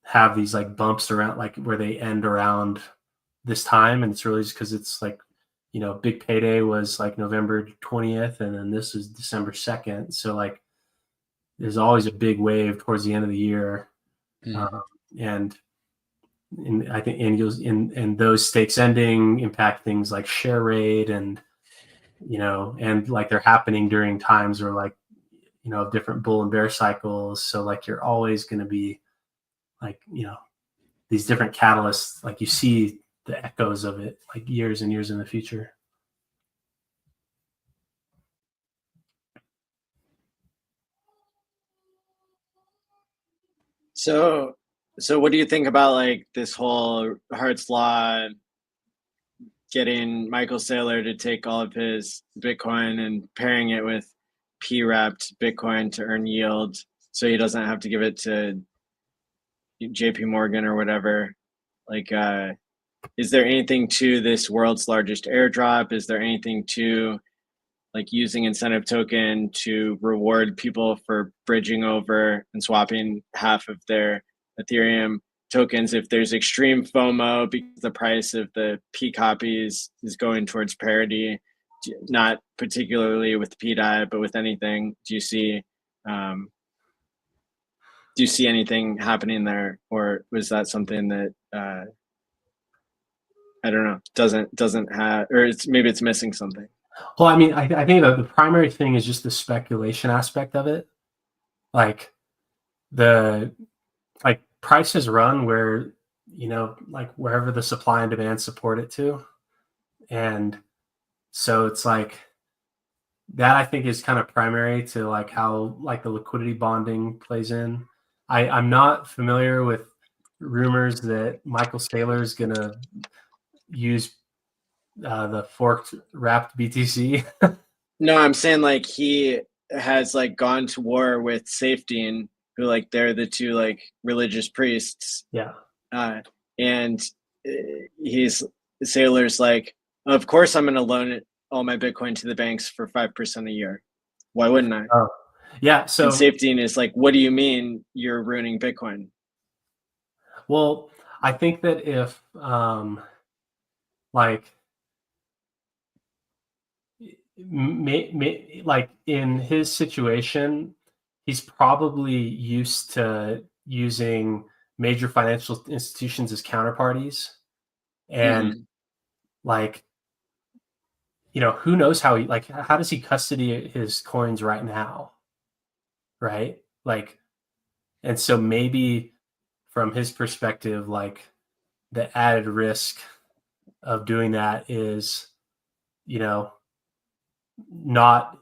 have these like bumps around like where they end around this time. And it's really just because it's like, you know, big payday was like November 20th and then this is December 2nd. So like there's always a big wave towards the end of the year. And I think and those stakes ending impact things like share rate and, you know, and like they're happening during times where like, you know, different bull and bear cycles. So like you're always going to be like, you know, these different catalysts, like you see the echoes of it like years and years in the future. So what do you think about like this whole Hart's Law getting Michael Saylor to take all of his Bitcoin and pairing it with P-wrapped Bitcoin to earn yield, so he doesn't have to give it to JP Morgan or whatever. Like, is there anything to this world's largest airdrop? Is there anything to like using incentive token to reward people for bridging over and swapping half of their Ethereum tokens if there's extreme FOMO because the price of the P copies is going towards parity, not particularly with PDI, but with anything? Do you see anything happening there, or was that something that I don't know, doesn't have, or maybe it's missing something? Well, I mean, I think the primary thing is just the speculation aspect of it. Like prices run where, like wherever the supply and demand support it to. And so it's like that, I think, is kind of primary to like how like the liquidity bonding plays in. I'm not familiar with rumors that Michael Saylor is going to use the forked wrapped BTC. No, I'm saying like he has like gone to war with Safety, who like they're the two like religious priests. Yeah. And Saylor's like, of course I'm going to loan all my Bitcoin to the banks for 5% a year. Why wouldn't I? Oh, yeah. So and Safety is like, what do you mean you're ruining Bitcoin? Well, I think that if like like in his situation, he's probably used to using major financial institutions as counterparties, and like, who knows how how does he custody his coins right now, right? Like, and so maybe from his perspective, like the added risk of doing that is, not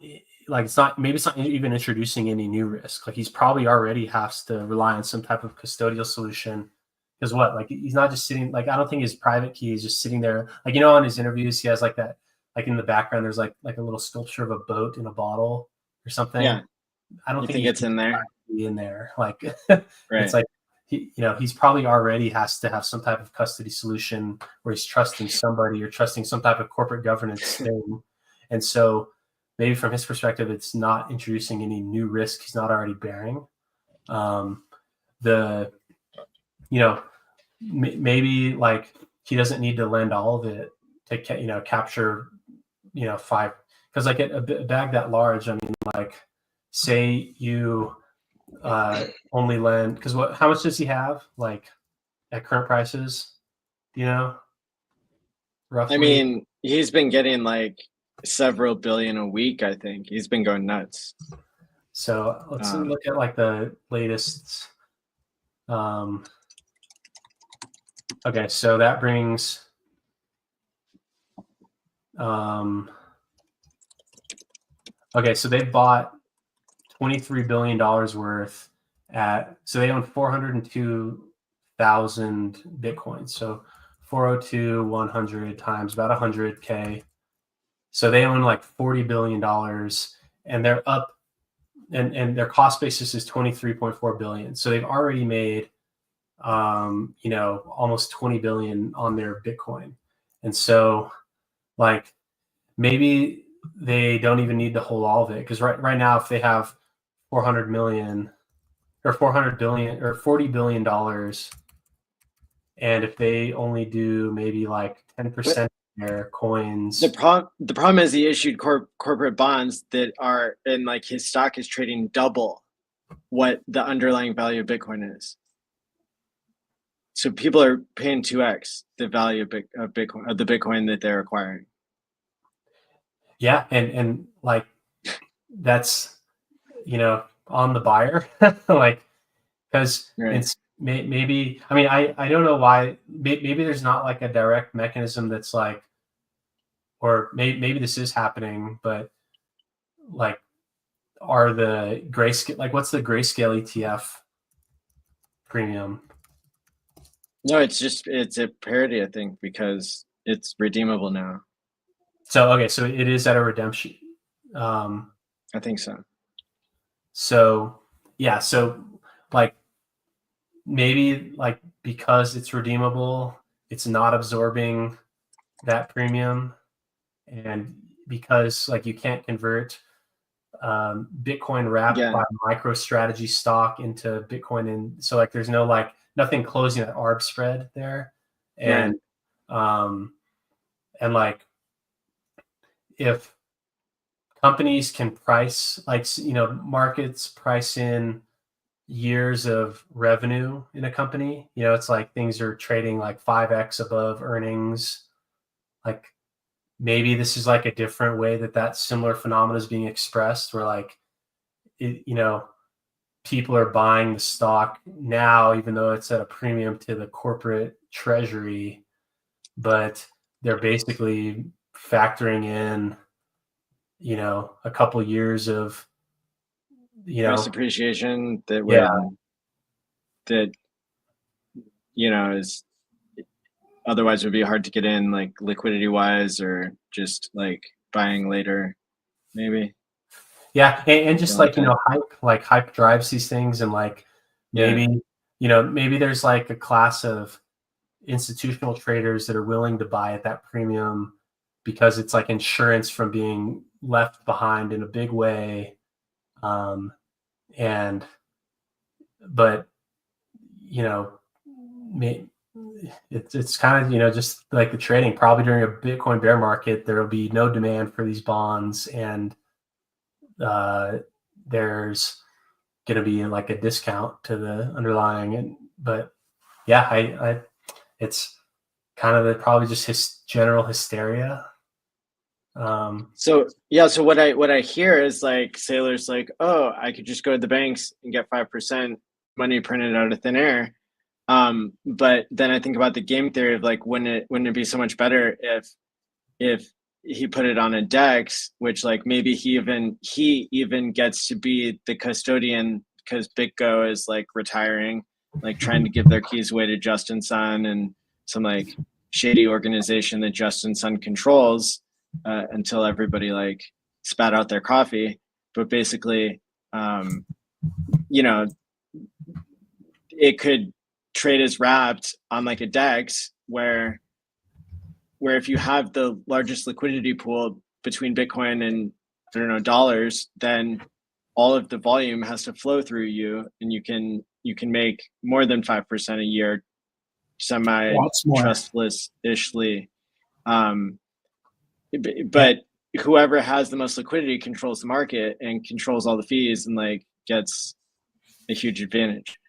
like it's not even introducing any new risk. Like he's probably already has to rely on some type of custodial solution, because like he's not just sitting, like I don't think his private key is just sitting there, like on his interviews he has like that, like in the background there's like a little sculpture of a boat in a bottle or something. Yeah, I don't think it's in there. Like right. It's like he's probably already has to have some type of custody solution where he's trusting somebody or trusting some type of corporate governance thing. And so maybe from his perspective, it's not introducing any new risk he's not already bearing. Maybe like he doesn't need to lend all of it to capture 5, because like a bag that large, I mean, like say you only lend, because how much does he have like at current prices, roughly? I mean, he's been getting like several billion a week. I think he's been going nuts. So let's look at like the latest. Okay, so that brings okay, so they bought $23 billion worth so they own 402,000 Bitcoins. So 402 100 times about 100K. So they own like $40 billion, and they're up, and their cost basis is 23.4 billion. So they've already made almost 20 billion on their Bitcoin. And so like maybe they don't even need to hold all of it, because right now if they have 400 million or 400 billion or $40 billion, and if they only do maybe like 10% of their coins, the problem is he issued corporate bonds that are, and like his stock is trading double what the underlying value of Bitcoin is. So people are paying 2x the value of Bitcoin, of the Bitcoin that they're acquiring. Yeah, and like that's on the buyer, like, because it's maybe, I mean, I don't know why, maybe there's not like a direct mechanism that's like, or maybe this is happening, but like, are the grayscale, like what's the grayscale ETF premium? No, it's a parity, I think, because it's redeemable now. So okay, so it is at a redemption. I think so. So yeah, so like maybe like because it's redeemable, it's not absorbing that premium, and because like you can't convert Bitcoin wrapped Yeah. by MicroStrategy stock into Bitcoin, and so like there's no like nothing closing that arb spread there, and and like if companies can price like markets price in years of revenue in a company, it's like things are trading like 5x above earnings. Like maybe this is like a different way that similar phenomenon is being expressed, where like people are buying the stock now even though it's at a premium to the corporate treasury, but they're basically factoring in a couple years of price appreciation that would is otherwise would be hard to get in, like liquidity wise, or just like buying later, maybe. And just like hype drives these things, and like maybe maybe there's like a class of institutional traders that are willing to buy at that premium because it's like insurance from being left behind in a big way. But it's kind of just like the trading. Probably during a Bitcoin bear market, there will be no demand for these bonds, and there's going to be like a discount to the underlying. But yeah, it's kind of probably just general hysteria. So what I hear is like sailors like, oh, I could just go to the banks and get 5% money printed out of thin air. But then I think about the game theory of like, wouldn't it be so much better if he put it on a DEX, which like maybe he even gets to be the custodian because BitGo is like retiring, like trying to give their keys away to Justin Sun and some like shady organization that Justin Sun controls until everybody like spat out their coffee. But basically, it could trade as wrapped on like a DEX where if you have the largest liquidity pool between Bitcoin and I don't know dollars, then all of the volume has to flow through you, and you can make more than 5% a year, semi trustless-ishly. But whoever has the most liquidity controls the market and controls all the fees and like gets a huge advantage.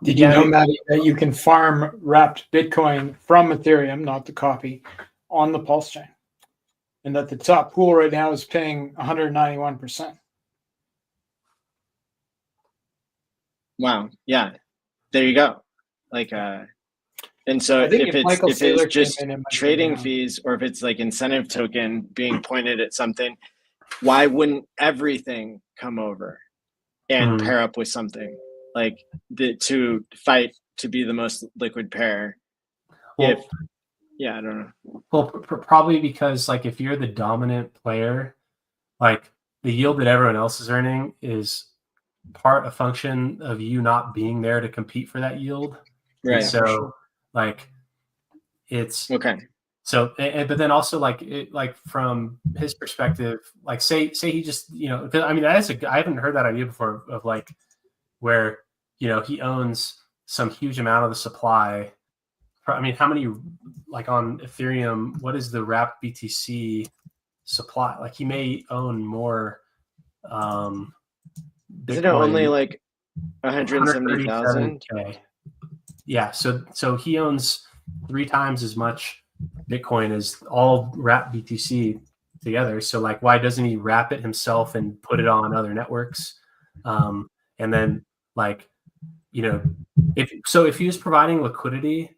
Did you know, Maddie, that you can farm wrapped Bitcoin from Ethereum, not the copy, on the Pulse chain, and that the top pool right now is paying 191%? Wow. Yeah. There you go. Like, and so if it's just trading fees, or if it's like incentive token being pointed at something, why wouldn't everything come over and pair up with something like to fight to be the most liquid pair? I don't know. Well, probably because like if you're the dominant player, like the yield that everyone else is earning is a function of you not being there to compete for that yield. Right. And so like it's okay. So, but then also like from his perspective, like say he just, because I mean, I haven't heard that idea before of like where, he owns some huge amount of the supply. I mean, how many, like on Ethereum, what is the wrapped BTC supply? Like he may own more. Isn't it only like 170,000? Yeah. So he owns 3 times as much Bitcoin as all wrapped BTC together. So like, why doesn't he wrap it himself and put it on other networks? And then like, if he was providing liquidity,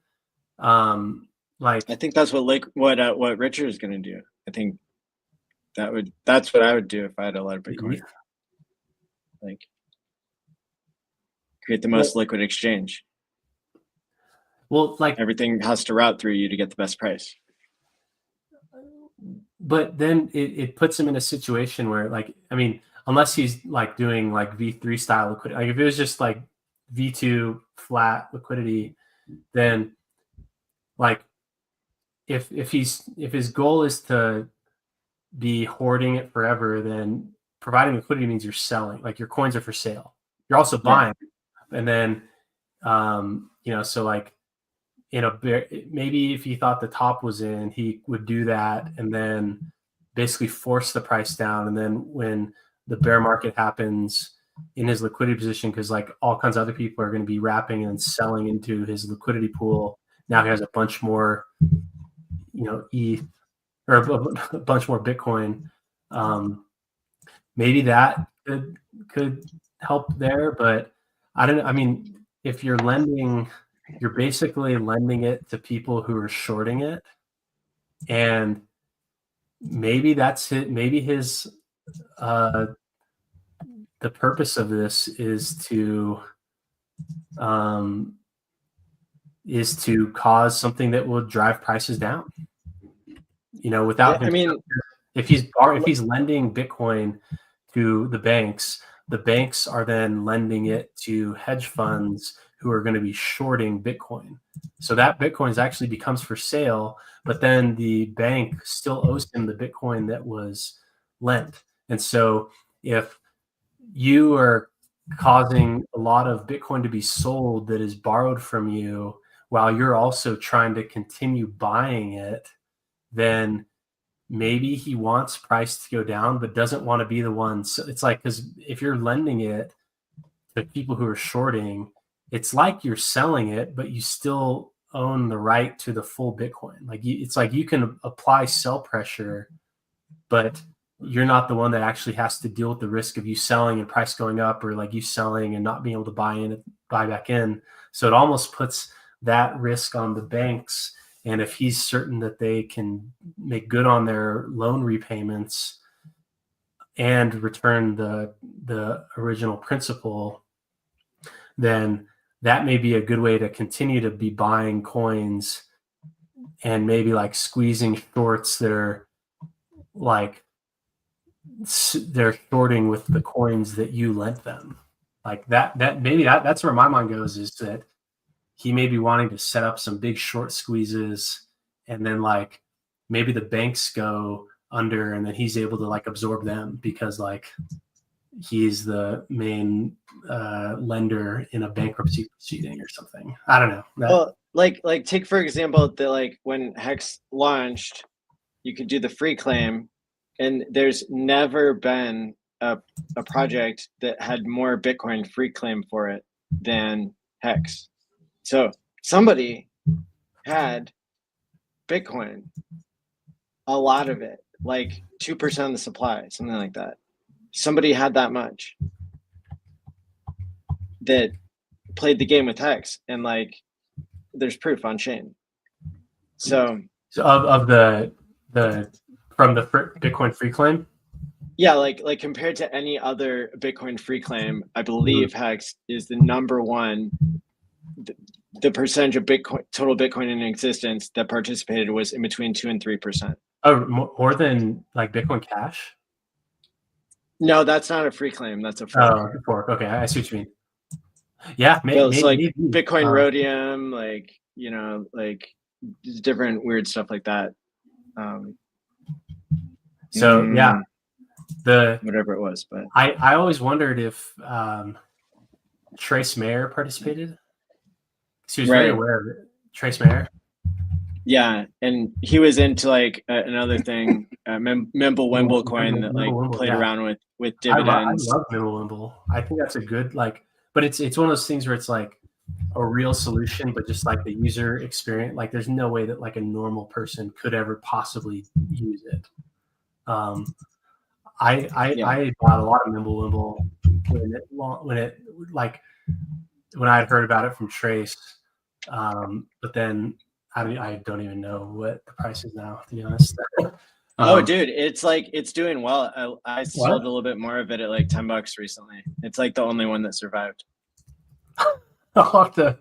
like I think that's what Richard is going to do. I think that's what I would do if I had a lot of Bitcoin. Like create the most liquid exchange. Well, like everything has to route through you to get the best price. But then it puts him in a situation where, like, I mean, unless he's like doing like V3 style liquidity. Like if it was just like V2 flat liquidity, then like if his goal is to be hoarding it forever, then providing liquidity means you're selling, like your coins are for sale. You're also buying, and then so like maybe if he thought the top was in, he would do that and then basically force the price down, and then when the bear market happens in his liquidity position, because like all kinds of other people are going to be wrapping and selling into his liquidity pool, now he has a bunch more ETH or a bunch more Bitcoin. Maybe that could help there, but I don't know. I mean, if you're lending, you're basically lending it to people who are shorting it, and maybe that's it. Maybe his the purpose of this is to cause something that will drive prices down. Without him, I mean, if he's lending Bitcoin to the banks are then lending it to hedge funds who are going to be shorting Bitcoin. So that Bitcoin actually becomes for sale, but then the bank still owes him the Bitcoin that was lent. And so if you are causing a lot of Bitcoin to be sold that is borrowed from you while you're also trying to continue buying it, then maybe he wants price to go down, but doesn't want to be the one. So it's like, because if you're lending it to people who are shorting, it's like you're selling it, but you still own the right to the full Bitcoin. Like it's like you can apply sell pressure, but you're not the one that actually has to deal with the risk of you selling and price going up, or like you selling and not being able to buy back in. So it almost puts that risk on the banks. And if he's certain that they can make good on their loan repayments and return the original principal, then that may be a good way to continue to be buying coins and maybe like squeezing shorts that are like they're shorting with the coins that you lent them. Like that's where my mind goes, is that he may be wanting to set up some big short squeezes, and then like maybe the banks go under and then he's able to like absorb them because like he's the main lender in a bankruptcy proceeding or something. I don't know. Well, like take for example like when HEX launched, you could do the free claim, and there's never been a project that had more Bitcoin free claim for it than HEX. So somebody had Bitcoin, a lot of it, like 2% of the supply, something like that. Somebody had that much that played the game with HEX, and like there's proof on chain. So of the from the Bitcoin free claim. Yeah, like compared to any other Bitcoin free claim, I believe HEX is the number one. The percentage of total Bitcoin in existence that participated was in between 2% and 3%. Oh, more than like Bitcoin Cash? No, that's not a free claim. That's a fork. Oh, fork. Okay, I see what you mean. Yeah, maybe it's like Bitcoin Rhodium, like like different weird stuff like that. Yeah, whatever it was, but I always wondered if Trace Mayer participated. He was very aware of it. Trace Mayer. Yeah, and he was into like another thing, Mimblewimble coin that like played around with dividends. I love Mimblewimble. I think that's a good but it's one of those things where it's like a real solution, but just like the user experience, like there's no way that like a normal person could ever possibly use it. I bought a lot of Mimblewimble when I had heard about it from Trace, but then I don't even know what the price is now, to be honest. Oh, dude, it's doing well. I sold a little bit more of it at like $10 recently. It's like the only one that survived. I'll have to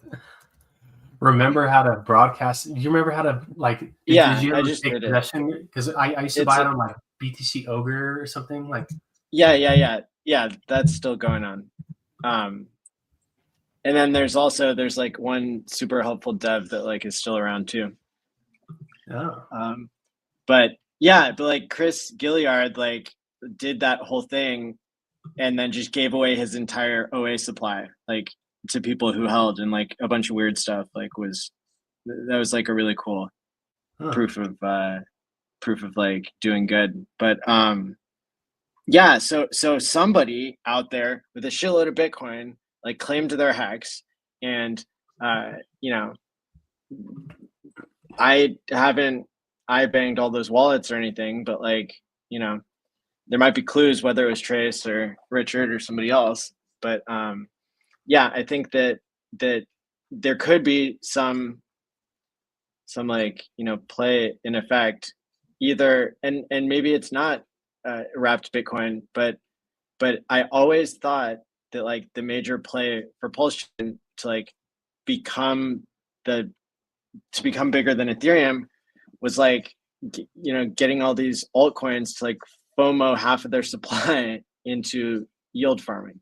remember how to broadcast. Do you remember how to like? Yeah, did you I just did it because I used to buy it on like BTC Ogre or something like. Yeah. yeah, that's still going on. And then there's like one super helpful dev that like is still around too. Oh. But like Chris Gilliard like did that whole thing and then just gave away his entire OA supply like to people who held, and like a bunch of weird stuff like that was like a really cool proof of like doing good. But yeah, so somebody out there with a shitload of Bitcoin like claimed their HEX, and you know, I banged all those wallets or anything, but like, you know, there might be clues whether it was Trace or Richard or somebody else. But yeah, I think that there could be some like, you know, play in effect either, and maybe it's not wrapped Bitcoin, but I always thought that like the major play for Pulse Chain to like become bigger than Ethereum was like, you know, getting all these altcoins to like FOMO half of their supply into yield farming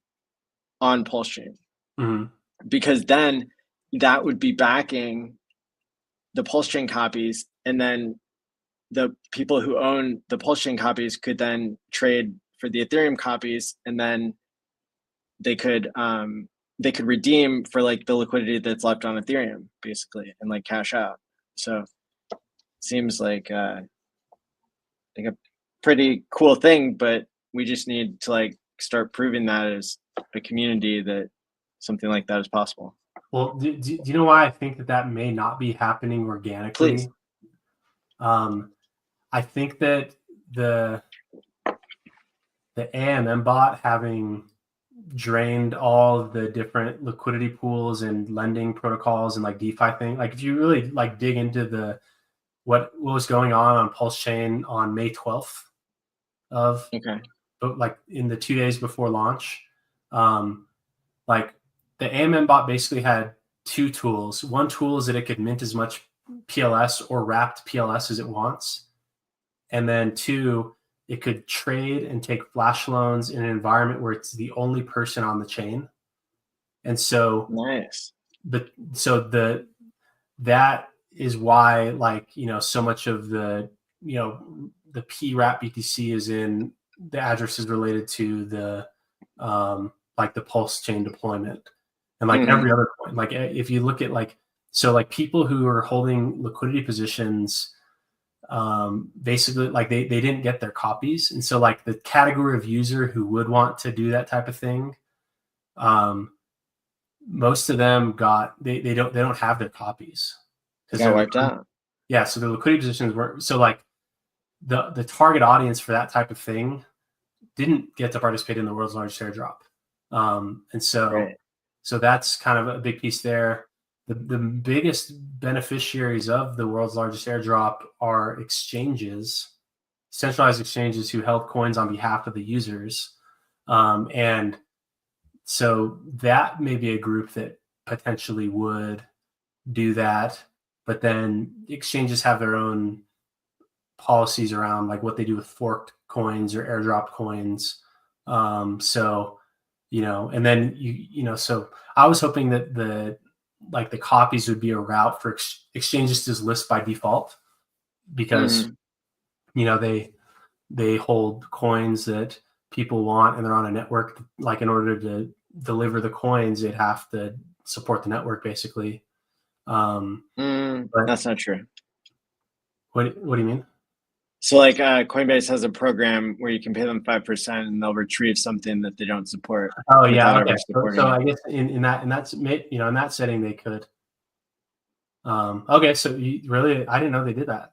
on Pulse Chain. Mm-hmm. Because then that would be backing the Pulse Chain copies, and then the people who own the Pulse Chain copies could then trade for the Ethereum copies, and then they could redeem for like the liquidity that's left on Ethereum basically, and like cash out. So seems like a pretty cool thing, but we just need to like start proving that as a community that something like that is possible. Well, do you know why I think that may not be happening organically? Please. I think that the AMM bot, having drained all of the different liquidity pools and lending protocols and like DeFi thing, like if you really like dig into what was going on Pulse Chain on May 12th but like in the 2 days before launch, like the AMM bot basically had two tools. One tool is that it could mint as much PLS or wrapped PLS as it wants. And then two, it could trade and take flash loans in an environment where it's the only person on the chain. And so nice. That is why, like, you know, so much of the, you know, the PWrap BTC is in the addresses related to the like the Pulse Chain deployment, and like every other coin. Like if you look at like, so like people who are holding liquidity positions, basically like they didn't get their copies, and so like the category of user who would want to do that type of thing, most of them they don't have their copies because got wiped out. Yeah, so the liquidity positions were, so like the target audience for that type of thing didn't get to participate in the world's largest airdrop. And so so that's kind of a big piece there. The biggest beneficiaries of the world's largest airdrop are exchanges, centralized exchanges who held coins on behalf of the users. And so that may be a group that potentially would do that, but then exchanges have their own policies around like what they do with forked coins or airdrop coins. So, you know, and then you know, so I was hoping that the copies would be a route for exchanges to list by default, because you know, they hold coins that people want and they're on a network. Like in order to deliver the coins, they'd have to support the network basically. But that's not true. What do you mean? So like Coinbase has a program where you can pay them 5% and they'll retrieve something that they don't support. Oh yeah, okay. So I guess in that you know, in that setting they could. Okay, so really, I didn't know they did that.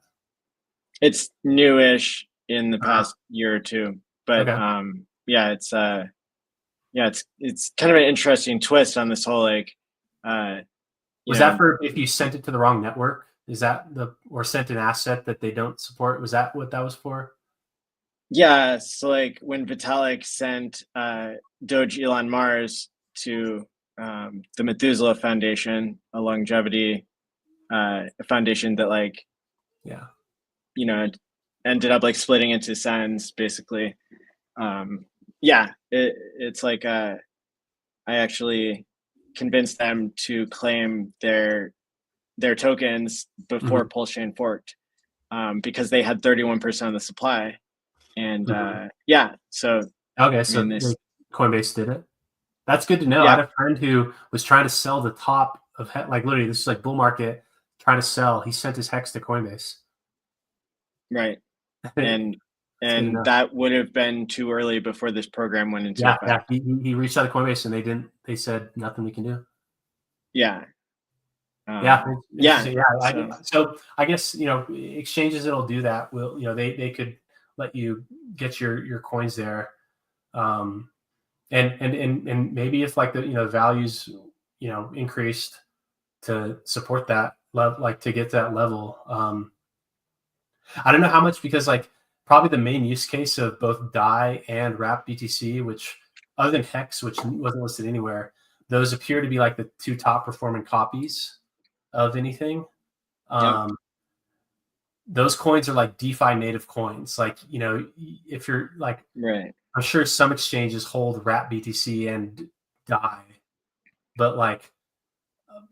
It's newish in the past year or two, but yeah, it's kind of an interesting twist on this whole like. Was that for if you sent it to the wrong network? Is that or sent an asset that they don't support? Was that what that was for? Yeah. So like when Vitalik sent Doge Elon Mars to the Methuselah Foundation, a longevity foundation that like, you know, ended up like splitting into cents basically. Yeah, it's like I actually convinced them to claim their tokens before Pulse Chain forked, because they had 31% of the supply, and yeah, so Okay, I so mean, this, Coinbase did it. That's good to know. I yeah, had a friend who was trying to sell the top of like literally this is like bull market trying to sell. He sent his hex to Coinbase. right, and That's good to know. that would have been too early before this program went into Yeah, effect. yeah. He reached out to Coinbase and they didn't. They said nothing we can do. Yeah. Yeah, interesting. So, So I guess exchanges that'll do that will they could let you get your coins there, and maybe if like the values increased to support that level, like to get to that level. I don't know how much, because like probably the main use case of both DAI and Wrap BTC, which other than HEX, which wasn't listed anywhere, those appear to be like the two top performing copies of anything. Those coins are like DeFi native coins. Like, if you're like, right, I'm sure some exchanges hold Wrap BTC and DAI, but like,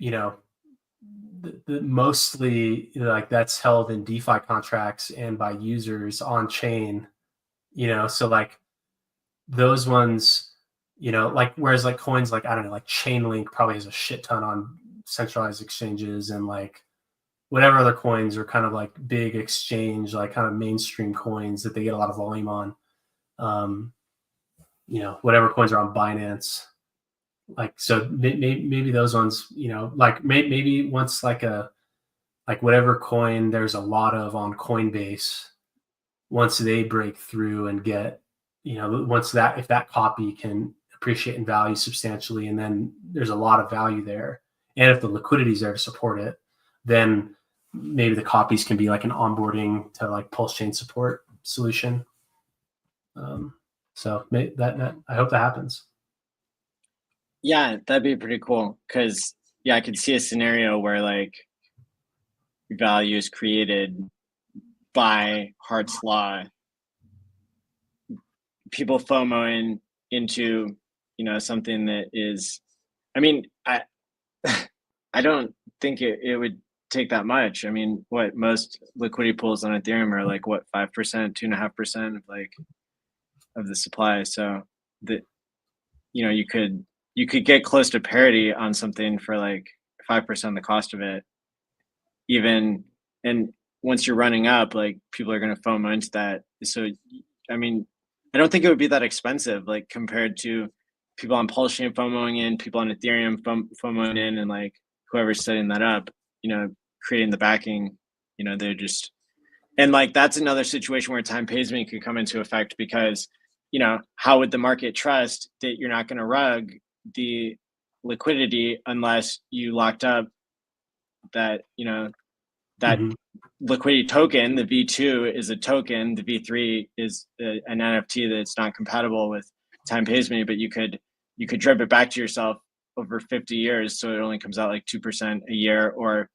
the mostly like that's held in DeFi contracts and by users on chain, so like those ones, like, whereas like coins like, I don't know, like Chainlink probably has a shit ton on centralized exchanges, and like whatever other coins are kind of like big exchange, like kind of mainstream coins that they get a lot of volume on. Whatever coins are on Binance, like, so maybe those ones, like maybe once like whatever coin there's a lot of on Coinbase, once they break through and get, once if that copy can appreciate in value substantially, and then there's a lot of value there, and if the liquidity is there to support it, then maybe the copies can be like an onboarding to like Pulse Chain support solution. So that I hope that happens. yeah, that'd be pretty cool, because yeah, I could see a scenario where like value is created by Hart's law, people FOMOing into something that is, I mean, I I don't think it would take that much. I mean, what most liquidity pools on Ethereum are like, what, 5%, 2.5% of like of the supply. So that you could get close to parity on something for like 5% the cost of it, even. And once you're running up, like, people are going to FOMO into that. So I mean, I don't think it would be that expensive, like, compared to people on Pulse Chain FOMOing in, people on Ethereum FOMOing in, and like whoever's setting that up, creating the backing, they're just, and like that's another situation where time pays me could come into effect, because how would the market trust that you're not going to rug the liquidity unless you locked up that that liquidity token? The V2 is a token, the V3 is an NFT that's not compatible with time pays me, but you could drip it back to yourself over 50 years, so it only comes out like 2% a year, or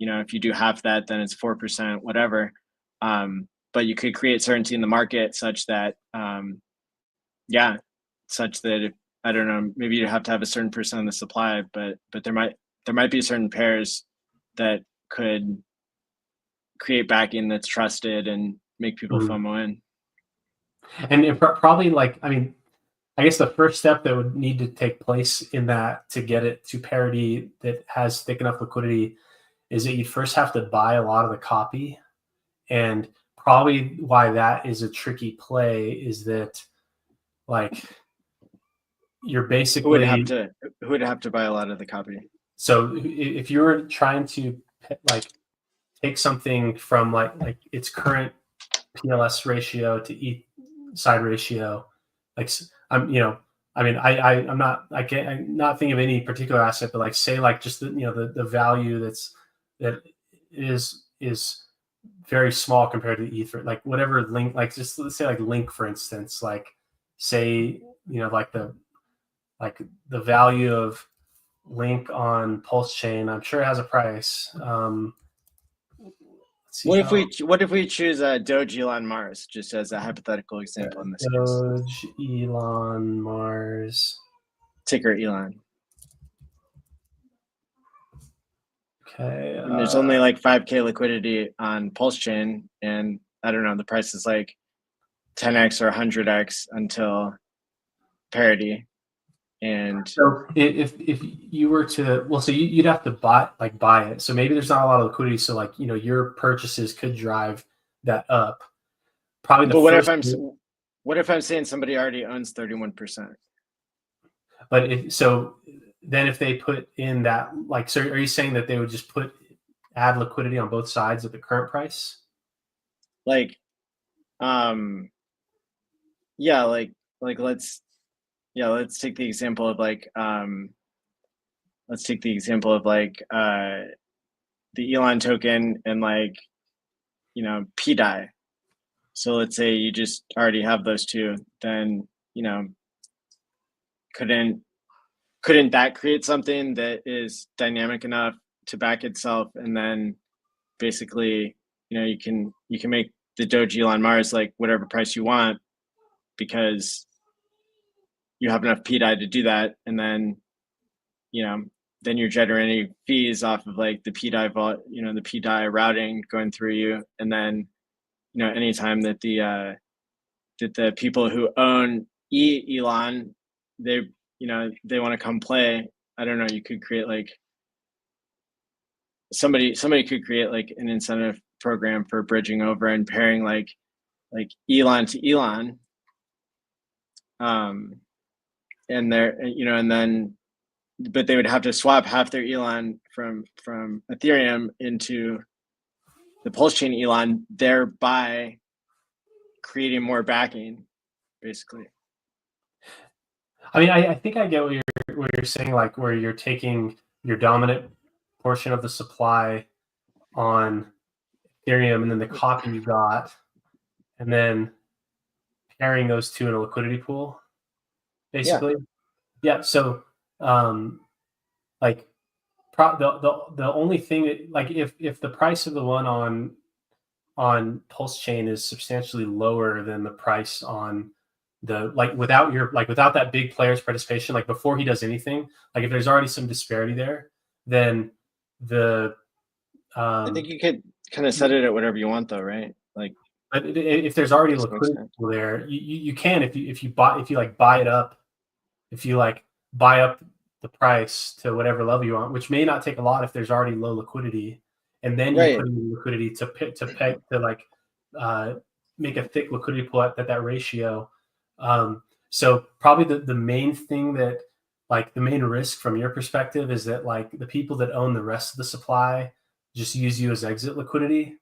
if you do half that, then it's 4%, whatever. But you could create certainty in the market such that such that if, I don't know, maybe you have to have a certain percent of the supply, but there might be certain pairs that could create backing that's trusted and make people FOMO in. And probably, like, I mean, I guess the first step that would need to take place in that to get it to parity that has thick enough liquidity is that you'd first have to buy a lot of the copy. And probably why that is a tricky play is that, like, you're basically who would have to buy a lot of the copy. So if you were trying to like take something from like its current PLS ratio to ETH side ratio, like I'm not thinking of any particular asset, but like say like just the value that is very small compared to ETH, like whatever Link, like just let's say like Link, for instance, like say like the value of Link on Pulse Chain, I'm sure it has a price. Let's What if we choose Doge Elon Mars just as a hypothetical example in this case? Doge Elon Mars. Ticker Elon. Okay. And there's only like 5K liquidity on Pulse Chain, and I don't know, the price is like 10x or 100x until parity. And so if you were to, well, so you'd have to buy it. So maybe there's not a lot of liquidity. So like, you know, your purchases could drive that up. Probably the but first. what if I'm saying somebody already owns 31%? But then if they put in that, like, so are you saying that they would just add liquidity on both sides at the current price? Like, yeah, like let's take the example of like the Elon token and like, you know, PDI. So let's say you just already have those two, then, you know, couldn't that create something that is dynamic enough to back itself, and then basically, you know, you can make the Doge Elon Mars like whatever price you want because you have enough PDI to do that, and then, you know, then you're generating fees off of like the PDI the PDI routing going through you, and then, you know, anytime that the people who own Elon, they, you know, they want to come play, I don't know, you could create like somebody could create like an incentive program for bridging over and pairing like Elon to Elon, and they're, you know, and then, but they would have to swap half their Elon from Ethereum into the Pulse Chain Elon, thereby creating more backing, basically. I mean, I think I get what you're saying, like where you're taking your dominant portion of the supply on Ethereum and then the copy you got, and then pairing those two in a liquidity pool, basically. Yeah. So, like, the only thing that, like, if the price of the one on Pulse Chain is substantially lower than the price on the, like, without that big player's participation, like before he does anything, like if there's already some disparity there, then I think you could kind of set it at whatever you want, though, right? Like, but if there's already liquidity there, you can, if you buy it up, if you like buy up the price to whatever level you want, which may not take a lot if there's already low liquidity, and then you put in liquidity to make a thick liquidity pool at that ratio. So probably the main thing that, like, the main risk from your perspective is that, like, the people that own the rest of the supply just use you as exit liquidity,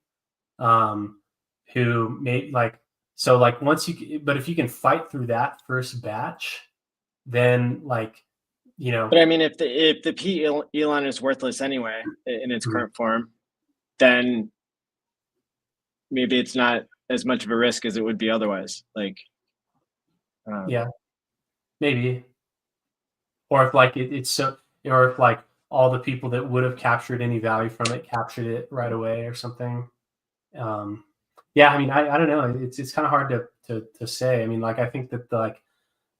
who may, like, so like but if you can fight through that first batch, then, like, you know. But I mean, if the P Elon is worthless anyway in its current form, then maybe it's not as much of a risk as it would be otherwise. Like, yeah, maybe. Or if, like, it's so, or if, like, all the people that would have captured any value from it captured it right away or something. Yeah, I mean, I don't know. It's kind of hard to say. I mean, like, I think that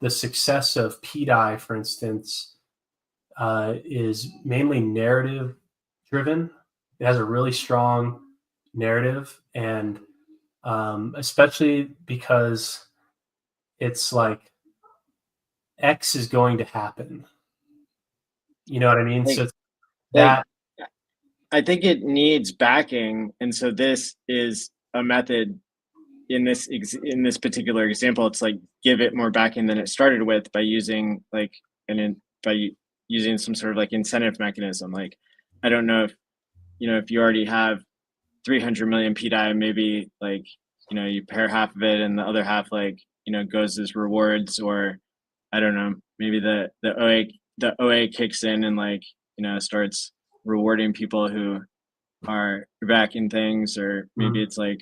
the success of PDI, for instance, is mainly narrative driven. It has a really strong narrative, and especially because it's like X is going to happen. You know what I mean? Like, so that, I think it needs backing, and so this is a method. In this particular example, it's like give it more backing than it started with by using by using some sort of like incentive mechanism. Like, I don't know if, you know, if you already have 300 million PDI, maybe, like, you know, you pair half of it and the other half, like, you know, goes as rewards, or I don't know, maybe the OA kicks in and, like, you know, starts rewarding people who are backing things, or maybe it's like,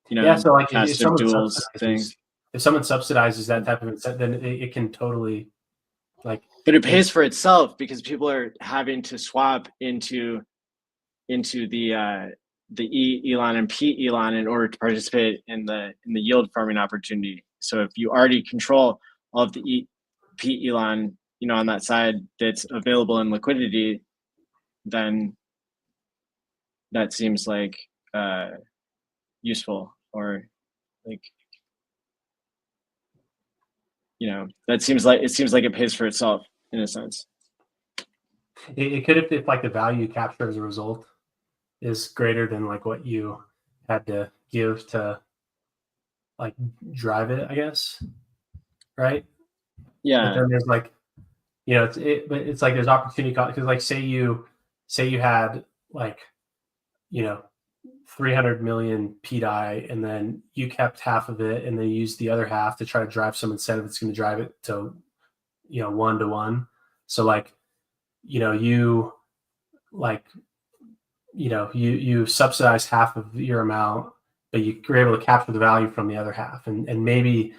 you know, yeah. So, like, if someone subsidizes that type of incentive, then it can totally, like. But it pays for itself because people are having to swap into the the E Elon and P Elon in order to participate in the yield farming opportunity. So if you already control all of the P Elon, on that side that's available in liquidity, then that seems like useful, or like, that seems like it pays for itself in a sense. It could, if like the value capture as a result is greater than like what you had to give to like drive it, I guess, right? Yeah. But then there's like, but it's like there's opportunity cost, because like say you had like 300 million PDI, and then you kept half of it and then used the other half to try to drive some incentive that's going to drive it to 1-to-1. So like you subsidize half of your amount, but you're able to capture the value from the other half, and maybe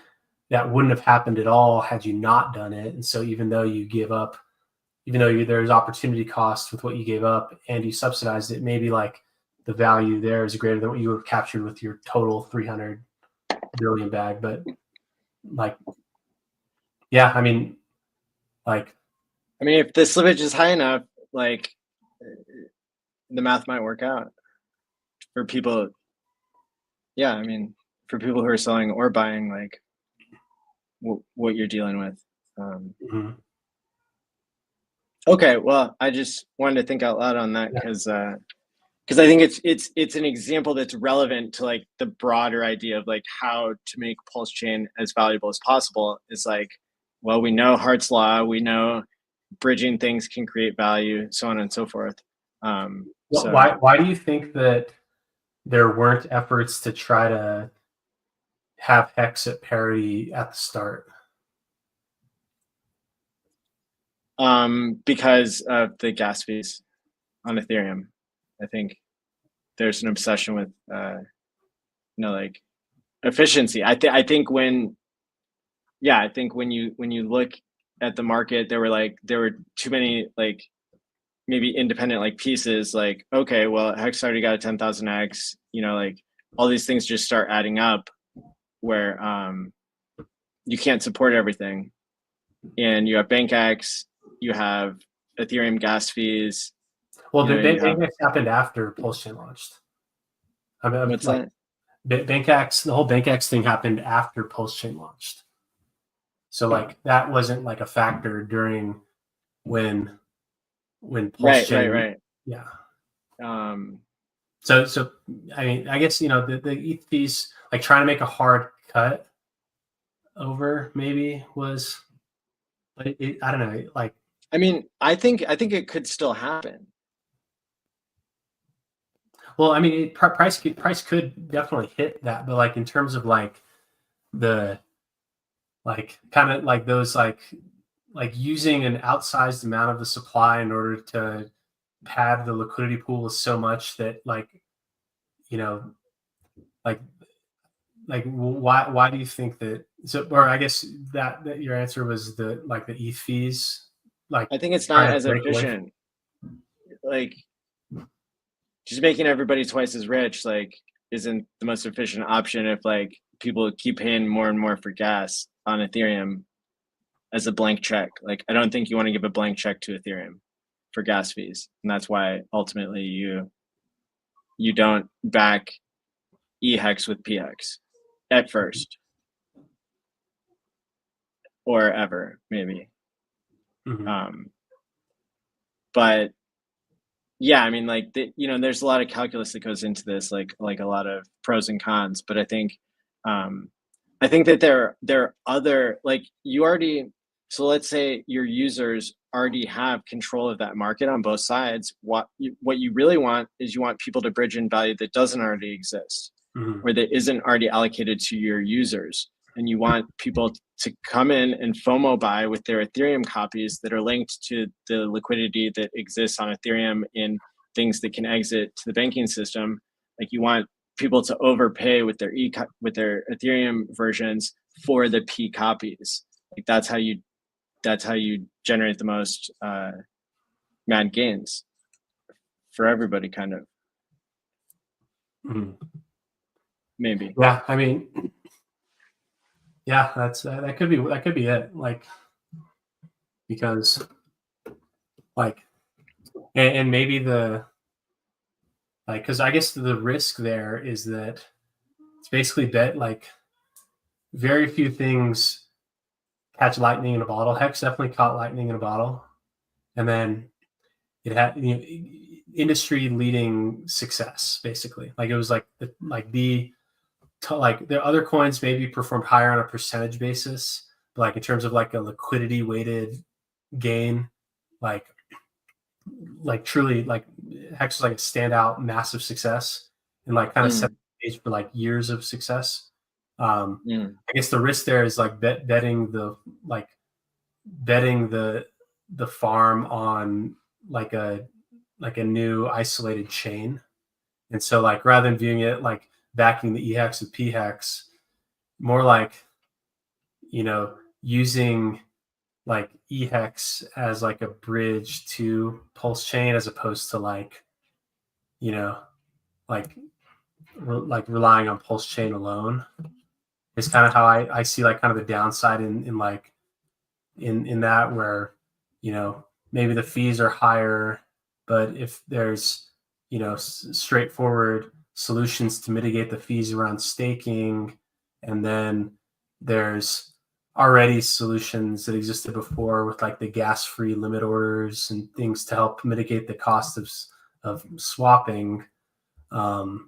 that wouldn't have happened at all had you not done it. And so even though there's opportunity cost with what you gave up and you subsidized it, maybe like the value there is greater than what you would have captured with your total 300 billion bag. But like, yeah, I mean, if the slippage is high enough, like the math might work out for people. Yeah, I mean, for people who are selling or buying, like what you're dealing with. Okay, well, I just wanted to think out loud on that because I think it's an example that's relevant to like the broader idea of like how to make Pulse Chain as valuable as possible. Is like, well, we know Hart's law, we know bridging things can create value, so on and so forth. Why do you think that there weren't efforts to try to have HEX at parity at the start? Because of the gas fees on Ethereum. I think there's an obsession with like efficiency. I think when you look at the market, there were too many like maybe independent like pieces, like, okay, well, HEX already got a 10,000x, like all these things just start adding up where you can't support everything. And you have BankX, you have Ethereum gas fees. Well, BankX happened after Pulse Chain launched. What's that? BankX, the whole BankX thing happened after Pulse Chain launched. So like that wasn't like a factor during when Pulse Chain. Right. Yeah. So I mean, I guess the ETH fees, like trying to make a hard cut over maybe was, but I don't know, like. I mean, I think it could still happen. Well, I mean, price could definitely hit that, but like in terms of like the like kind of like those like using an outsized amount of the supply in order to pad the liquidity pool is so much that like why do you think that? So, or I guess that your answer was the ETH fees. Like, I think it's not as efficient. Like, just making everybody twice as rich like isn't the most efficient option if like people keep paying more and more for gas on Ethereum as a blank check. Like, I don't think you want to give a blank check to Ethereum for gas fees, and that's why ultimately you don't back HEX with PX at first or ever, maybe. But yeah, I mean, like there's a lot of calculus that goes into this, like a lot of pros and cons. But I think that there are other, like, you already. So let's say your users already have control of that market on both sides. What you really want is you want people to bridge in value that doesn't already exist, or that isn't already allocated to your users. And you want people to come in and FOMO buy with their Ethereum copies that are linked to the liquidity that exists on Ethereum in things that can exit to the banking system. Like, you want people to overpay with their Ethereum versions for the P copies. Like, that's how you generate the most mad gains for everybody, kind of. Maybe. Yeah, I mean, yeah, that could be it. Like, because like, and maybe because I guess the risk there is that it's basically like very few things catch lightning in a bottle. Hex definitely caught lightning in a bottle, and then it had industry leading success basically. Like it was like the other coins maybe performed higher on a percentage basis, but like in terms of like a liquidity weighted gain, like truly like Hex was like a standout massive succce and like kind of set the stage for like years of success. I guess the risk there is like betting the farm on like a new isolated chain. And so like rather than viewing it like backing the EHEX and PHEX, more like, using like EHEX as like a bridge to Pulse Chain as opposed to like, relying on Pulse Chain alone is kind of how I see like kind of the downside in that where, maybe the fees are higher, but if there's, straightforward solutions to mitigate the fees around staking, and then there's already solutions that existed before with like the gas-free limit orders and things to help mitigate the cost of swapping, and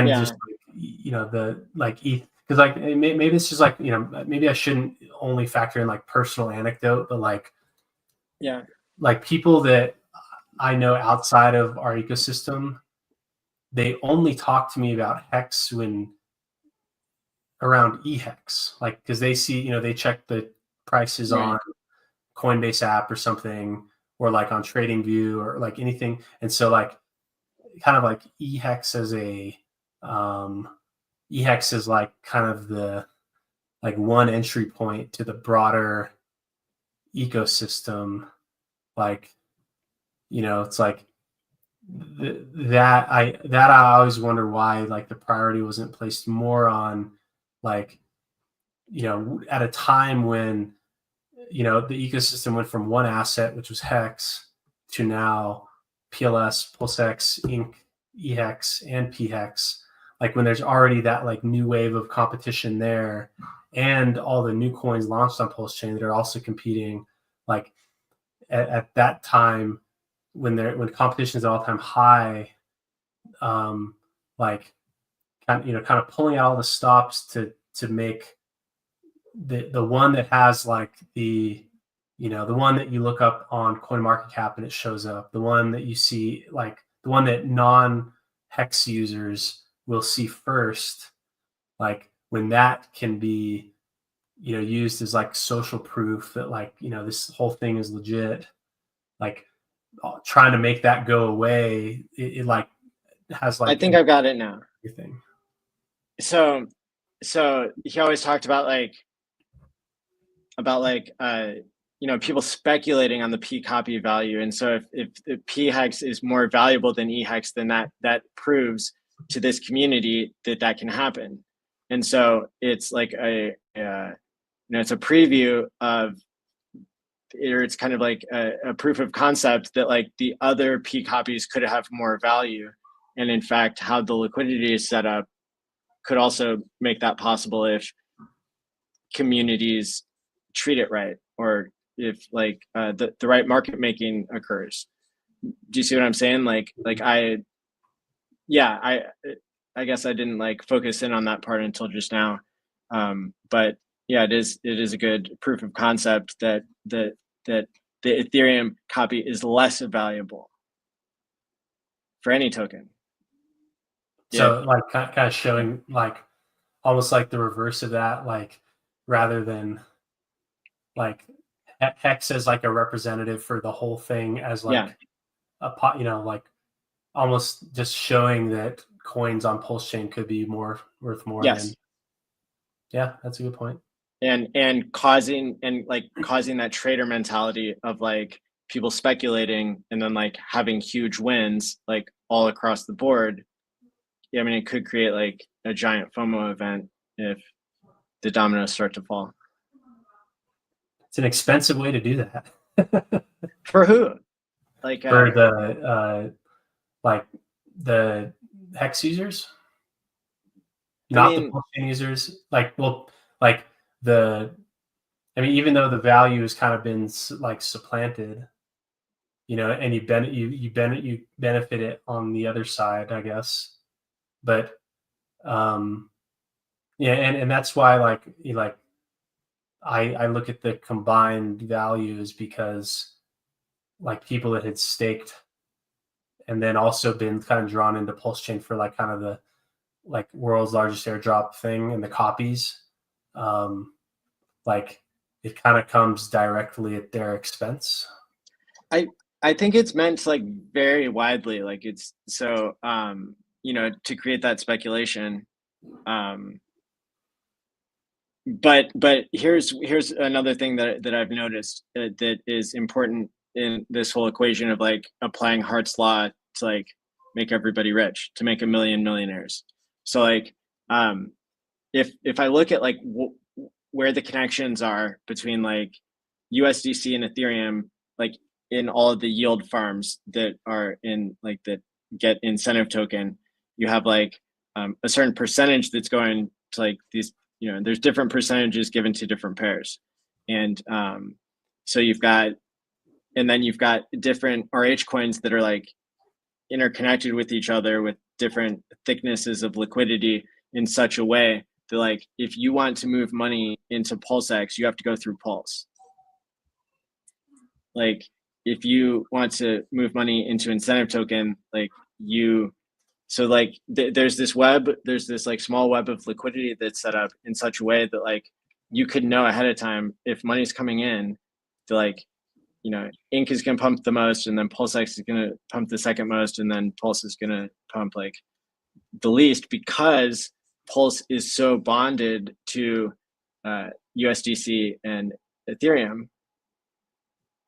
just the like because like maybe it's just like maybe I shouldn't only factor in like personal anecdote, but like people that I know outside of our ecosystem, they only talk to me about Hex when around EHEX, like because they see they check the prices on Coinbase app or something, or like on TradingView or like anything, and so like kind of like EHEX as a EHEX is like kind of the like one entry point to the broader ecosystem. Like, it's like that I always wonder why like the priority wasn't placed more on like, at a time when, the ecosystem went from one asset, which was Hex, to now PLS, PulseX, Inc., EHEX, and PHEX. Like when there's already that like new wave of competition there, and all the new coins launched on Pulse Chain that are also competing, like at that time when competition is at all-time high, like kind of pulling out all the stops to make the one that has like the one that you look up on CoinMarketCap and it shows up, the one that you see, like the one that non-Hex users will see first, like when that can be used as like social proof that like this whole thing is legit, like trying to make that go away, it like has like I think I've got it now. Everything. So he always talked about people speculating on the P copy value, and so if PHEX is more valuable than EHEX, then that proves to this community that can happen. And so it's like it's a preview of, or it's kind of like a proof of concept that like the other P copies could have more value, and in fact how the liquidity is set up could also make that possible if communities treat it right, or if like the right market making occurs. Do you see what I'm saying? I guess I didn't like focus in on that part until just now, but yeah, it is a good proof of concept that the Ethereum copy is less valuable for any token. So like kind of showing like almost like the reverse of that, like rather than like Hex as like a representative for the whole thing as like like almost just showing that coins on Pulse Chain could be worth more than. Yeah, that's a good point. And causing that trader mentality of like people speculating and then like having huge wins like all across the board. I mean, it could create like a giant FOMO event if the dominoes start to fall. It's an expensive way to do that. For who? Like For the HEX users, not the blockchain users. I mean, even though the value has kind of been like supplanted, you know, and you benefit it on the other side, I guess. But yeah, and that's why I look at the combined values, because like people that had staked and then also been kind of drawn into Pulse Chain for like kind of the like world's largest airdrop thing and the copies, like it kind of comes directly at their expense. I think it's meant to like vary widely, like it's so you know, to create that speculation. But here's another thing that I've noticed that is important in this whole equation of like applying Hart's law to like make everybody rich, to make a million millionaires. So like if I look at like where the connections are between like USDC and Ethereum, like in all of the yield farms that are in like that get incentive token, you have like a certain percentage that's going to like these, you know, there's different percentages given to different pairs. And so you've got different RH coins that are like interconnected with each other with different thicknesses of liquidity in such a way that like if you want to move money into PulseX, you have to go through Pulse. Like if you want to move money into incentive token, like so like there's this like small web of liquidity that's set up in such a way that like you could know ahead of time if money's coming in, to like, you know, Ink is going to pump the most, and then PulseX is going to pump the second most, and then Pulse is going to pump like the least, because Pulse is so bonded to USDC and Ethereum.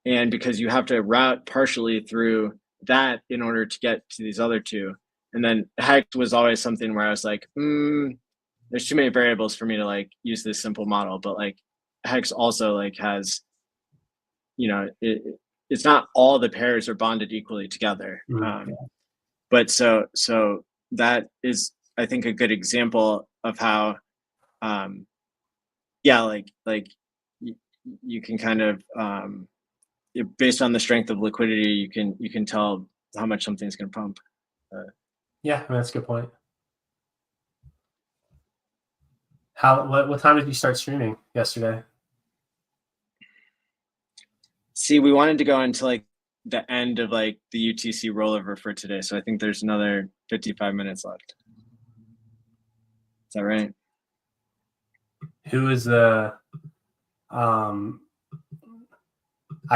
And because you have to route partially through that in order to get to these other two. And then HEX was always something where I was like, there's too many variables for me to like use this simple model. But like HEX also like has, you know, it's not all the pairs are bonded equally together. But so that is, I think, a good example of how, yeah, like you can kind of, based on the strength of liquidity, you can tell how much something's going to pump. Yeah, I mean, that's a good point. What time did you start streaming yesterday? See, we wanted to go into like the end of like the UTC rollover for today, so I think there's another 55 minutes left. Is that right? Who is the I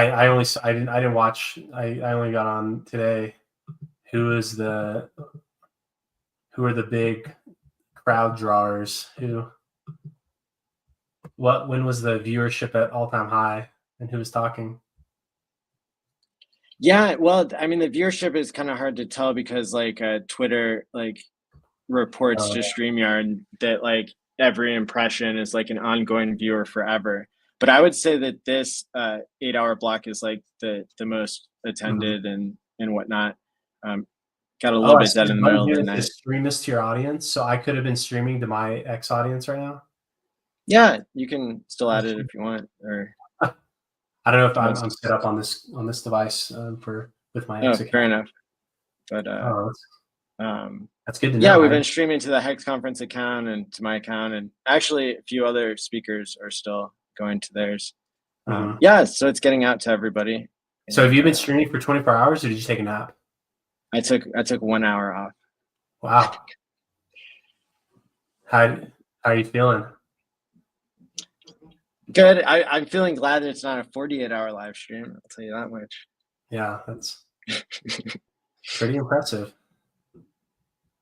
didn't watch. I only got on today. Who are the big crowd drawers? When was the viewership at all-time high, and who was talking? Yeah, well, I mean, the viewership is kind of hard to tell because like Twitter like reports to StreamYard that like every impression is like an ongoing viewer forever. But I would say that this 8-hour block is like the most attended and whatnot. Got a little bit dead in the middle of the night. Stream this to your audience, so I could have been streaming to my X audience right now. Yeah, you can still add it if you want. Or I don't know if I'm set up on this device with my X account. Fair enough. But that's good to know. Yeah, we've been streaming to the HEX conference account and to my account, and actually a few other speakers are still going to theirs. Yeah, so it's getting out to everybody. So have you been streaming for 24 hours, or did you take a nap? I took 1 hour off. Wow. How are you feeling? Good. I'm feeling glad that it's not a 48-hour live stream. I'll tell you that much. Yeah, that's pretty impressive.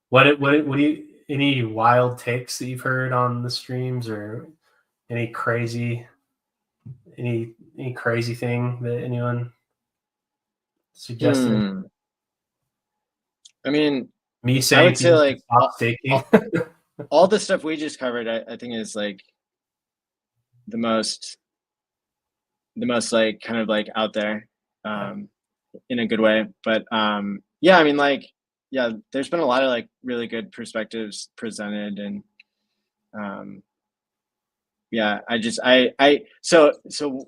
What do you, any wild takes that you've heard on the streams, or any crazy thing that anyone suggesting? I mean, Me saying I would say people like should stop staking. all the stuff we just covered, I think is like the most like kind of like out there, in a good way. But yeah, I mean, like, yeah, there's been a lot of like really good perspectives presented, and yeah, so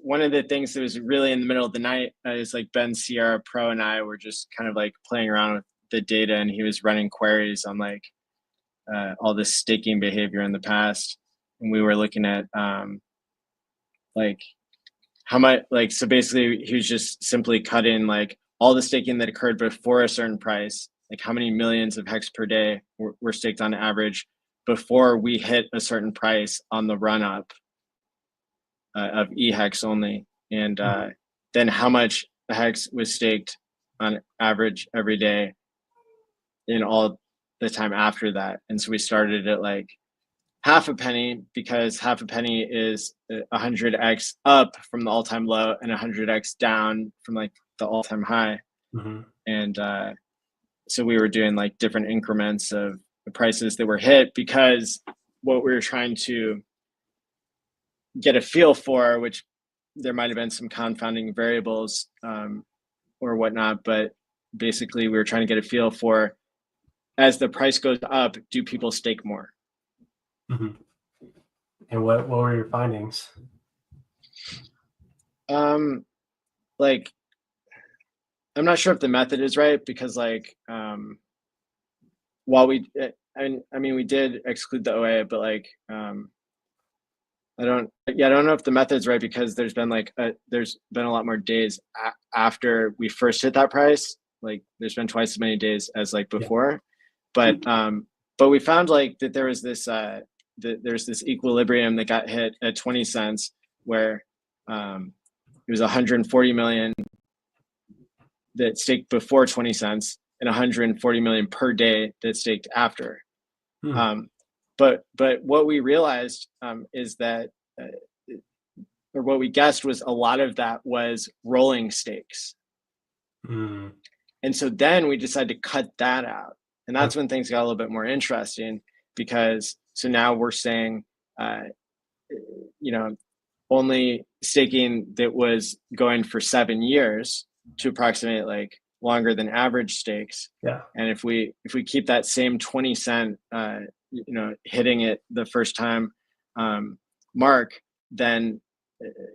one of the things that was really in the middle of the night is like Ben Sierra Pro and I were just kind of like playing around with the data, and he was running queries on like all this staking behavior in the past, and we were looking at like how much, like, so basically he was just simply cutting like all the staking that occurred before a certain price, like how many millions of hex per day were staked on average before we hit a certain price on the run up of EHEX only, and then how much the hex was staked on average every day in all the time after that. And so we started at like half a penny, because half a penny is 100x up from the all-time low and 100x down from like the all-time high. And so we were doing like different increments of the prices that were hit, because what we were trying to get a feel for, which there might have been some confounding variables or whatnot, but basically we were trying to get a feel for, as the price goes up, do people stake more? And what were your findings? Like, I'm not sure if the method is right, because like while we we did exclude the OA, but like I don't know if the method's right, because there's been a lot more days after we first hit that price. Like there's been twice as many days as like before. But we found like that there was this there's this equilibrium that got hit at 20 cents, where it was 140 million that staked before 20 cents and 140 million per day that staked after. But what we realized is that, or what we guessed, was a lot of that was rolling stakes. And so then we decided to cut that out. And that's when things got a little bit more interesting, because so now we're saying, only staking that was going for 7 years to approximate like longer than average stakes. Yeah. And if we keep that same 20 cent, hitting it the first time mark, then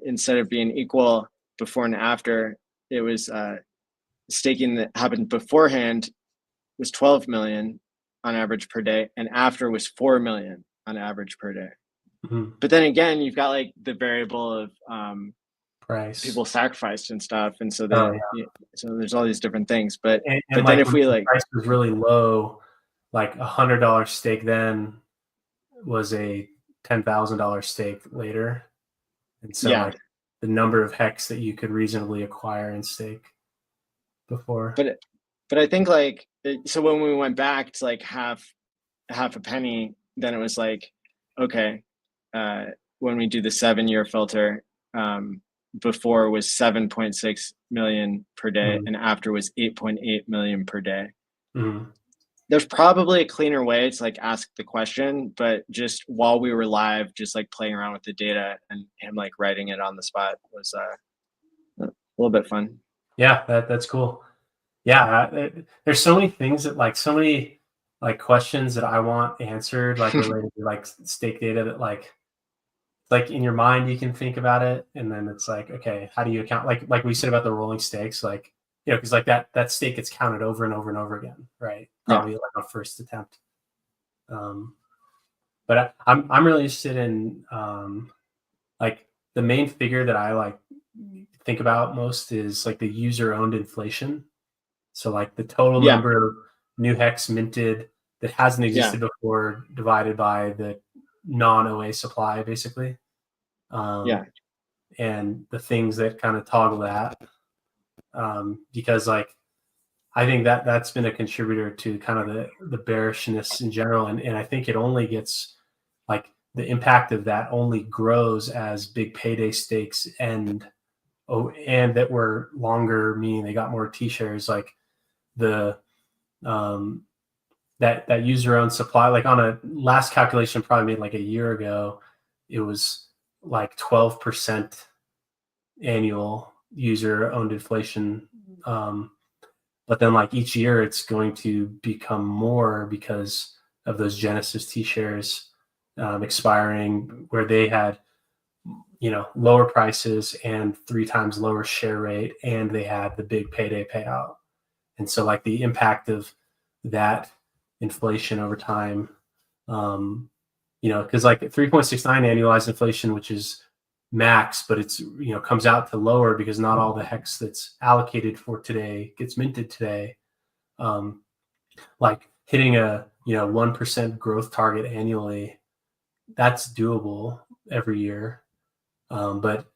instead of being equal before and after, it was staking that happened beforehand was 12 million on average per day, and after was 4 million on average per day. But then again, you've got like the variable of price, people sacrificed and stuff, and so so there's all these different things. But but then if we like, price was really low, like $100 stake then was a $10,000 stake later, and so like the number of hex that you could reasonably acquire and stake before. But I think like, so when we went back to like half a penny, then it was like, okay, when we do the 7-year filter, before was 7.6 million per day, and after was 8.8 million per day. There's probably a cleaner way to like ask the question, but just while we were live, just like playing around with the data and him like writing it on the spot was a little bit fun. Yeah, that's cool. Yeah, there's so many things that like, so many like questions that I want answered, like related to like stake data, that like in your mind you can think about it, and then it's like, okay, how do you account, like we said about the rolling stakes, like, because like that stake gets counted over and over and over again, right? Probably like on first attempt. But I'm really interested in like the main figure that I like think about most is like the user owned inflation. So like the total number of new hex minted that hasn't existed before, divided by the non-OA supply, basically. And the things that kind of toggle that, because like I think that's been a contributor to kind of the bearishness in general, and I think it only gets like the impact of that only grows as big payday stakes end and that were longer, meaning they got more T-shares, like the that user owned supply, like on a last calculation probably made like a year ago, it was like 12% annual user owned inflation. But then like each year it's going to become more because of those Genesis T-shares expiring, where they had, you know, lower prices and 3 times lower share rate, and they had the big payday payout. And so like the impact of that inflation over time, you know, because like 3.69 annualized inflation, which is max, but it's, you know, comes out to lower because not all the HEX that's allocated for today gets minted today. Like hitting a, you know, 1% growth target annually, that's doable every year. But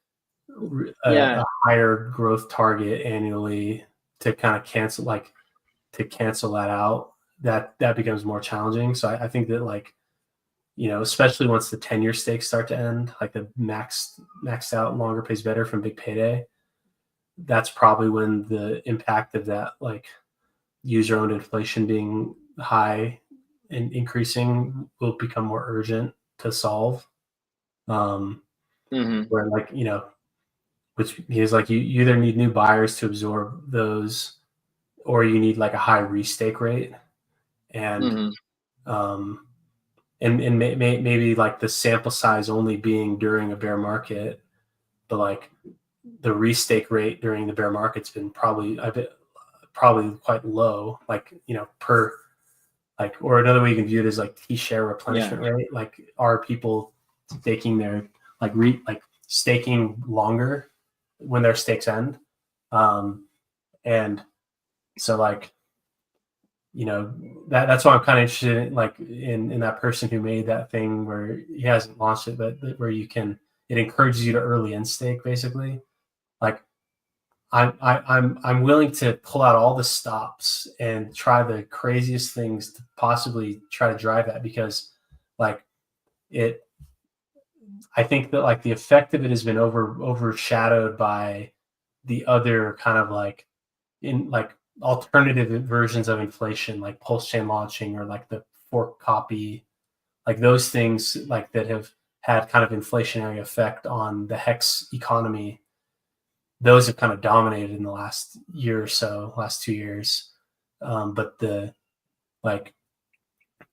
a higher growth target annually to kind of cancel that out, that becomes more challenging. So I think that, like, you know, especially once the 10-year stakes start to end, like the maxed out longer pays better from big payday, that's probably when the impact of that, like, user owned inflation being high and increasing will become more urgent to solve. Where, like, you know, which is like you either need new buyers to absorb those, or you need like a high restake rate, and maybe like the sample size only being during a bear market, but like the restake rate during the bear market's been probably quite low, like, you know, per, like, or another way you can view it is like T-share replenishment rate. Like, are people staking their, like, staking longer when their stakes end? And so, like, you know, that's why I'm kind of interested in, like, in that person who made that thing where he hasn't launched it, but where it encourages you to early in stake, basically. Like, I'm willing to pull out all the stops and try the craziest things to possibly try to drive that, because, like, I think that, like, the effect of it has been overshadowed by the other kind of, like, in, like, alternative versions of inflation, like pulse chain launching or like the fork copy, like those things, like, that have had kind of inflationary effect on the HEX economy. Those have kind of dominated in the last year or so, last 2 years. But the, like,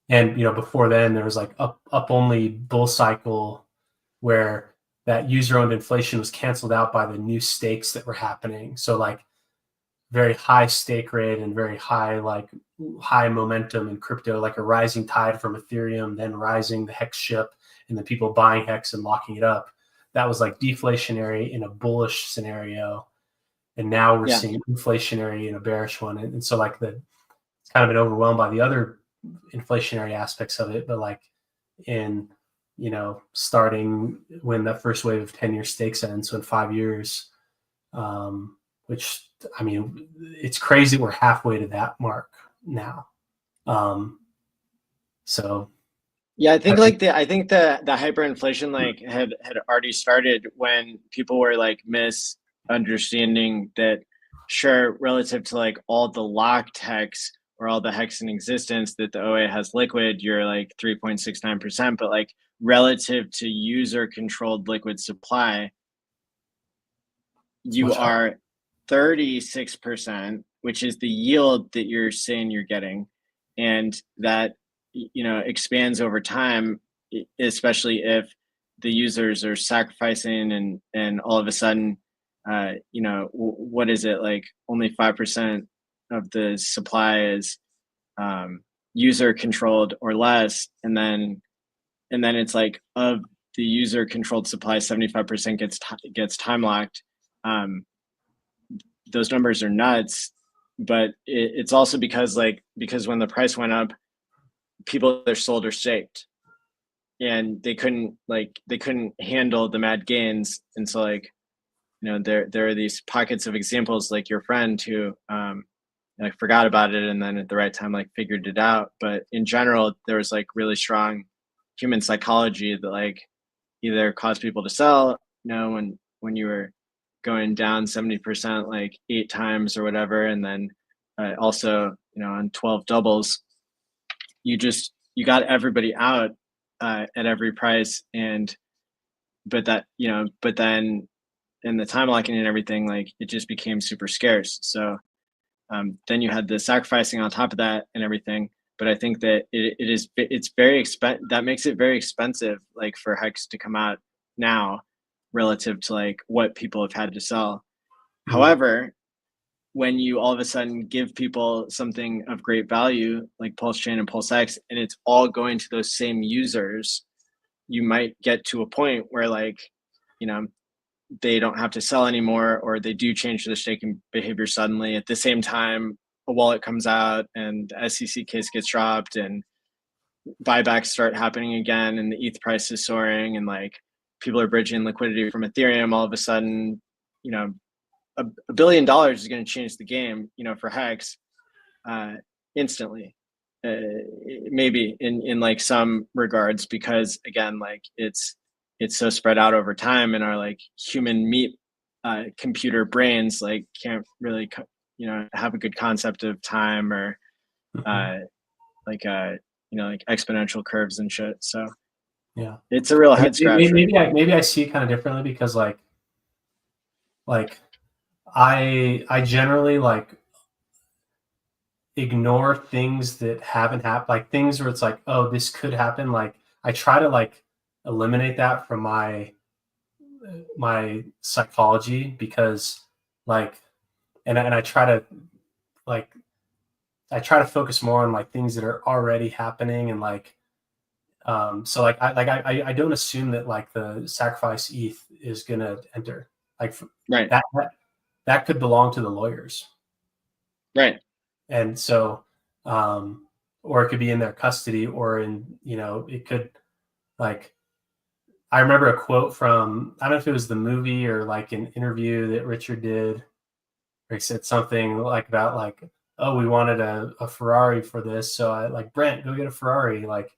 and, you know, before then there was like up only bull cycle where that user owned inflation was canceled out by the new stakes that were happening. So, like, very high stake rate and very high, like, high momentum in crypto, like a rising tide from Ethereum, then rising the HEX ship, and then people buying HEX and locking it up. That was like deflationary in a bullish scenario. And now we're seeing inflationary in a bearish one. And so, like, it's kind of been overwhelmed by the other inflationary aspects of it. But, like, in, you know, starting when that first wave of 10-year stakes ends, so in 5 years, which, I mean, it's crazy we're halfway to that mark now. So yeah, I think the hyperinflation, like, had already started when people were, like, misunderstanding that, sure, relative to, like, all the locked HEX or all the HEX in existence that the OA has liquid, you're like 3.69%, but, like, relative to user controlled liquid supply, you are 36%, which is the yield that you're saying you're getting, and that, you know, expands over time, especially if the users are sacrificing and all of a sudden, you know, what is it, like, only 5% of the supply is user controlled or less, and then it's like, of the user controlled supply, 75% gets time locked. Those numbers are nuts, but it's also because when the price went up, people either sold or staked, and they couldn't handle the mad gains. And so, like, you know, there are these pockets of examples, like your friend who like, forgot about it and then at the right time, like, figured it out. But in general, there was, like, really strong human psychology that, like, either caused people to sell, you know, when you were going down 70% like 8 times or whatever, and then also, you know, on 12 doubles, you got everybody out at every price. And but then in the time locking and everything, like it just became super scarce. So then you had the sacrificing on top of that and everything. But I think that it's very that makes it very expensive, like for HEX to come out now relative to like what people have had to sell. However, when you all of a sudden give people something of great value like Pulse Chain and Pulse X, and it's all going to those same users, you might get to a point where, like, you know, they don't have to sell anymore, or they do change their staking behavior suddenly. At the same time, a wallet comes out and the SEC case gets dropped and buybacks start happening again, and the ETH price is soaring, and like people are bridging liquidity from Ethereum. All of a sudden, you know, $1 billion is going to change the game, you know, for HEX instantly. Maybe in like some regards, because again, like it's so spread out over time, and our like human meat computer brains like can't really you know, have a good concept of time, or like you know, like exponential curves and shit. So yeah, it's a real head scratcher. Maybe I see it kind of differently, because like I generally like ignore things that haven't happened, like things where it's like, oh, this could happen. Like I try to like eliminate that from my psychology, because like, and I try to like, I try to focus more on like things that are already happening, and like, so like I don't assume that like the sacrifice ETH is gonna enter, like right, that could belong to the lawyers, right, and so or it could be in their custody, or in, you know, it could, like, I remember a quote from, I don't know if it was the movie or like an interview that Richard did, where he said something like about like, oh, we wanted a Ferrari for this, so I like, Brent, go get a Ferrari. Like,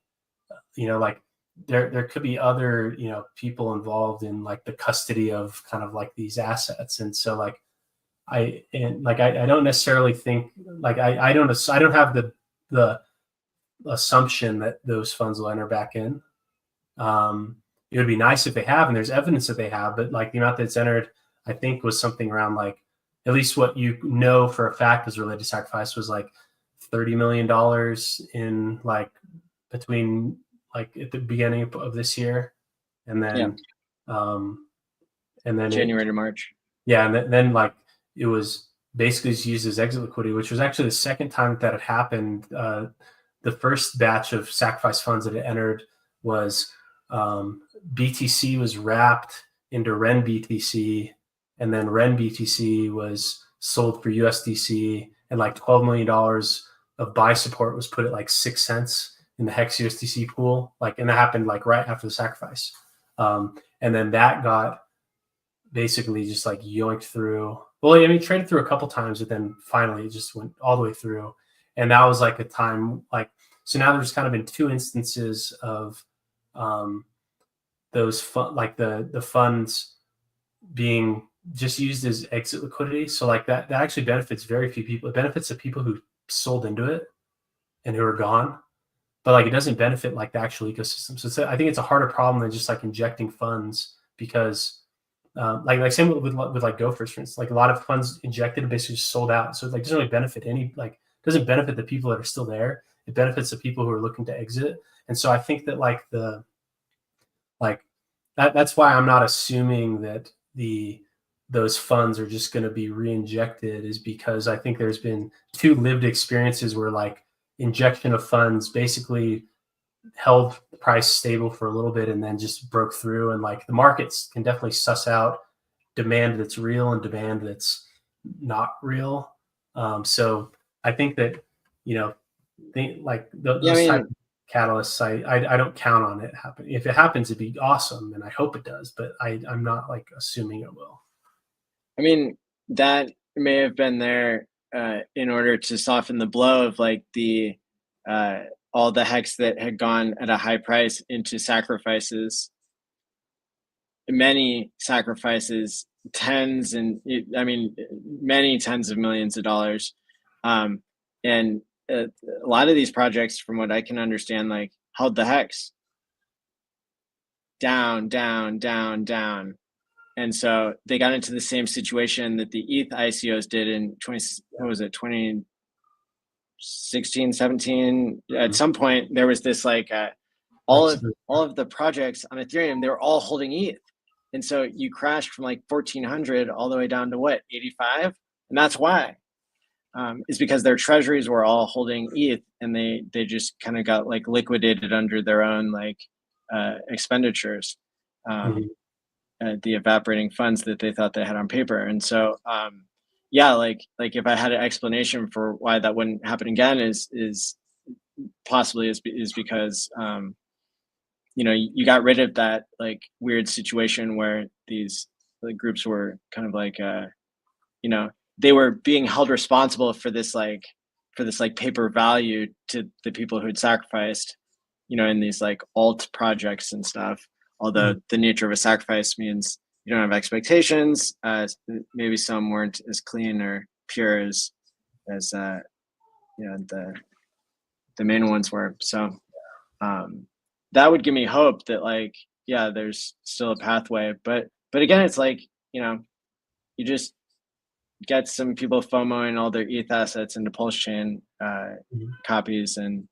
you know, like there could be other, you know, people involved in like the custody of kind of like these assets. And so like I don't necessarily think, like I don't have the assumption that those funds will enter back in. It would be nice if they have, and there's evidence that they have, but like the amount that's entered, I think, was something around like, at least what you know for a fact was related to sacrifice, was like $30 million in like between like at the beginning of this year, and then January to March. Yeah, and then like it was basically used as exit liquidity, which was actually the second time that had happened. The first batch of sacrifice funds that had entered was BTC was wrapped into Ren BTC, and then Ren BTC was sold for USDC, and like $12 million of buy support was put at like 6 cents in the HEX USDC pool. Like, and that happened like right after the sacrifice. And then that got basically just like yoinked through. Well, I mean, traded through a couple times, but then finally it just went all the way through. And that was like a time, like, so now there's kind of been 2 instances of those like the funds being just used as exit liquidity. So like that actually benefits very few people. It benefits the people who sold into it and who are gone, but like it doesn't benefit like the actual ecosystem. So I think it's a harder problem than just like injecting funds, because like same with like Gophers, for instance, like a lot of funds injected and basically just sold out. So it like doesn't really benefit doesn't benefit the people that are still there. It benefits the people who are looking to exit. And so I think that like that's why I'm not assuming that those funds are just going to be re-injected, is because I think there's been 2 lived experiences where like injection of funds basically held the price stable for a little bit and then just broke through. And like the markets can definitely suss out demand that's real and demand that's not real. So I think that, you know, those type of catalysts, I don't count on it happening. If it happens, it'd be awesome, and I hope it does, but I'm not like assuming it will. I mean, that may have been there in order to soften the blow of like the all the HEX that had gone at a high price into sacrifices. Many sacrifices tens and I mean many tens of millions of dollars, and a lot of these projects, from what I can understand, like held the hex down, down, down, down, and so they got into the same situation that the ETH ICOs did in 2016, 17. At some point, there was this like all of the projects on Ethereum, they were all holding ETH. And so you crashed from like 1400 all the way down to what, 85? And that's why. Is because their treasuries were all holding ETH, and they just kind of got like liquidated under their own like expenditures, the evaporating funds that they thought they had on paper. And so yeah, like if I had an explanation for why that wouldn't happen again is possibly because you know, you got rid of that like weird situation where these like groups were kind of like you know, they were being held responsible for this like paper value to the people who'd sacrificed, you know, in these like alt projects and stuff. Although the nature of a sacrifice means you don't have expectations, maybe some weren't as clean or pure as you know, the main ones were. So that would give me hope that like, yeah, there's still a pathway. But again, it's like, you know, you just get some people FOMOing all their ETH assets into Pulse Chain copies, and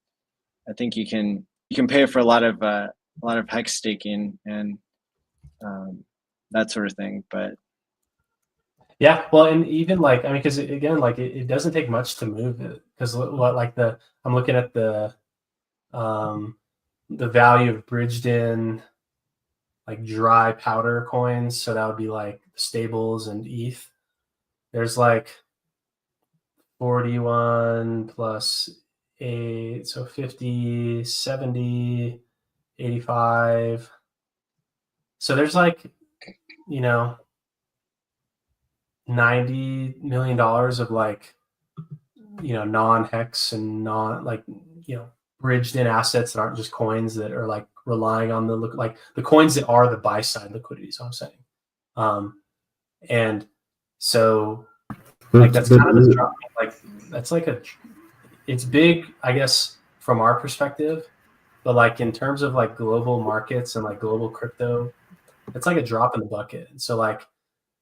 I think you can pay for a lot of HEX staking and that sort of thing. But yeah, well, and even like, I mean, because again, like it doesn't take much to move it, because what like I'm looking at the value of bridged in like dry powder coins, so that would be like stables and ETH. There's like 41 plus 8, so 50, 70, 85. So there's like, you know, $90 million of like, you know, non-HEX and non like, you know, bridged in assets that aren't just coins that are like relying on like the coins that are the buy side liquidity. So I'm saying, and so like that's kind of a drop, like that's like it's big, I guess, from our perspective, but like in terms of like global markets and like global crypto, it's like a drop in the bucket. And so like,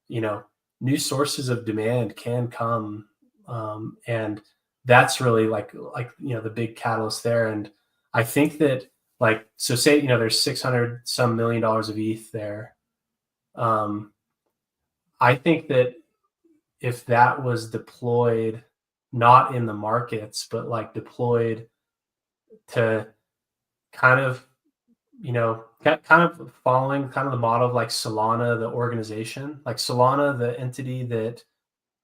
you know, new sources of demand can come, and that's really like you know, the big catalyst there. And I think that like, so say, you know, there's 600 some million dollars of ETH there. I think that if that was deployed not in the markets, but like deployed to kind of, you know, kind of following kind of the model of like Solana, the organization, like Solana, the entity that,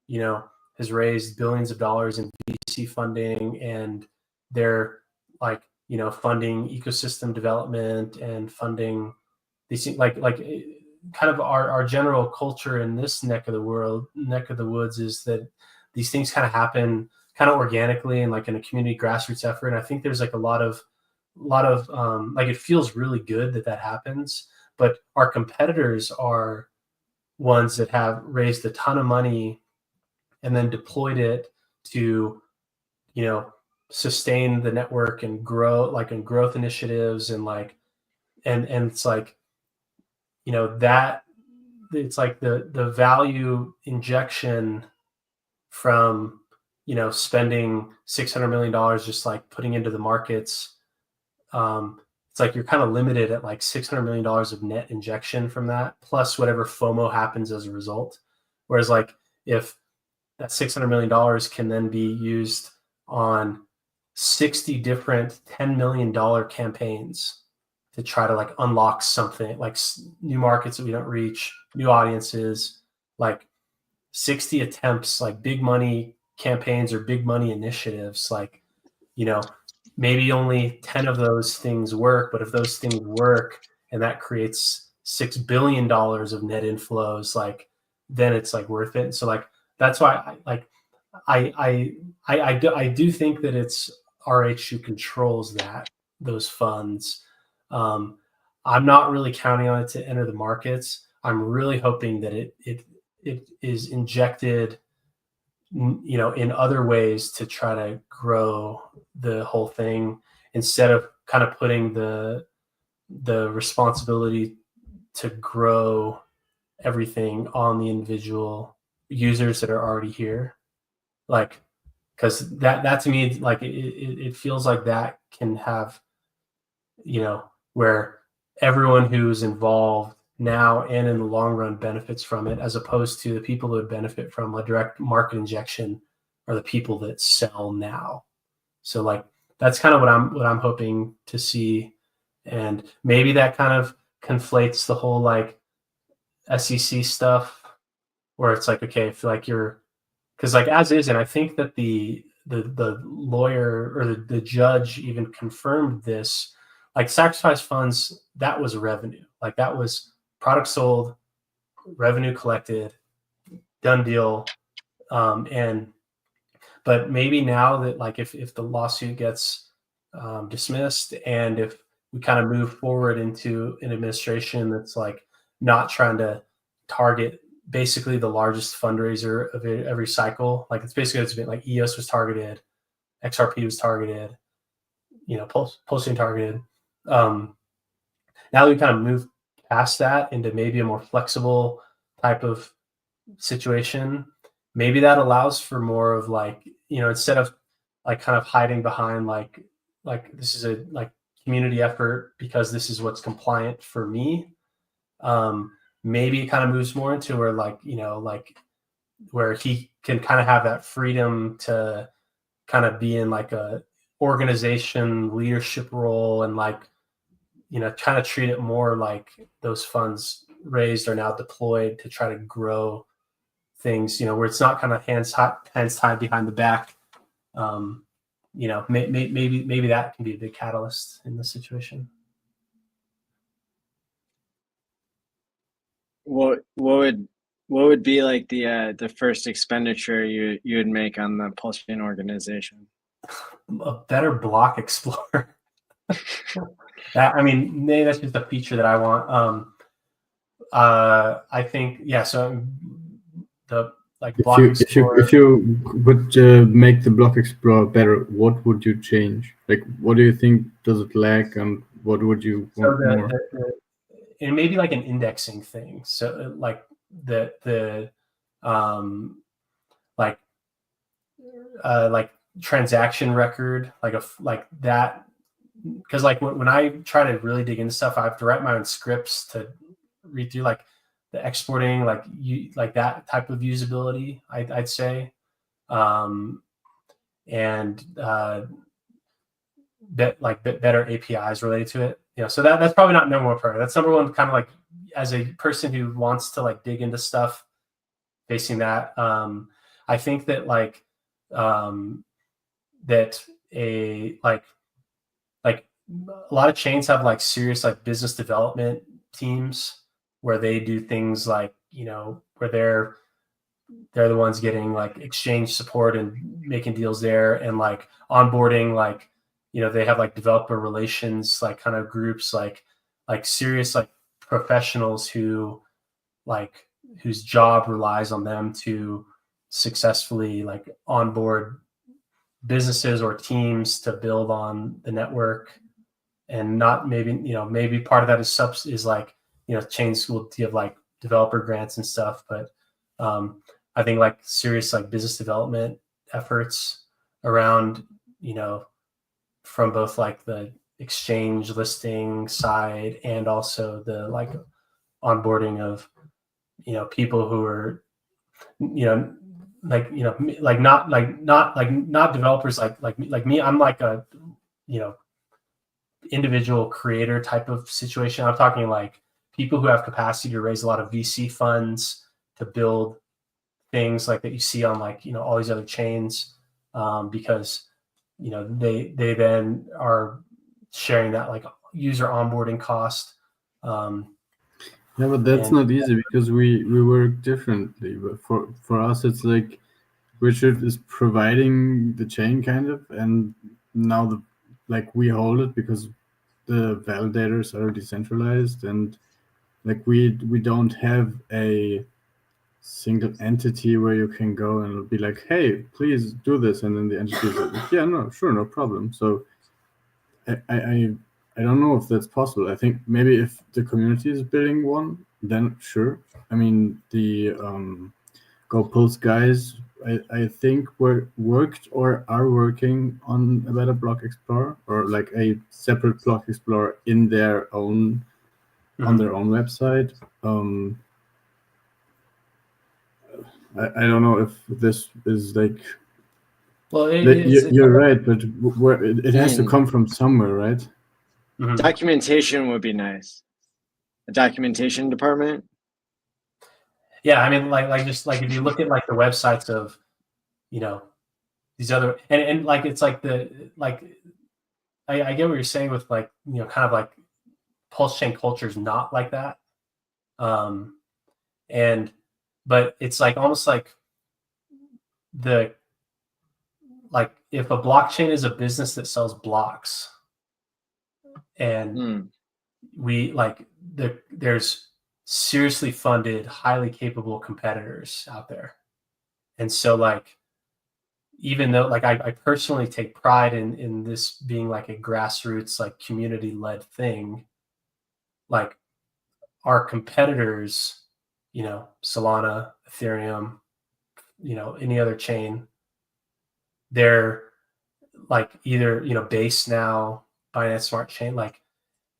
you know, has raised billions of dollars in VC funding, and they're like, you know, funding ecosystem development and funding these things like kind of our general culture in this neck of the woods is that these things kind of happen kind of organically and like in a community grassroots effort. And I think there's like a lot of like, it feels really good that happens, but our competitors are ones that have raised a ton of money and then deployed it to, you know, sustain the network and grow, like in growth initiatives and like, and it's like, you know, that it's like the value injection from, you know, spending $600 million just like putting into the markets. It's like you're kind of limited at like $600 million of net injection from that, plus whatever FOMO happens as a result. Whereas like if that $600 million can then be used on 60 different $10 million campaigns to try to like unlock something, like new markets that we don't reach, new audiences, like 60 attempts, like big money campaigns or big money initiatives, like, you know, maybe only 10 of those things work, but if those things work and that creates $6 billion of net inflows, like then it's like worth it. And so like, that's why I do think that it's RH who controls those funds. I'm not really counting on it to enter the markets. I'm really hoping that it is injected, in other ways to try to grow the whole thing, instead of kind of putting the responsibility to grow everything on the individual users that are already here. Like, because that to me, like, it feels like that can have, where everyone who's involved now and in the long run benefits from it, as opposed to the people who would benefit from a direct market injection are the people that sell now. So like, that's kind of what I'm hoping to see. And maybe that kind of conflates the whole like SEC stuff, where it's like, okay, if like because like as is, and I think that the lawyer or the judge even confirmed this, like sacrifice funds, that was revenue, like that was product sold, revenue collected, done deal. But maybe now that like if the lawsuit gets dismissed, and if we kind of move forward into an administration that's like not trying to target basically the largest fundraiser of every cycle, like it's been like EOS was targeted, XRP was targeted, Pulsing targeted. Now that we kind of move past that into maybe a more flexible type of situation, maybe that allows for more of like, instead of like kind of hiding behind like this is a like community effort because this is what's compliant for me. Maybe it kind of moves more into where like, like where he can kind of have that freedom to kind of be in like a organization leadership role, and like, kind of treat it more like those funds raised are now deployed to try to grow things, where it's not kind of hands tied behind the back. Maybe that can be a big catalyst in this situation. What would be like the first expenditure you would make on the Pulsing organization? A better block explorer. Maybe that's just a feature that I want. I think, yeah. So the like block explorer. If you would make the block explorer better, what would you change? Like, what do you think does it lack, and what would you want more? And maybe like an indexing thing. So like like transaction record, like that. Because like when I try to really dig into stuff, I have to write my own scripts to read through like the exporting, like that type of usability, I'd say, and better APIs related to it. So that's probably not number one priority. That's number one, kind of like as a person who wants to like dig into stuff, facing that. I think that like that a lot of chains have like serious like business development teams where they do things like, where they're the ones getting like exchange support and making deals there, and like onboarding, like, they have like developer relations, like kind of groups, like serious like professionals whose job relies on them to successfully like onboard businesses or teams to build on the network. And not maybe part of that is like, chains will give like developer grants and stuff, but I think like serious like business development efforts around, from both like the exchange listing side and also the like onboarding of, people who are, not developers like me. I'm like a, individual creator type of situation. I'm talking like people who have capacity to raise a lot of VC funds to build things like that you see on like, all these other chains, because, they then are sharing that like user onboarding cost. Yeah, but that's not easy because we work differently. But for us, it's like Richard is providing the chain kind of, and now we hold it because the validators are decentralized, and like we don't have a single entity where you can go and it'll be like, hey, please do this, and then the entity is like, yeah, no, sure, no problem. So I don't know if that's possible. I think maybe if the community is building one, then sure. I mean, the Go Pulse guys, I think worked or are working on a better block explorer, or like a separate block explorer in their own on their own website. I don't know if this is like. Well, you're right, but where it has to come from somewhere, right? Documentation would be nice. A documentation department. Yeah, I mean, like just like if you look at like the websites of, you know, these other and like it's like I get what you're saying with like, you know, kind of like pulse chain culture is not like that, but it's like almost like if a blockchain is a business that sells blocks, and there's seriously funded, highly capable competitors out there. And so like, even though like I personally take pride in this being like a grassroots, like community led thing, like our competitors, you know, Solana, Ethereum, you know, any other chain, they're like either, you know, Base now, Binance Smart Chain, like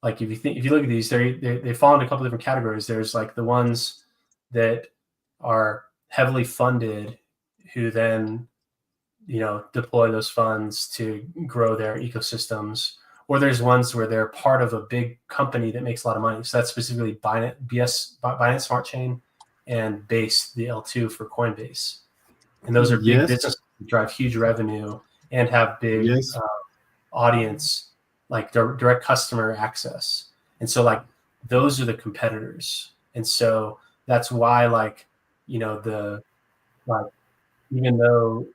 if you look at these, they fall into a couple different categories. There's like the ones that are heavily funded, who then, you know, deploy those funds to grow their ecosystems, or there's ones where they're part of a big company that makes a lot of money. So that's specifically Binance Smart Chain and Base, the L2 for Coinbase, and those are big businesses that drive huge revenue and have big audience, like direct customer access. And so like those are the competitors. And so that's why, like, you know, even though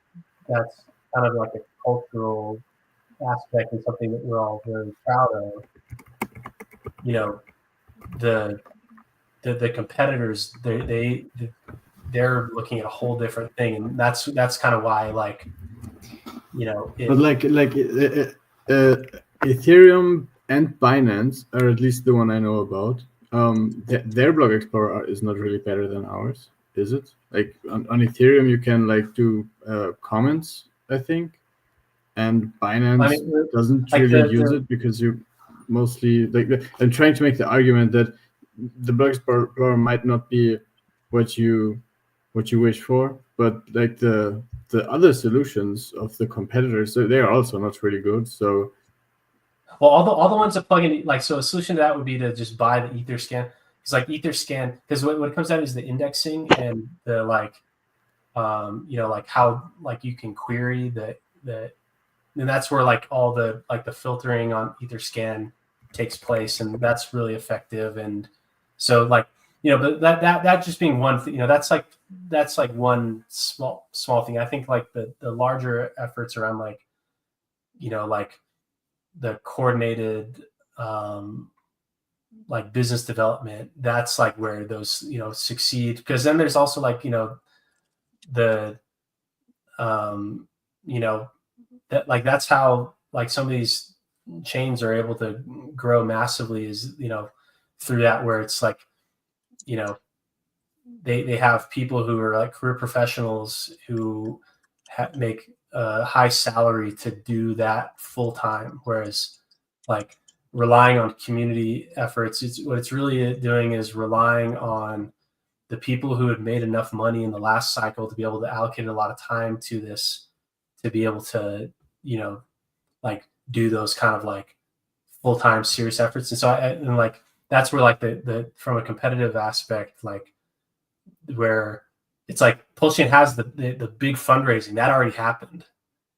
that's kind of like a cultural aspect and something that we're all very proud of, you know, the competitors, they're looking at a whole different thing. And that's kind of why, like, you know, but Ethereum and Binance are at least the one I know about. Their block explorer is not really better than ours, is it? Like on Ethereum, you can like do comments, I think, and Binance doesn't really use it because you mostly like. I'm trying to make the argument that the block explorer might not be what you wish for, but like the other solutions of the competitors, they are also not really good. So. Well, all the ones that plug in, like, so a solution to that would be to just buy the Etherscan. Because like Etherscan, because what it comes down to is the indexing and the like, you know, like how like you can query that, and that's where like all the like the filtering on Etherscan takes place, and that's really effective. And so like, you know, but that just being one thing, you know, that's like one small thing. I think like the larger efforts around like, you know, like the coordinated like business development, that's like where those, you know, succeed. Because then there's also like, you know, the you know, that like that's how like some of these chains are able to grow massively, is, you know, through that, where it's like, you know, they have people who are like career professionals who make a high salary to do that full time, whereas like relying on community efforts, what it's really doing is relying on the people who had made enough money in the last cycle to be able to allocate a lot of time to this, to be able to, you know, like do those kind of like full-time serious efforts. And so and like that's where like the from a competitive aspect, like where it's like Pulsechain has the big fundraising that already happened,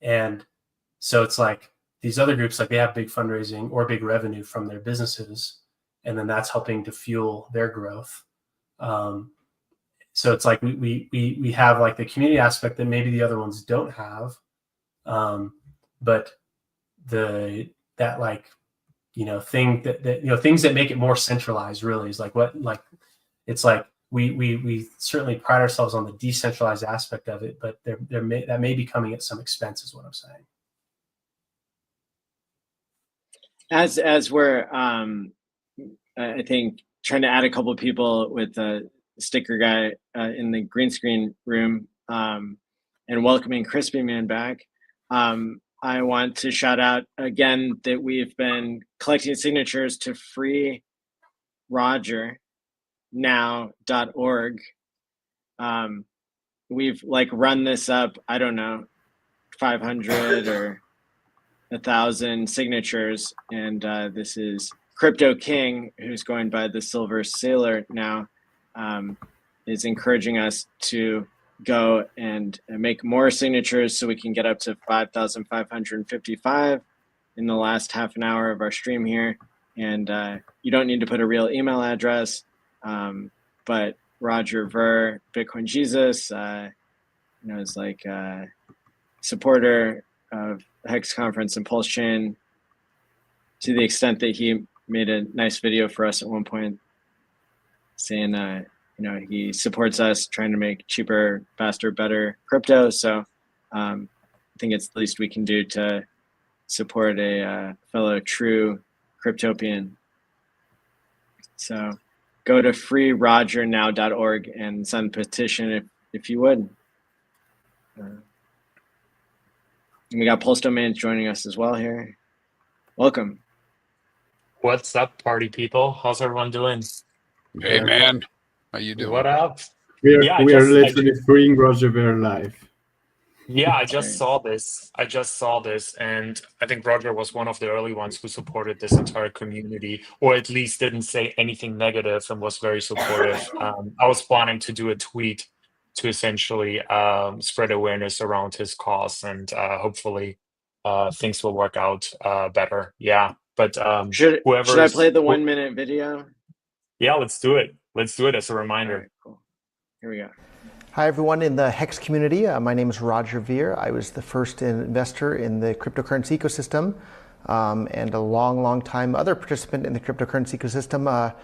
and so it's like these other groups, like they have big fundraising or big revenue from their businesses, and then that's helping to fuel their growth. So it's like we have like the community aspect that maybe the other ones don't have, but that like, you know, thing that you know, things that make it more centralized really is like what, like it's like we certainly pride ourselves on the decentralized aspect of it, but that may be coming at some expense, is what I'm saying. As we're I think trying to add a couple of people with the sticker guy in the green screen room, and welcoming Crispy Man back. I want to shout out again that we've been collecting signatures to free rogernow.org. We've like run this up, I don't know, 500 or 1,000 signatures, and this is Crypto King, who's going by the Silver Sailor now, is encouraging us to go and make more signatures so we can get up to 5,555 in the last half an hour of our stream here. And you don't need to put a real email address, but Roger Ver, Bitcoin Jesus, is like a supporter of HEX conference and Pulse Chain, to the extent that he made a nice video for us at one point saying, he supports us trying to make cheaper, faster, better crypto. So I think it's the least we can do to support a fellow true cryptopian. So go to freerogernow.org and sign the petition if you would. And we got Pulse Domains joining us as well here. Welcome. What's up, party people? How's everyone doing? Hey, man. How you doing? What up? We are, Yeah, we are literally freeing Roger Ver live. Yeah, I just saw this. And I think Roger was one of the early ones who supported this entire community, or at least didn't say anything negative and was very supportive. I was planning to do a tweet to essentially spread awareness around his cause, and hopefully things will work out better. Yeah, but should I play the 1 minute video? Yeah, let's do it. Let's do it as a reminder. Right, cool. Here we go. Hi, everyone in the HEX community. My name is Roger Ver. I was the first investor in the cryptocurrency ecosystem, and a long time other participant in the cryptocurrency ecosystem.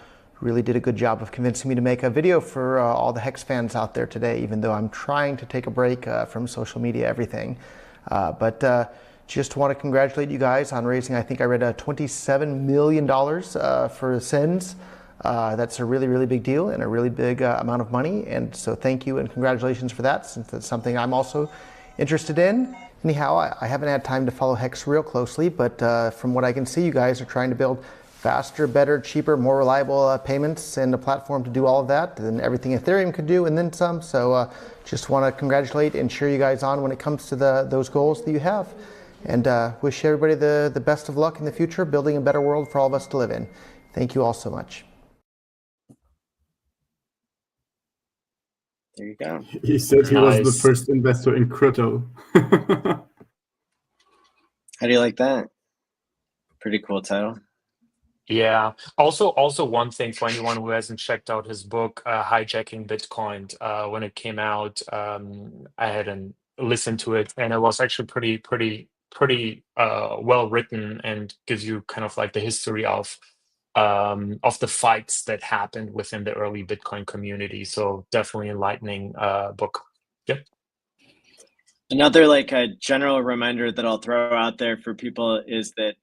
Really did a good job of convincing me to make a video for all the HEX fans out there today, even though I'm trying to take a break from social media, everything. But just want to congratulate you guys on raising, I think I read $27 million for SENS. That's a really big deal and a really big amount of money. And so thank you and congratulations for that, since that's something I'm also interested in. Anyhow, I haven't had time to follow HEX real closely, but from what I can see, you guys are trying to build faster, better, cheaper, more reliable payments and a platform to do all of that and everything Ethereum could do and then some. So just want to congratulate and cheer you guys on when it comes to those goals that you have. And wish everybody the best of luck in the future, building a better world for all of us to live in. Thank you all so much. There you go. He said he was the first investor in crypto. How do you like that? Pretty cool title. Yeah. Also one thing for anyone who hasn't checked out his book, Hijacking Bitcoin, when it came out, I hadn't listened to it, and it was actually pretty well written and gives you kind of like the history of the fights that happened within the early Bitcoin community. So definitely enlightening book. Yep. Another like a general reminder that I'll throw out there for people is that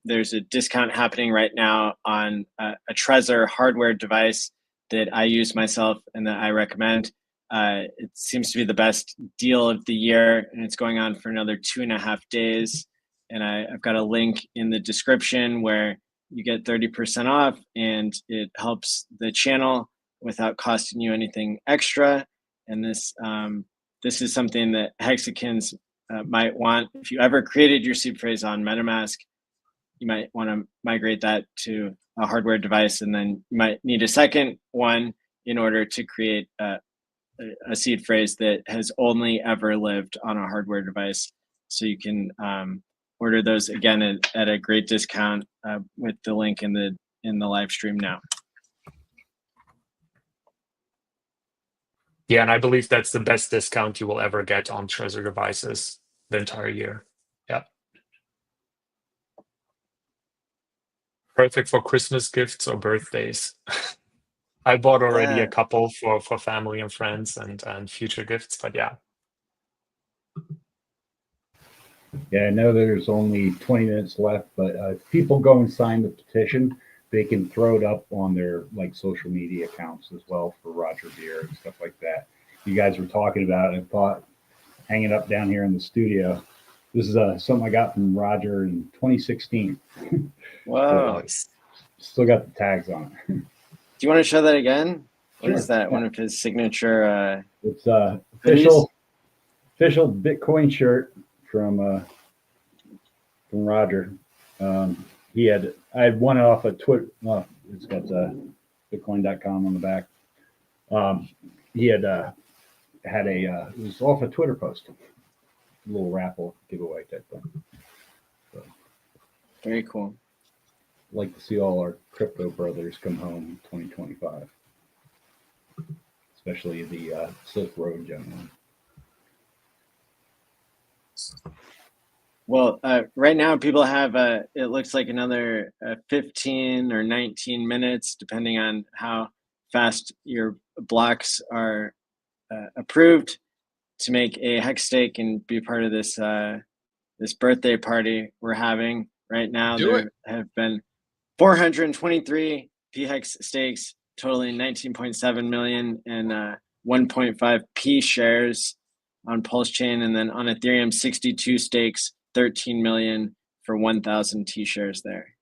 there's a discount happening right now on a Trezor hardware device that I use myself and that I recommend. It seems to be the best deal of the year, and it's going on for another 2.5 days. And I've got a link in the description where you get 30% off, and it helps the channel without costing you anything extra. And this is something that Hexicans might want. If you ever created your seed phrase on MetaMask, you might want to migrate that to a hardware device, and then you might need a second one in order to create a seed phrase that has only ever lived on a hardware device. So you can order those again at a great discount with the link in the live stream now. Yeah, and I believe that's the best discount you will ever get on Trezor devices the entire year. Yeah. Perfect for Christmas gifts or birthdays. I bought already Yeah. a couple for family and friends and future gifts. But yeah. Yeah, I know there's only 20 minutes left, but if people go and sign the petition, they can throw it up on their like social media accounts as well for Roger Beer and stuff like that. You guys were talking about it. I thought hanging up down here in the studio. This is something I got from Roger in 2016. Wow. Still got the tags on it. Do you want to show that again? What Sure. is that? One of his signature It's official Bitcoin shirt from Roger. I had one off of Twitter. It's got bitcoin.com on the back. He had it was off a Twitter post, a little raffle giveaway type thing. So, very cool. Like to see all our crypto brothers come home in 2025, especially the Silk Road gentlemen. Well, right now people have it looks like another 15 or 19 minutes, depending on how fast your blocks are approved, to make a HEX stake and be part of this this birthday party we're having right now. There have been 423 PHEX stakes totaling 19.7 million and 1.5 P shares on Pulse Chain, and then on Ethereum 62 stakes, 13 million for 1,000 T shares there.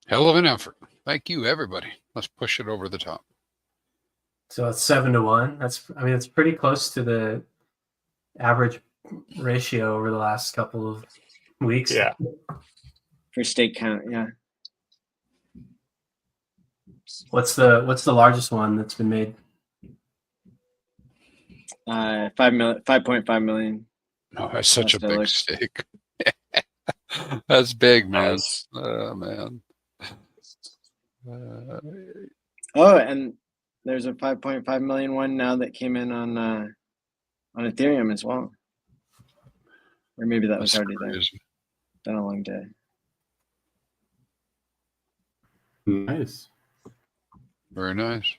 Hell of an effort. Thank you, everybody. Let's push it over the top. So it's 7-1. It's pretty close to the average ratio over the last couple of weeks. Yeah. For stake count, yeah. What's the largest one that's been made? 5.5 million. No, that's such a big stake. That's big, man. Oh, man. Oh, and there's a 5.5 million one now that came in on Ethereum as well. Or maybe that was already there. Been a long day. Nice. Very nice.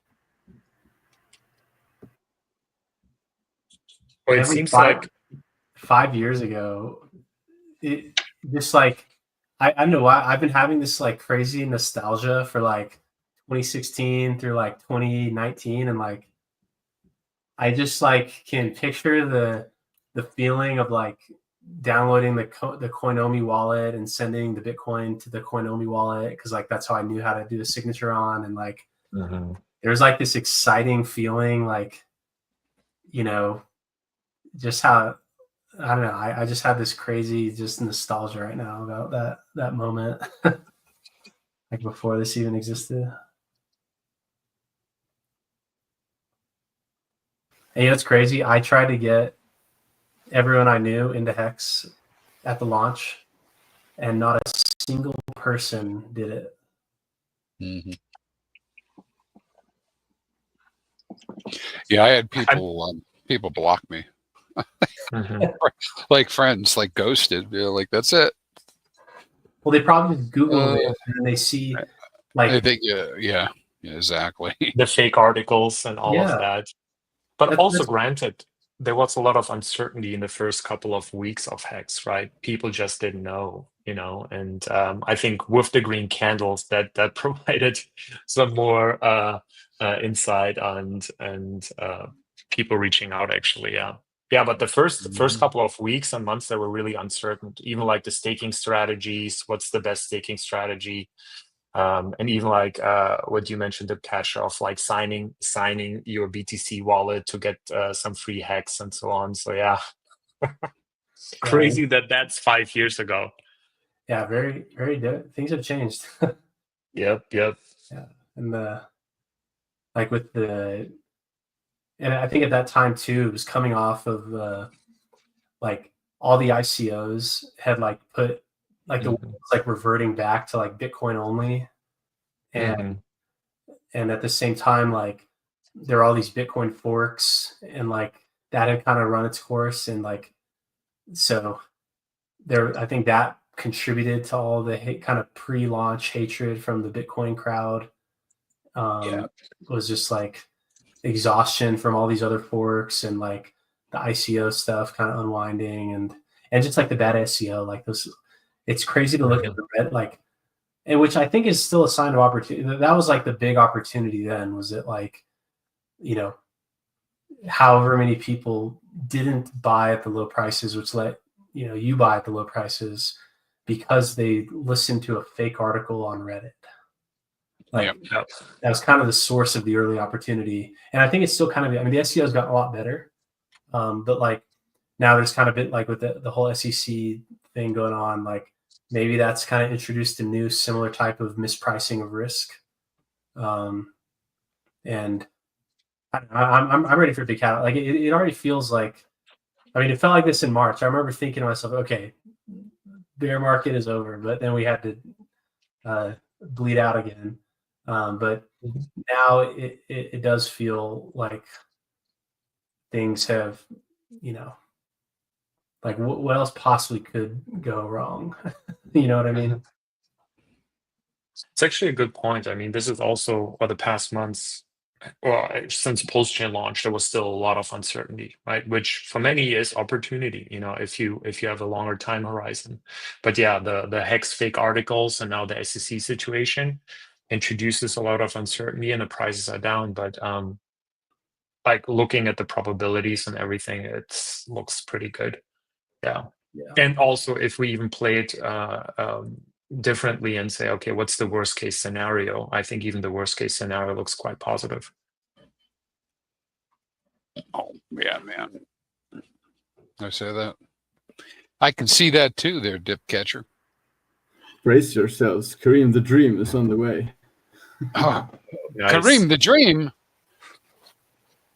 Well, it seems like 5 years ago, it just like I don't know why I've been having this like crazy nostalgia for like 2016 through like 2019, and like I just like can picture the feeling of like downloading the Coinomi wallet and sending the Bitcoin to the Coinomi wallet, because like that's how I knew how to do the signature on, and like there was like this exciting feeling, like, you know, just how I don't know. I just have this crazy just nostalgia right now about that moment, like before this even existed. And it's crazy. I tried to get everyone I knew into HEX at the launch, and not a single person did it. Mm-hmm. Yeah, I had people block me. Like friends, like ghosted. Yeah, like that's it. Well, they probably just Googled it and then they see, like, I think yeah, exactly. The fake articles and all of that. But also, that's granted, there was a lot of uncertainty in the first couple of weeks of HEX, right? People just didn't know, you know. And I think with the green candles, that provided some more insight and people reaching out. Actually, yeah. But the first couple of weeks and months, they were really uncertain. Even like the staking strategies, what's the best staking strategy? And even like what you mentioned, the catch of like signing your BTC wallet to get some free HEX and so on. So yeah, crazy that's 5 years ago. Yeah, very, very things have changed. Yep. Yeah, and like with and I think at that time too, it was coming off of like all the ICOs had like put like the like reverting back to like Bitcoin only. And at the same time, like there are all these Bitcoin forks, and like that had kind of run its course, and like so there, I think that contributed to all the kind of pre-launch hatred from the Bitcoin crowd. was just like exhaustion from all these other forks and like the ICO stuff kind of unwinding and just like the bad SEO, like those. It's crazy to look at the red, like, and which I think is still a sign of opportunity. That was like the big opportunity then, was it like, you know, however many people didn't buy at the low prices, which let, you know, you buy at the low prices because they listened to a fake article on Reddit. Like that was kind of the source of the early opportunity. And I think it's still kind of, I mean, the SEO has gotten a lot better. But like now there's kind of been like with the whole SEC thing going on, like maybe that's kind of introduced a new similar type of mispricing of risk. And I'm ready for a big cat. Like it already feels like, I mean, it felt like this in March. I remember thinking to myself, okay, bear market is over, but then we had to bleed out again. But now it does feel like things have, you know, like what else possibly could go wrong? You know what I mean? It's actually a good point. I mean, this is also what the past months, well, since post-chain launch, there was still a lot of uncertainty, right? Which for many is opportunity, you know, if you have a longer time horizon. But yeah, the HEX fake articles and now the SEC situation introduces a lot of uncertainty and the prices are down. But like looking at the probabilities and everything, it looks pretty good. Yeah. And also, if we even play it differently and say, okay, what's the worst case scenario? I think even the worst case scenario looks quite positive. Oh, yeah, man. I say that. I can see that too there, Dip Catcher. Brace yourselves. Kareem the Dream is on the way. Oh, nice. Kareem the Dream.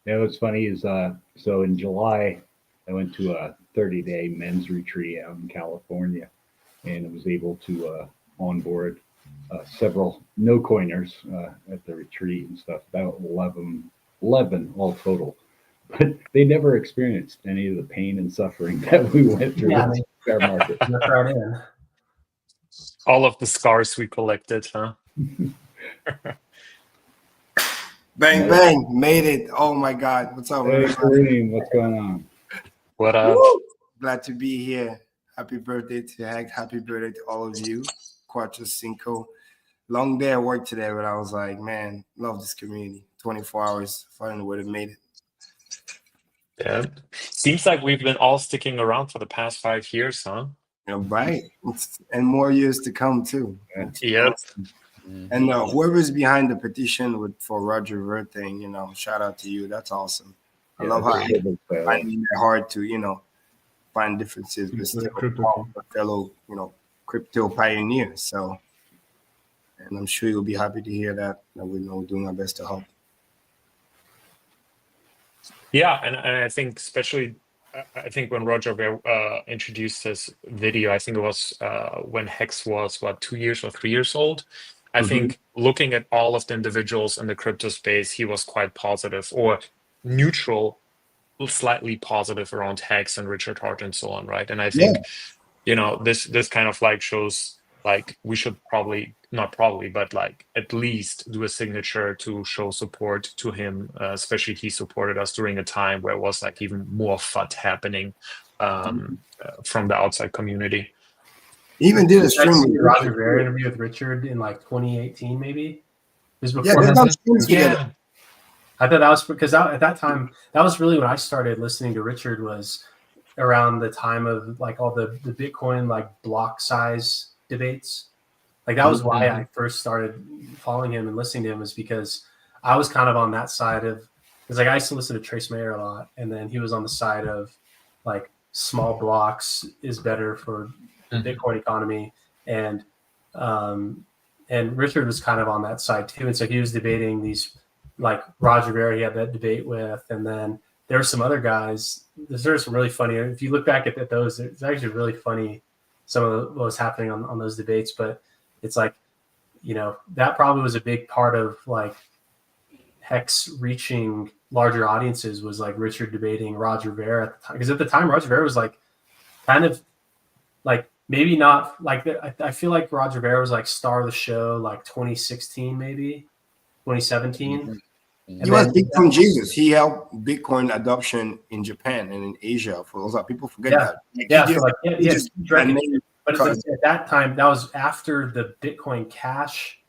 Yeah, what's funny is so in July, I went to a 30-day men's retreat out in California, and I was able to onboard several no-coiners at the retreat and stuff, about 11 all total. But they never experienced any of the pain and suffering that we went through in the bear market. All of the scars we collected, huh? Bang, bang, made it. Oh my God. What's up, Hey, Kareem, what's going on? What up? Woo! Glad to be here. Happy birthday to HEX. Happy birthday to all of you. Cuatro Cinco. Long day at work today, but I was like, man, love this community. 24 hours, finally would have made it. Yeah. Seems like we've been all sticking around for the past 5 years, huh? Yeah, right. And more years to come, too. Yep. And whoever's behind the petition for Roger Ver thing, you know, shout out to you. That's awesome. I love how you finding it hard to, you know, find differences, but still a fellow, you know, crypto pioneer. So, and I'm sure you'll be happy to hear that we know we're doing our best to help. Yeah, and I think especially, I think when Roger introduced this video, I think it was when HEX was, 2 years or 3 years old. I think looking at all of the individuals in the crypto space, he was quite positive or neutral, slightly positive around HEX and Richard Hart and so on, right? And I think, you know, this kind of like shows like we should not probably, but like at least do a signature to show support to him, especially he supported us during a time where it was like even more FUD happening from the outside community. Even did a stream with Roger Ver interview with Richard in like 2018, maybe. It was before. Yeah. I thought that was because at that time, that was really when I started listening to Richard, was around the time of like all the Bitcoin like block size debates. Like that was why I first started following him and listening to him, was because I was kind of on that side of, because like I used to listen to Trace Mayer a lot, and then he was on the side of like small blocks is better for the Bitcoin economy, and Richard was kind of on that side too, and so he was debating these, like Roger Ver, he had that debate with, and then there were some other guys. There's some really funny, if you look back at those, it's actually really funny some of what was happening on those debates. But it's like, you know, that probably was a big part of like HEX reaching larger audiences, was like Richard debating Roger Ver at the time. Because at the time, Roger Ver was like kind of like, maybe not like, I feel like Roger Ver was like star of the show, like 2016 maybe. 2017. He was Bitcoin Jesus. He helped Bitcoin adoption in Japan and in Asia. For those people forget that. But at that time, that was after the Bitcoin Cash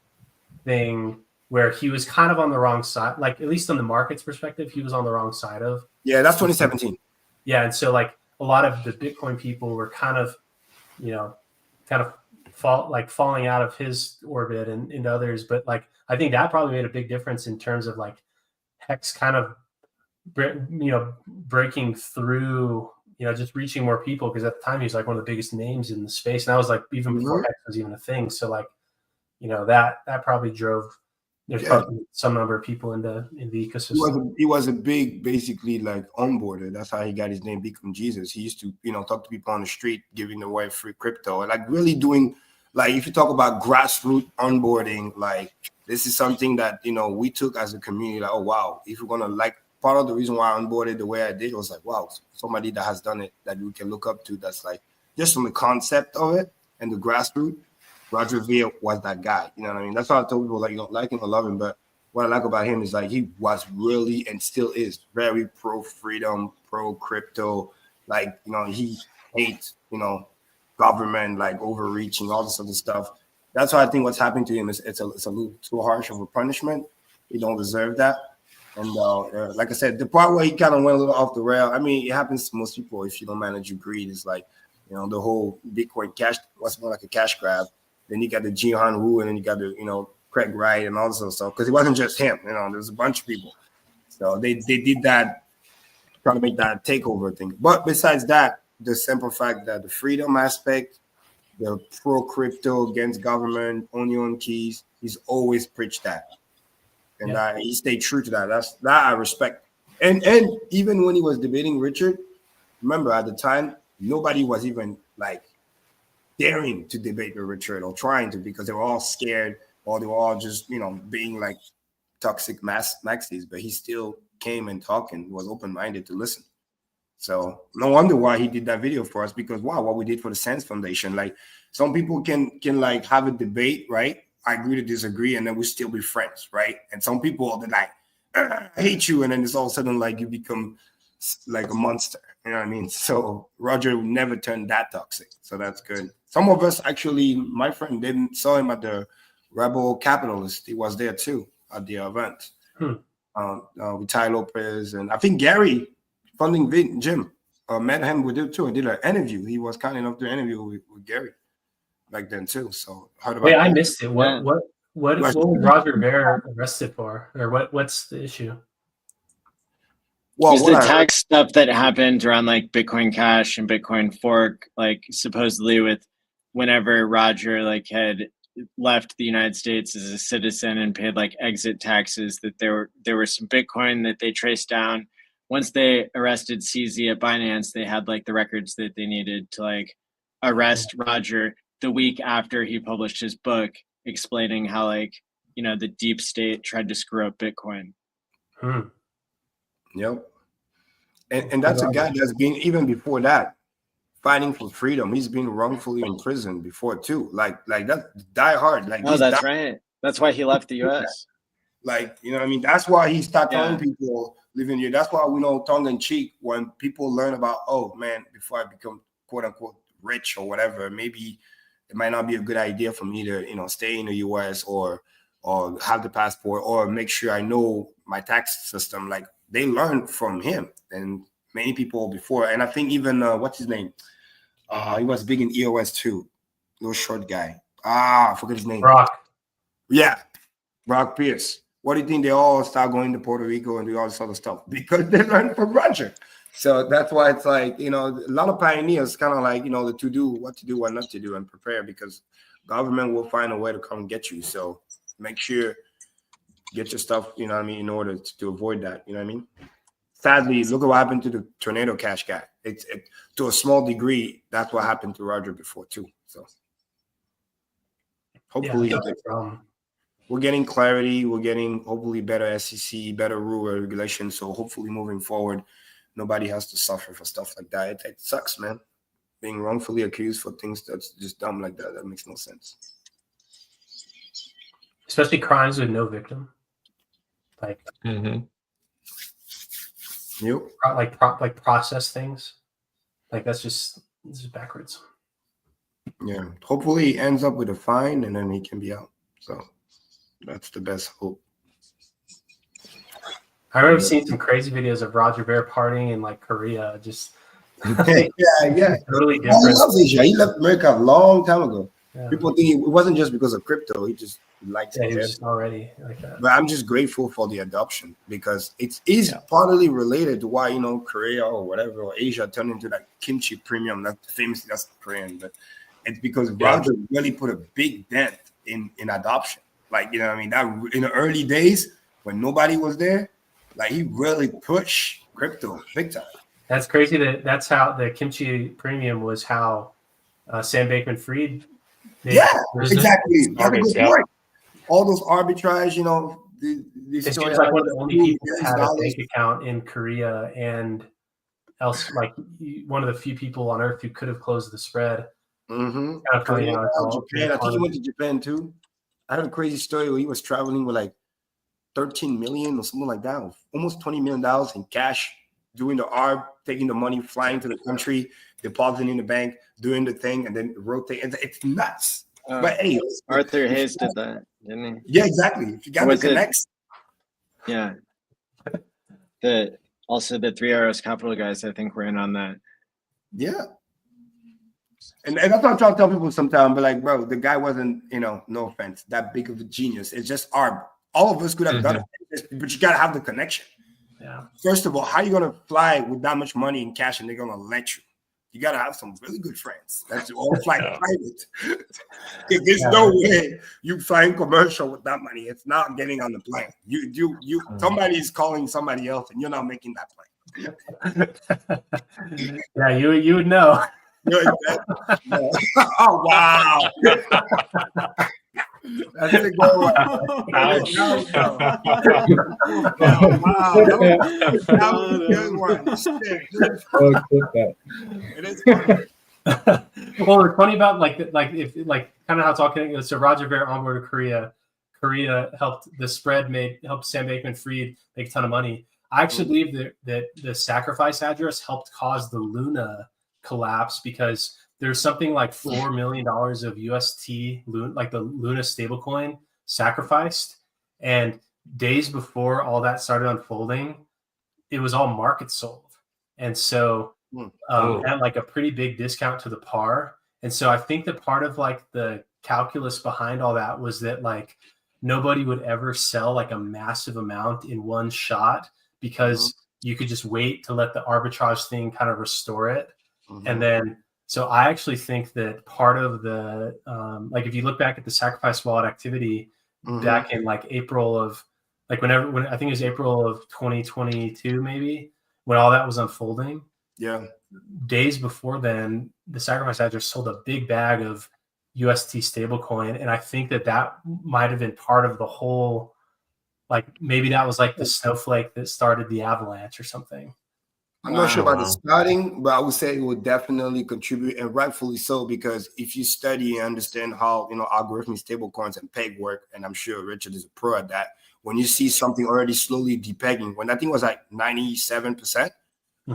thing, where he was kind of on the wrong side. Like, at least on the market's perspective, he was on the wrong side of. Yeah, that's 2017. Yeah, and so like a lot of the Bitcoin people were kind of, falling out of his orbit and others. But like, I think that probably made a big difference in terms of like HEX kind of, breaking through, just reaching more people, because at the time he was like one of the biggest names in the space, and that was like even before HEX was even a thing. So like, that probably drove. There's probably some number of people in the ecosystem. He was a big, basically like onboarder. That's how he got his name, Become Jesus. He used to, talk to people on the street, giving away free crypto, and like really doing, like, if you talk about grassroots onboarding, like this is something that we took as a community. Like, oh wow, if you're gonna like, part of the reason why I onboarded the way I did was like, wow, somebody that has done it that we can look up to. That's like just from the concept of it and the grassroots. Roger Ver was that guy, you know what I mean? That's why I told people, like, you don't like him or love him, but what I like about him is like he was really and still is very pro freedom, pro crypto. Like, he hates, government, like overreaching, all this other stuff. That's why I think what's happening to him is it's a little too harsh of a punishment. He don't deserve that. And like I said, the part where he kind of went a little off the rail, I mean, it happens to most people if you don't manage your greed. It's like, the whole Bitcoin cash was more like a cash grab. Then you got the Jihan Wu, and then you got the, Craig Wright and all this other stuff. Because it wasn't just him, there was a bunch of people. So they did that, trying to make that takeover thing. But besides that, the simple fact that the freedom aspect, the pro-crypto against government, own your own keys, he's always preached that. And he stayed true to that. That I respect. And even when he was debating Richard, remember at the time, nobody was even like daring to debate with Richard or trying to, because they were all scared, or they were all just, being like toxic maxis. But he still came and talked and was open-minded to listen. So no wonder why he did that video for us, because wow, what we did for the Sense Foundation. Like, some people can like have a debate, right? I agree to disagree, and then we still be friends, right? And some people, they're like, I hate you, and then it's all of a sudden like you become like a monster. You know what I mean? So Roger never turned that toxic. So that's good. Some of us actually, my friend didn't saw him at the Rebel Capitalist. He was there too at the event. With Ty Lopez, and I think Gary Funding Jim met him with it too. I did an interview. He was kind enough to interview with Gary back then too. So heard about. Wait, I missed it. What was Roger Ver arrested for, or what's the issue? Well, it's the tax stuff that happened around like Bitcoin Cash and Bitcoin Fork, like supposedly with whenever Roger like had left the United States as a citizen and paid like exit taxes, that there were some Bitcoin that they traced down. Once they arrested CZ at Binance, they had like the records that they needed to like arrest Roger the week after he published his book explaining how like, the deep state tried to screw up Bitcoin. Yep. And that's a guy that's been, even before that, fighting for freedom. He's been wrongfully imprisoned before too. Like that, die hard. Like, oh, that's right. That's why he left the US. Like, you know what I mean? That's why he started telling people living here. That's why we know, tongue in cheek, when people learn about, oh man, before I become quote unquote rich or whatever, maybe it might not be a good idea for me to, stay in the US or have the passport, or make sure I know my tax system. Like, they learned from him and many people before. And I think even, what's his name? He was big in EOS too. Little short guy. I forget his name. Brock. Yeah. Brock Pierce. What do you think they all start going to Puerto Rico and do all this other stuff? Because they learned from Roger. So that's why it's like, a lot of pioneers kind of like, the to do, what to do, what not to do, and prepare, because government will find a way to come get you. So make sure, get your stuff, in order to avoid that, you know what I mean? Sadly, look at what happened to the Tornado Cash guy. It to a small degree, that's what happened to Roger before too. So hopefully we're getting clarity. We're getting hopefully better SEC, better rule and regulation. So hopefully moving forward, nobody has to suffer for stuff like that. It sucks, man. Being wrongfully accused for things that's just dumb like that. That makes no sense. Especially crimes with no victim. like Yep. process things. Like this is backwards. Yeah. Hopefully he ends up with a fine and then he can be out. So that's the best hope. I remember seeing some crazy videos of Roger Ver partying in like Korea. Just yeah. totally He different. loves Asia. He left America a long time ago. Yeah. People think it wasn't just because of crypto. He just likes Yeah, he it. was just already like that. But I'm just grateful for the adoption because it is partly related to why, you know, Korea or whatever, or Asia turned into that kimchi premium. That's famous, that's Korean, but it's because Roger really put a big dent in adoption. Like, you know what I mean? That in the early days when nobody was there, like he really pushed crypto big time. That's crazy. That's how the kimchi premium was how Sam Bankman-Fried. Exactly. That's a good point. All those arbitrage, you know, He was like one of the only people that had a bank account in Korea, and else like one of the few people on earth who could have closed the spread. Mm-hmm. Kind of funny how it's all Japan. I think he went to Japan too. I heard a crazy story where he was traveling with like 13 million or something like that, almost $20 million in cash, doing the ARB, taking the money, flying to the country, depositing in the bank, doing the thing, and then rotating. It's nuts. But hey, Arthur Hayes did that, didn't he? Yeah, exactly. If you got the connects. Yeah. Also the 3 Arrows Capital guys, I think, were in on that. Yeah. And that's what I'm trying to tell people sometimes. But like, bro, the guy wasn't, you know, no offense, that big of a genius. It's just ARB. All of us could have done it, but you gotta have the connection. Yeah. First of all, how are you gonna fly with that much money in cash and they're gonna let you? You gotta have some really good friends. That's all fly private. There's no way you flying commercial with that money. It's not getting on the plane. You somebody is calling somebody else and you're not making that plane. Yeah, you would know. Oh wow. That's a good one. That was a good one. It is funny. Well, what's funny about if kind of how talking. So Roger Ver onboarded Korea. Korea helped the spread helped Sam Bankman-Fried make a ton of money. I actually believe that the sacrifice address helped cause the Luna collapse because there's something like $4 million of UST, like the Luna stablecoin, sacrificed. And days before all that started unfolding, it was all market sold. And so at like a pretty big discount to the par. And so I think that part of like the calculus behind all that was that like nobody would ever sell like a massive amount in one shot because you could just wait to let the arbitrage thing kind of restore it. And then so I actually think that part of the like if you look back at the sacrifice wallet activity back in like April of like when I think it was April of 2022 maybe when all that was unfolding. Yeah. Days before then, the sacrifice address sold a big bag of UST stablecoin, and I think that might have been part of the whole. Like maybe that was like the snowflake that started the avalanche or something. I'm not sure about the starting, but I would say it would definitely contribute, and rightfully so, because if you study and understand how, you know, algorithmic stablecoins and peg work, and I'm sure Richard is a pro at that, when you see something already slowly depegging, when that thing was like 97%,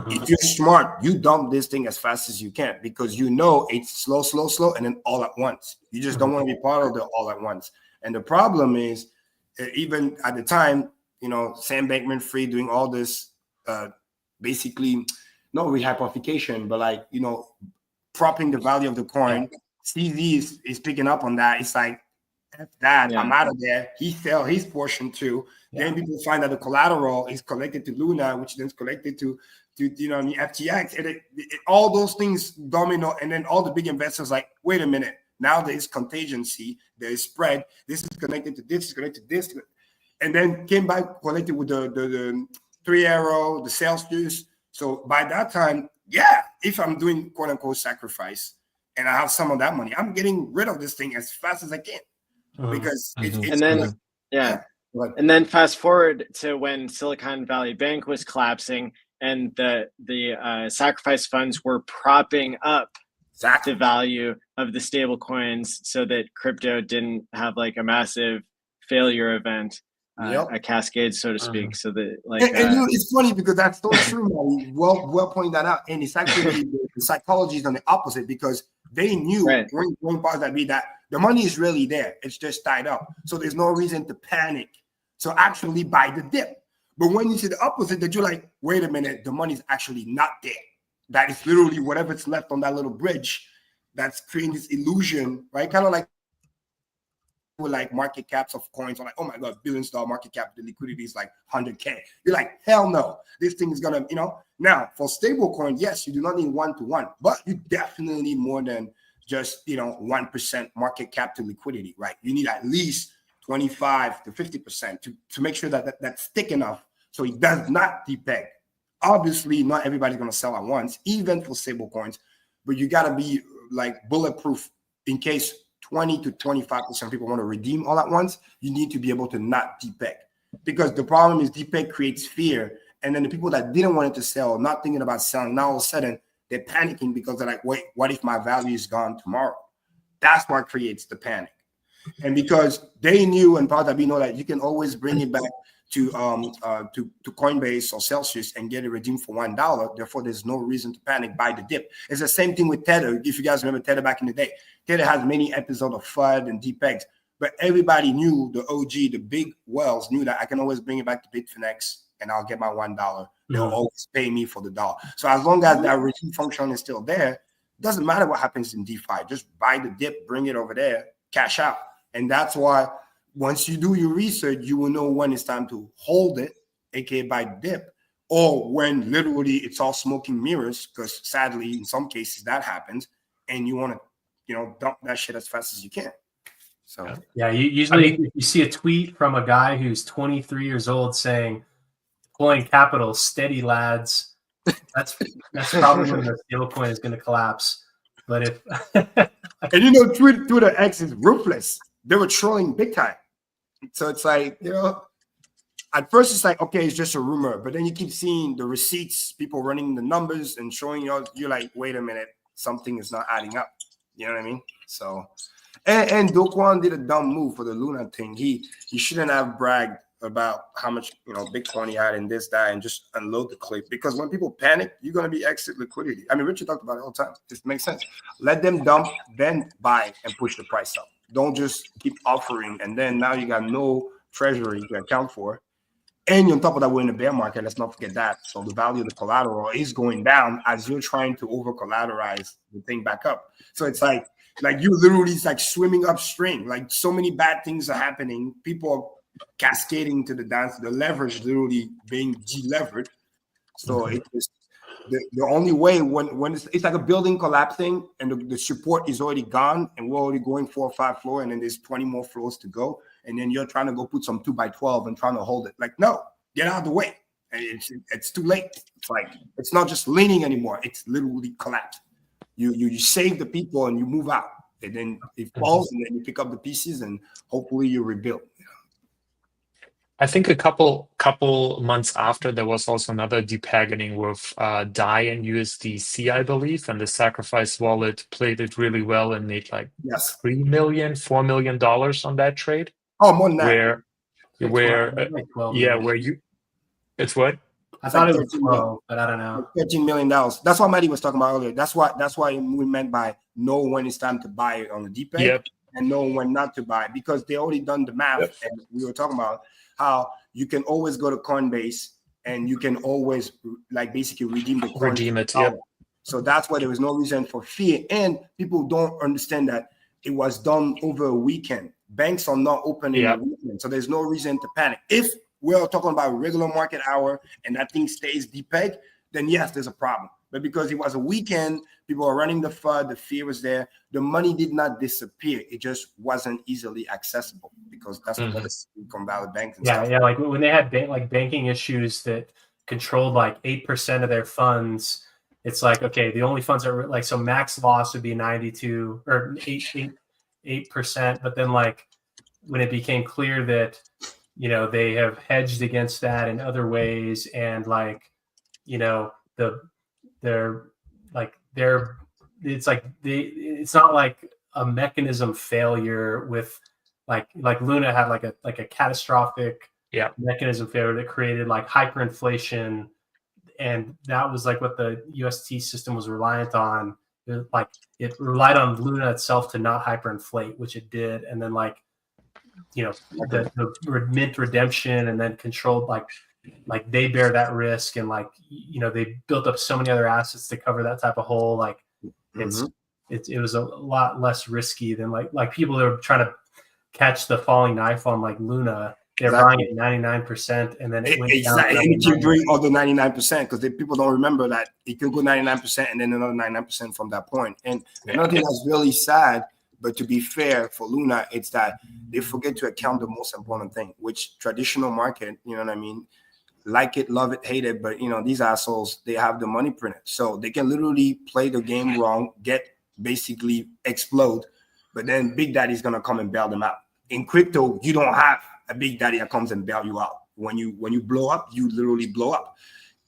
if you're smart, you dump this thing as fast as you can because you know it's slow, and then all at once. You just don't want to be part of the all at once. And the problem is, even at the time, you know, Sam Bankman-Fried doing all this basically not rehypothecation, but like, you know, propping the value of the coin. CZ is picking up on that. It's like, F that, I'm out of there. He sell his portion too. Then people find that the collateral is collected to Luna, which then is collected to you know, the FTX. And all those things domino, and then all the big investors like, wait a minute, now there is contingency, there is spread. This is connected to this, is connected to this, and then came back connected with the 3 Arrow, the Celsius. So by that time, if I'm doing quote unquote sacrifice and I have some of that money, I'm getting rid of this thing as fast as I can because it's and then and then fast forward to when Silicon Valley Bank was collapsing and the sacrifice funds were propping up the value of the stable coins so that crypto didn't have like a massive failure event. a cascade, so to speak. So that like, and you know, it's funny because that's so true, man. Well pointing that out, and it's actually the psychology is on the opposite because they knew when powers that be that the money is really there, it's just tied up, so there's no reason to panic. So actually buy the dip. But when you see the opposite, that you're like, wait a minute, the money's actually not there. That is literally whatever's left on that little bridge that's creating this illusion, right? Kind of like with like market caps of coins are like, oh my God, $billion market cap, the liquidity is like 100K. You're like, hell no, this thing is gonna, you know. Now for stable coins, yes, you do not need 1-to-1, but you definitely need more than just, you know, 1% market cap to liquidity, right? You need at least 25 to 50% to make sure that that's thick enough so it does not depeg. Obviously, not everybody's gonna sell at once, even for stable coins, but you gotta be like bulletproof in case 20 to 25% of people want to redeem all at once. You need to be able to not depeg, because the problem is depeg creates fear, and then the people that didn't want it to sell, not thinking about selling, now all of a sudden they're panicking because they're like, wait, what if my value is gone tomorrow? That's what creates the panic. And because they knew, and part of we know that you can always bring it back to Coinbase or Celsius and get it redeemed for $1. Therefore, there's no reason to panic. Buy the dip. It's the same thing with Tether. If you guys remember Tether back in the day, Tether has many episodes of FUD and depegs, but everybody knew, the OG, the big whales knew that I can always bring it back to Bitfinex and I'll get my $1. They'll always pay me for the dollar. So as long as that redeem function is still there, it doesn't matter what happens in DeFi. Just buy the dip, bring it over there, cash out. And that's why once you do your research, you will know when it's time to hold it, aka buy the dip, or when literally it's all smoking mirrors, because sadly, in some cases that happens, and you want to, you know, dump that shit as fast as you can. So yeah, you usually if you see a tweet from a guy who's 23 years old saying, deploying capital, steady lads, that's probably when the stablecoin is going to collapse. But if and you know, Twitter X is ruthless. They were trolling big time. So it's like, you know, at first it's like, okay, it's just a rumor, but then you keep seeing the receipts, people running the numbers and showing you, you're like, wait a minute, something is not adding up. You know what I mean? So, and Do Kwon did a dumb move for the Luna thing. He shouldn't have bragged about how much, you know, Bitcoin he had in this, that, and just unload the clip, because when people panic, you're going to be exit liquidity. I mean, Richard talked about it all the time. It makes sense. Let them dump, then buy and push the price up. Don't just keep offering, and then now you got no treasury to account for. And on top of that, we're in a bear market. Let's not forget that. So the value of the collateral is going down as you're trying to over collateralize the thing back up. So it's like you literally, it's like swimming upstream. Like so many bad things are happening. People are cascading to the dance. The leverage literally being delevered. So it's just the only way when it's like a building collapsing and the support is already gone and we're already going 4 or 5 floors and then there's 20 more floors to go, and then you're trying to go put some 2x12 and trying to hold it. Like, no, get out of the way. And it's too late. It's like it's not just leaning anymore. It's literally collapsed. You save the people and you move out, and then it falls, and then you pick up the pieces and hopefully you rebuild. I think a couple months after, there was also another depegging with DAI and USDC, I believe, and the Sacrifice wallet played it really well and made like $3 million, $4 million on that trade. Oh, more than that. Where you, it's what? I thought it was 12, but I don't know. $13 million. That's what Maddie was talking about earlier. That's why we meant by know when it's time to buy it on the depeg and know when not to buy, because they already done the math. And we were talking about how you can always go to Coinbase and you can always like basically redeem it. So that's why there was no reason for fear. And people don't understand that it was done over a weekend. Banks are not open in a weekend, so there's no reason to panic. If we're talking about regular market hour and that thing stays depeg, then yes, there's a problem. But because it was a weekend, people are running the FUD, the fear was there. The money did not disappear. It just wasn't easily accessible because that's what the Silicon Valley Bank and stuff. Yeah, like when they had banking issues that controlled like 8% of their funds, it's like, okay, the only funds that were like, so max loss would be 92 or 8%. But then like when it became clear that, you know, they have hedged against that in other ways, and like, you know, it's not like a mechanism failure with like Luna had like a catastrophic mechanism failure that created like hyperinflation, and that was like what the UST system was reliant on. It relied on Luna itself to not hyperinflate, which it did, and then the mint redemption, and then controlled like they bear that risk, and they built up so many other assets to cover that type of hole. Like it was a lot less risky than like people that were trying to catch the falling knife on like Luna. They're buying it 99%, and then it went down. And you bring all the 99% because people don't remember that it can go 99% and then another 99% from that point. And another thing that's really sad, but to be fair for Luna, it's that they forget to account the most important thing, which traditional market, you know what I mean? Like it, love it, hate it, but these assholes, they have the money printed, so they can literally play the game wrong, basically explode, but then Big Daddy's gonna come and bail them out. In crypto, you don't have a Big Daddy that comes and bail you out. When you blow up, you literally blow up.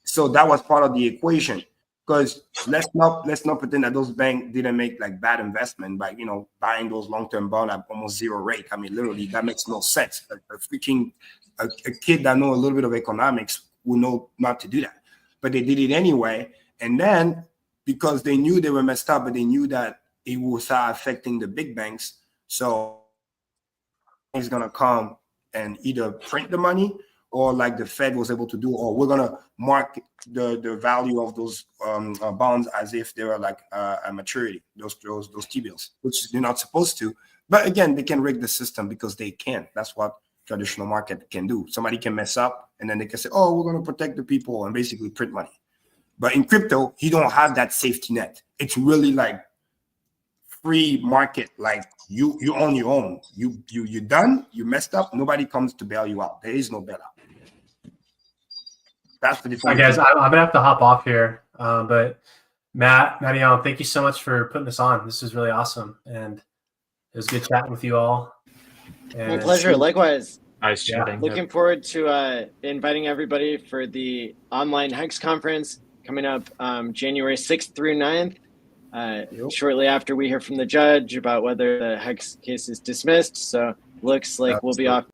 So that was part of the equation. Because let's not pretend that those banks didn't make like bad investment by buying those long-term bonds at almost zero rate. I mean, literally, that makes no sense. A kid that know a little bit of economics will know not to do that, but they did it anyway. And then because they knew they were messed up, but they knew that it would start affecting the big banks, so he's gonna come and either print the money, or like the Fed was able to do, or we're gonna mark the value of those bonds as if they were like a maturity, those T-bills, which they're not supposed to. But again, they can rig the system because they can. That's what traditional market can do. Somebody can mess up, and then they can say, "Oh, we're gonna protect the people," and basically print money. But in crypto, you don't have that safety net. It's really like free market, like you own your own. You done, you messed up, nobody comes to bail you out. There is no bailout. That's the difference. Guys, I'm gonna have to hop off here, but Marion, thank you so much for putting this on. This is really awesome, and it was good chatting with you all. My pleasure. Likewise. Nice chatting. Looking forward to inviting everybody for the online HEX conference coming up January 6th through 9th. Shortly after we hear from the judge about whether the HEX case is dismissed. So looks like we'll be off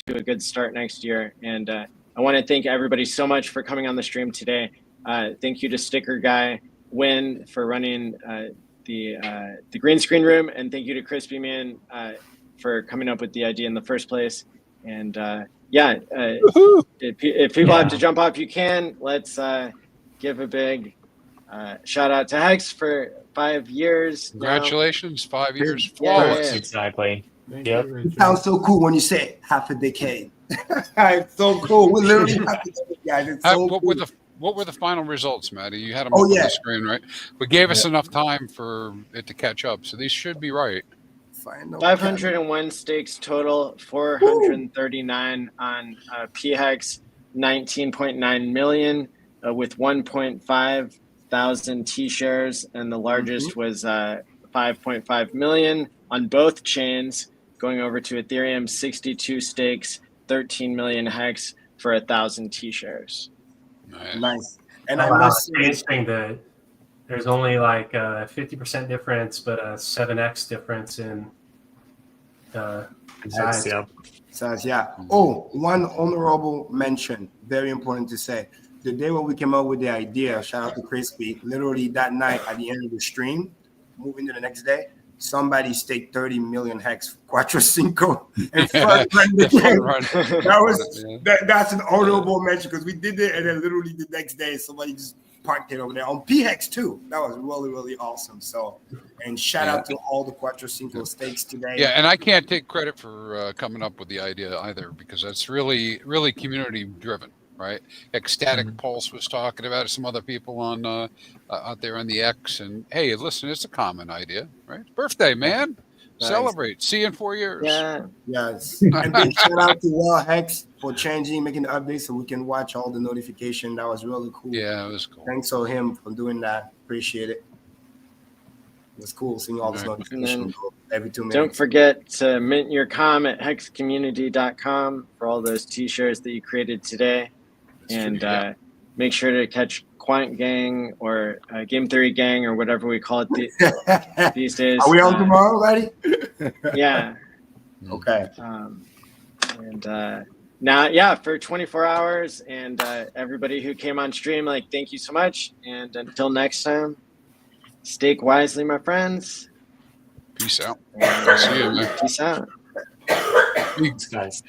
to a good start next year. And I want to thank everybody so much for coming on the stream today. Thank you to Sticker Guy Win for running the green screen room, and thank you to Crispy Man for coming up with the idea in the first place. And if people have to jump off, you can. Let's give a big shout out to HEX for 5 years. Congratulations, 5 years. Flawless. Exactly. Yep. It sounds so cool when you say half a decade. It's so cool. We're literally half a decade, guys. It's so cool. What were the final results, Matty? You had them up on the screen, right? But gave us enough time for it to catch up. So these should be right. 501 stakes total, 439 on PHEX, 19.9 million with 1.5 thousand T-shares, and the largest was 5.5 million on both chains. Going over to Ethereum, 62 stakes, 13 million HEX for 1,000 T-shares. Nice. And I must say, interesting that there's only like a 50% difference, but a 7x difference in size. Size, yeah. Oh, one honorable mention, very important to say. The day when we came up with the idea, shout out to Crispy, literally that night at the end of the stream, moving to the next day, somebody staked 30 million HEX Quattro Cinco and front run the game. That's an honorable mention because we did it, and then literally the next day somebody just parked it over there on PHEX too. That was really, really awesome. So, and shout out to all the Quattro Cinco stakes today. Yeah, and I can't take credit for coming up with the idea either, because that's really, really community driven. Right, Ecstatic Pulse was talking about it. Some other people on out there on the X, and hey, listen, it's a common idea, right? Birthday, man, celebrate. See you in 4 years. Yeah, yes. And big shout out to HEX for making the updates so we can watch all the notification. That was really cool. Yeah, it was cool. Thanks to him for doing that. Appreciate it. It was cool seeing all this notification every 2 minutes. Don't forget to mint your com at hexcommunity.com for all those T-shirts that you created today. And make sure to catch Quant Gang or Game Theory Gang or whatever we call it these days. Are we on tomorrow, buddy? Yeah. Okay. And now, yeah, for 24 hours, and everybody who came on stream, like, thank you so much. And until next time, stake wisely, my friends. Peace out. I'll see you, man. Peace out. Thanks, guys.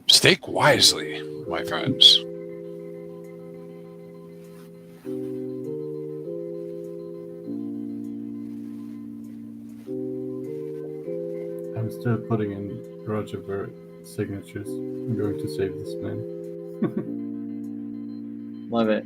Stake wisely, my friends. I'm still putting in Roger Ver signatures. I'm going to save this man. Love it.